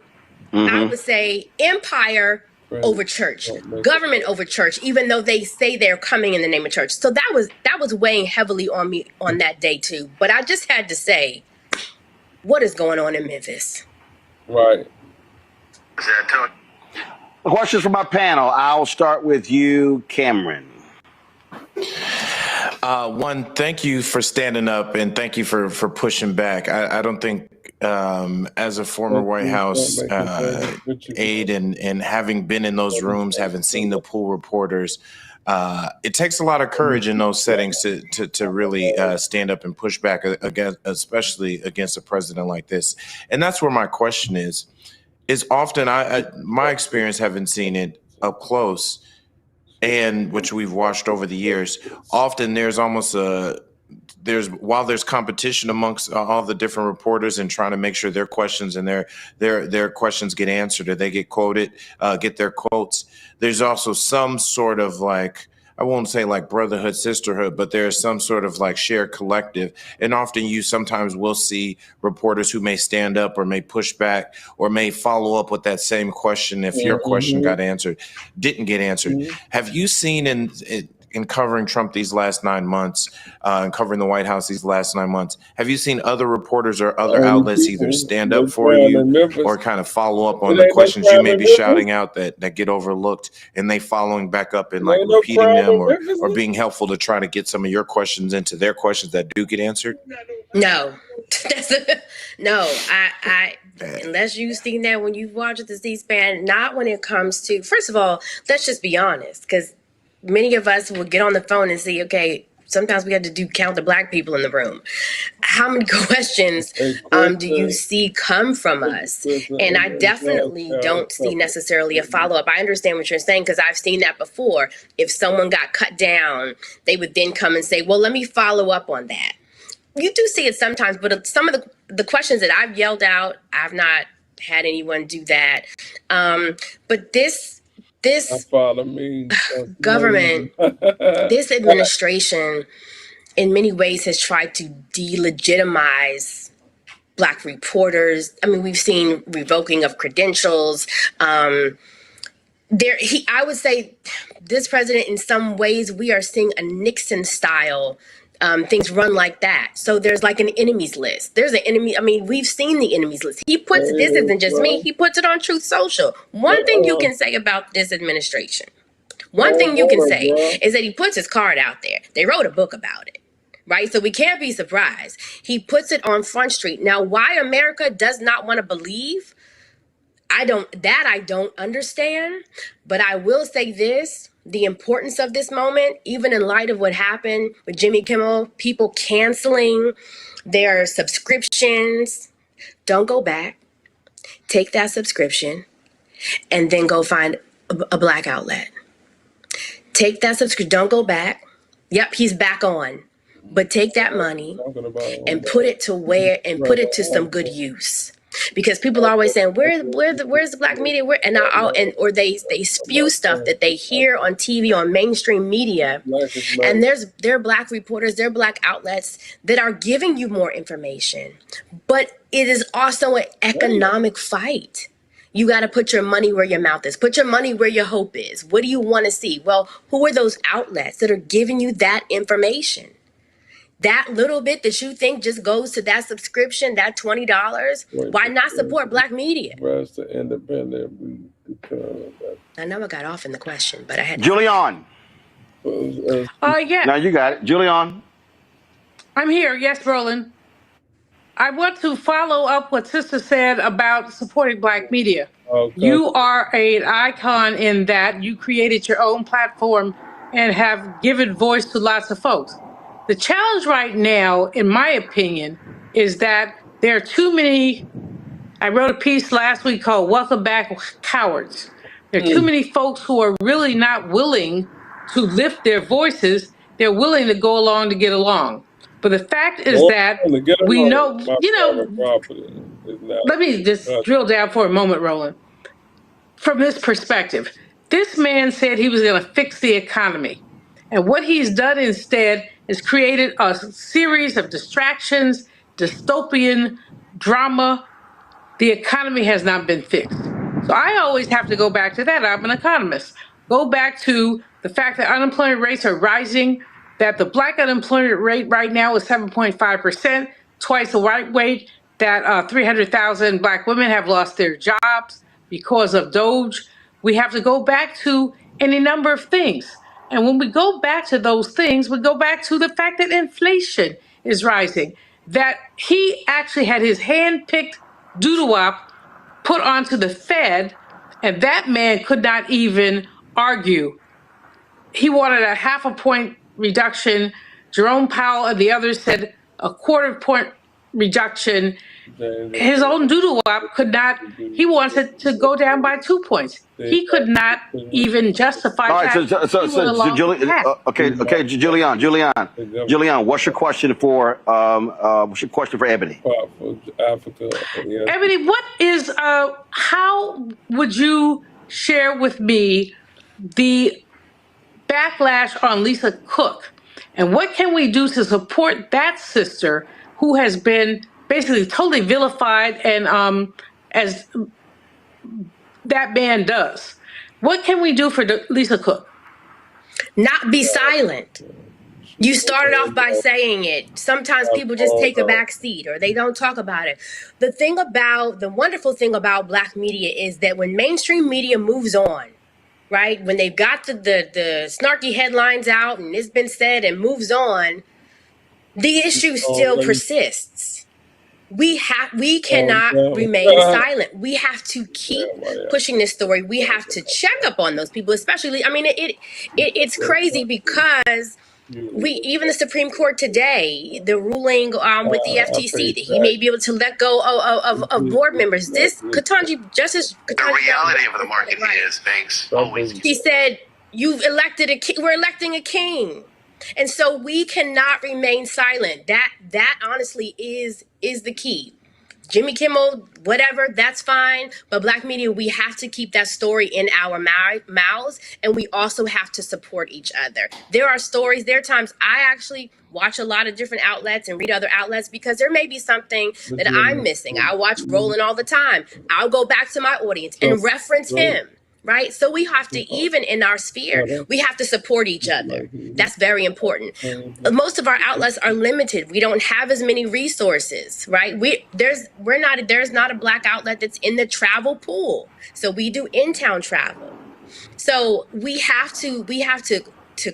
I would say, empire over church, government over church, even though they say they're coming in the name of church. So that was weighing heavily on me on that day too. But I just had to say, what is going on in Memphis? Right. Questions from my panel. I'll start with you, Cameron. One, thank you for standing up, and thank you for pushing back. I don't think, as a former White House aide and having been in those rooms, having seen the pool reporters, it takes a lot of courage in those settings to really stand up and push back against, especially against a president like this. And that's where my question is often my experience, having seen it up close, and which we've watched over the years, often there's almost while there's competition amongst all the different reporters and trying to make sure their questions and their questions get answered or they get quoted, get their quotes, there's also some sort of, like, I won't say like brotherhood, sisterhood, but there's some sort of like shared collective. And often you sometimes will see reporters who may stand up or may push back or may follow up with that same question if your question didn't get answered. Have you seen in covering Trump these last 9 months, and covering the White House these last 9 months, have you seen other reporters or other outlets either stand up for you or kind of follow up on the questions you may be shouting out that get overlooked, and they following back up and like repeating them or being helpful to try to get some of your questions into their questions that do get answered? No. I unless you've seen that when you've watched the C-SPAN, not when it comes to, first of all, let's just be honest, because many of us will get on the phone and say, okay, sometimes we have to count the black people in the room. How many questions do you see come from us? And I definitely don't see necessarily a follow-up. I understand what you're saying, because I've seen that before. If someone got cut down, they would then come and say, well, let me follow up on that. You do see it sometimes, but some of the questions that I've yelled out, I've not had anyone do that. But this government, this administration, in many ways has tried to delegitimize Black reporters. I mean, we've seen revoking of credentials. I would say this president, in some ways, we are seeing a Nixon style things run like that. So there's like an enemies list. There's an enemy. I mean, we've seen the enemies list. He puts, this isn't just me, he puts it on Truth Social. One thing you can say about this administration, one thing you can say is that he puts his card out there. They wrote a book about it, right? So we can't be surprised. He puts it on Front Street. Now, why America does not want to believe, I don't understand. But I will say this, the importance of this moment, even in light of what happened with Jimmy Kimmel, people canceling their subscriptions. Don't go back. Take that subscription and then go find a Black outlet. Take that subscription. Don't go back. Yep, he's back on. But take that money and put it to some good use. Because people are always saying, where's the Black media? Or they spew stuff that they hear on TV, on mainstream media. And there are Black reporters, there are Black outlets that are giving you more information. But it is also an economic fight. You got to put your money where your mouth is. Put your money where your hope is. What do you want to see? Well, who are those outlets that are giving you that information? That little bit that you think just goes to that subscription, that $20, why not support Black media? Rest the independent. I know I got off in the question, but I had Julian. Yeah. Now you got it. Julian. I'm here. Yes, Roland. I want to follow up what Sister said about supporting Black media. Okay. You are an icon in that you created your own platform and have given voice to lots of folks. The challenge right now, in my opinion, is that there are too many. I wrote a piece last week called Welcome Back Cowards. There are too many folks who are really not willing to lift their voices. They're willing to go along to get along. But the fact is that we know, let me just drill down for a moment, Roland. From this perspective, this man said he was going to fix the economy. And what he's done instead is created a series of distractions, dystopian drama. The economy has not been fixed. So I always have to go back to that. I'm an economist. Go back to the fact that unemployment rates are rising, that the Black unemployment rate right now is 7.5%, twice the white rate, that 300,000 Black women have lost their jobs because of DOGE. We have to go back to any number of things. And when we go back to those things, we go back to the fact that inflation is rising, that he actually had his hand-picked doodle-wop put onto the Fed, and that man could not even argue. He wanted a 0.5 point reduction. Jerome Powell and the others said a 1/4 point reduction. His own doodle-wop could not, he wants it to go down by 2 points. He could not even justify All right, that. so Julian, what's your question for Ebony? Ebony, what is how would you share with me the backlash on Lisa Cook, and what can we do to support that sister who has been basically totally vilified and as that man does? What can we do for Lisa Cook? Not be silent. You started off by saying it. Sometimes people just take a back seat or they don't talk about it. The wonderful thing about Black media is that when mainstream media moves on, right? When they've got the snarky headlines out and it's been said and moves on, the issue still persists. We cannot remain silent. We have to keep pushing this story. We have to check up on those people, especially. I mean, it's crazy because even the Supreme Court today, the ruling with the FTC that he may be able to let go of board members. This Justice Ketanji, the reality of the market is banks always. He said, we're electing a king. And so we cannot remain silent. That honestly is the key. Jimmy Kimmel, whatever, that's fine. But Black media, we have to keep that story in our mouths, and we also have to support each other. There are stories, there are times I actually watch a lot of different outlets and read other outlets because there may be something that I'm missing. I watch Roland all the time. I'll go back to my audience and reference him. Right? So we have to, even in our sphere, we have to support each other. That's very important. Most of our outlets are limited. We don't have as many resources, right? There's not a Black outlet that's in the travel pool. So we do in-town travel. So we have to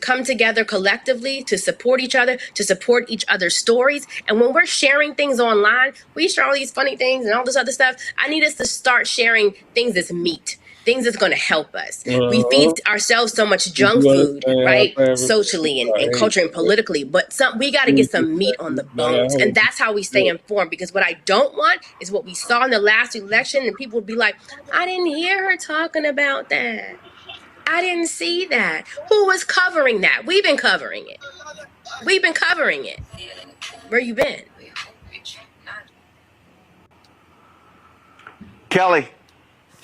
come together collectively to support each other, to support each other's stories. And when we're sharing things online, we share all these funny things and all this other stuff. I need us to start sharing things that's meat. Things that's going to help us. We feed ourselves so much junk food, right? Socially and culturally and politically, but we got to get some meat on the bones. And that's how we stay informed, because what I don't want is what we saw in the last election, and people would be like, I didn't hear her talking about that. I didn't see that. Who was covering that? We've been covering it. Where you been? Kelly.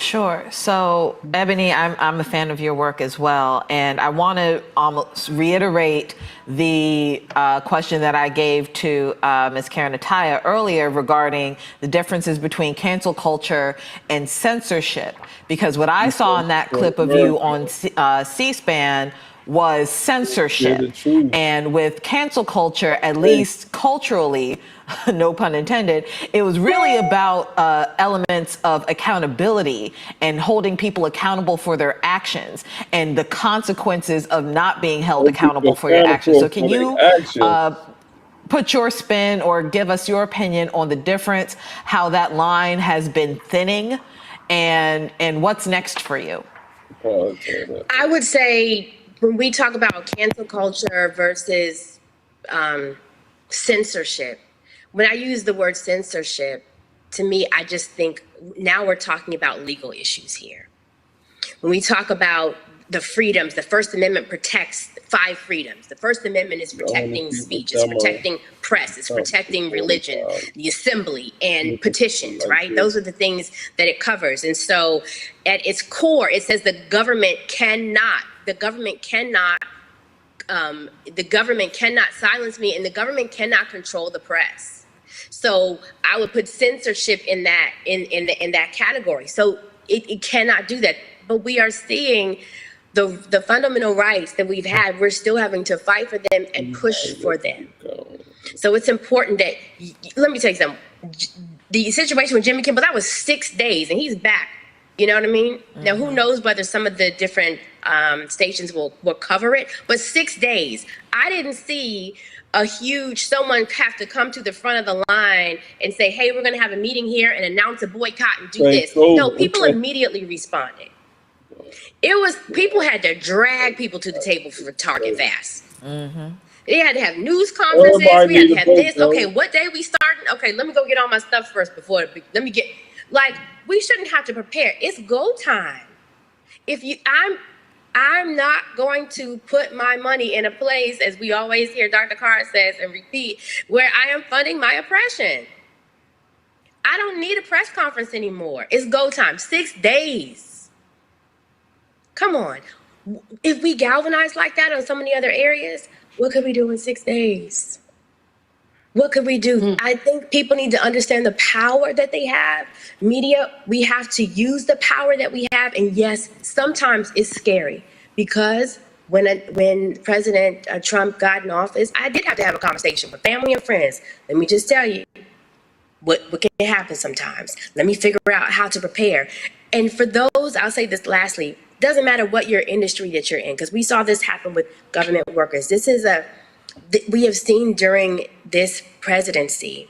Sure. So, Ebony, I'm a fan of your work as well. And I want to almost reiterate the question that I gave to Ms. Karen Attiah earlier regarding the differences between cancel culture and censorship. Because what I saw in that clip of you on C-SPAN was censorship. And with cancel culture, at least culturally, no pun intended, it was really about elements of accountability and holding people accountable for their actions and the consequences of not being held accountable for your actions. So can you put your spin or give us your opinion on the difference, how that line has been thinning, and what's next for you? I would say when we talk about cancel culture versus censorship, when I use the word censorship, to me, I just think now we're talking about legal issues here. When we talk about the freedoms, the First Amendment protects 5 freedoms. The First Amendment is protecting speech, it's protecting press, it's protecting religion, the assembly, and petitions, right? Those are the things that it covers. And so at its core, it says the government cannot silence me, and the government cannot control the press. So I would put censorship in that in that category. So it cannot do that. But we are seeing the fundamental rights that we've had, we're still having to fight for them and push for them. So it's important that, let me tell you something. The situation with Jimmy Kimmel, that was 6 days and he's back. You know what I mean? Now, who knows whether some of the different stations will cover it, but 6 days. I didn't see someone have to come to the front of the line and say, hey, we're going to have a meeting here and announce a boycott and do this. No, people immediately responded. People had to drag people to the table for Target fast. They had to have news conferences. We had to have this. Okay, what day we starting? Okay, let me go get all my stuff first before, we shouldn't have to prepare. It's go time. I'm not going to put my money in a place, as we always hear Dr. Carr says and repeat, where I am funding my oppression. I don't need a press conference anymore. It's go time. 6 days. Come on. If we galvanize like that on so many other areas, what could we do in 6 days? What could we do? I think people need to understand the power that they have. Media, we have to use the power that we have. And yes, sometimes it's scary because when President Trump got in office, I did have to have a conversation with family and friends. Let me just tell you what can happen sometimes. Let me figure out how to prepare. And for those, I'll say this lastly, doesn't matter what your industry that you're in, because we saw this happen with government workers. We have seen during this presidency,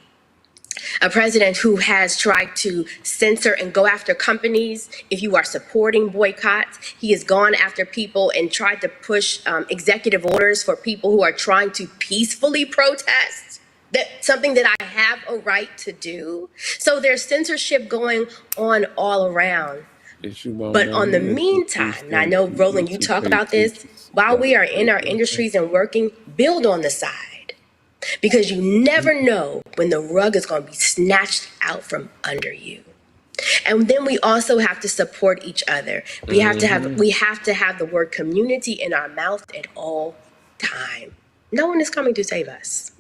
a president who has tried to censor and go after companies. If you are supporting boycotts, he has gone after people and tried to push executive orders for people who are trying to peacefully protest. That's something that I have a right to do. So there's censorship going on all around. But on the meantime, and I know, Roland, you talk about this, while we are in our industries and working, build on the side. Because you never know when the rug is going to be snatched out from under you. And then we also have to support each other. We have to have the word community in our mouth at all time. No one is coming to save us.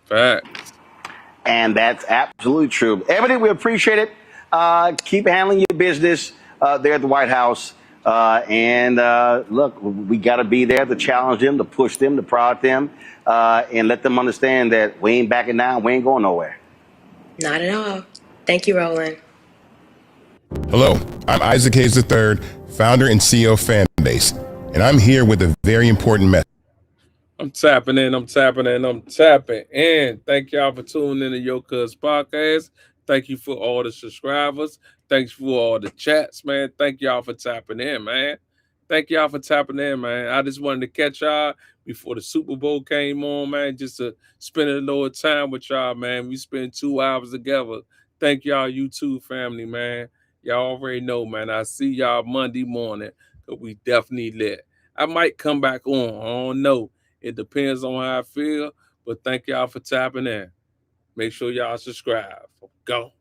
Facts. And that's absolutely true. Ebony, we appreciate it. Keep handling your business there at the White House. Look, we got to be there to challenge them, to push them, to prod them, and let them understand that we ain't backing down. We ain't going nowhere. Not at all. Thank you, Roland. Hello, I'm Isaac Hayes III, founder and CEO of Fanbase, and I'm here with a very important message. I'm tapping in. Thank y'all for tuning in to Yo Cuz Podcast. Thank you for all the subscribers. Thanks for all the chats, man. Thank y'all for tapping in, man. I just wanted to catch y'all before the Super Bowl came on, man, just to spend a little time with y'all, man. We spent 2 hours together. Thank y'all, YouTube family, man. Y'all already know, man. I see y'all Monday morning, because we definitely lit. I might come back on. I don't know. It depends on how I feel, but thank y'all for tapping in. Make sure y'all subscribe. Go.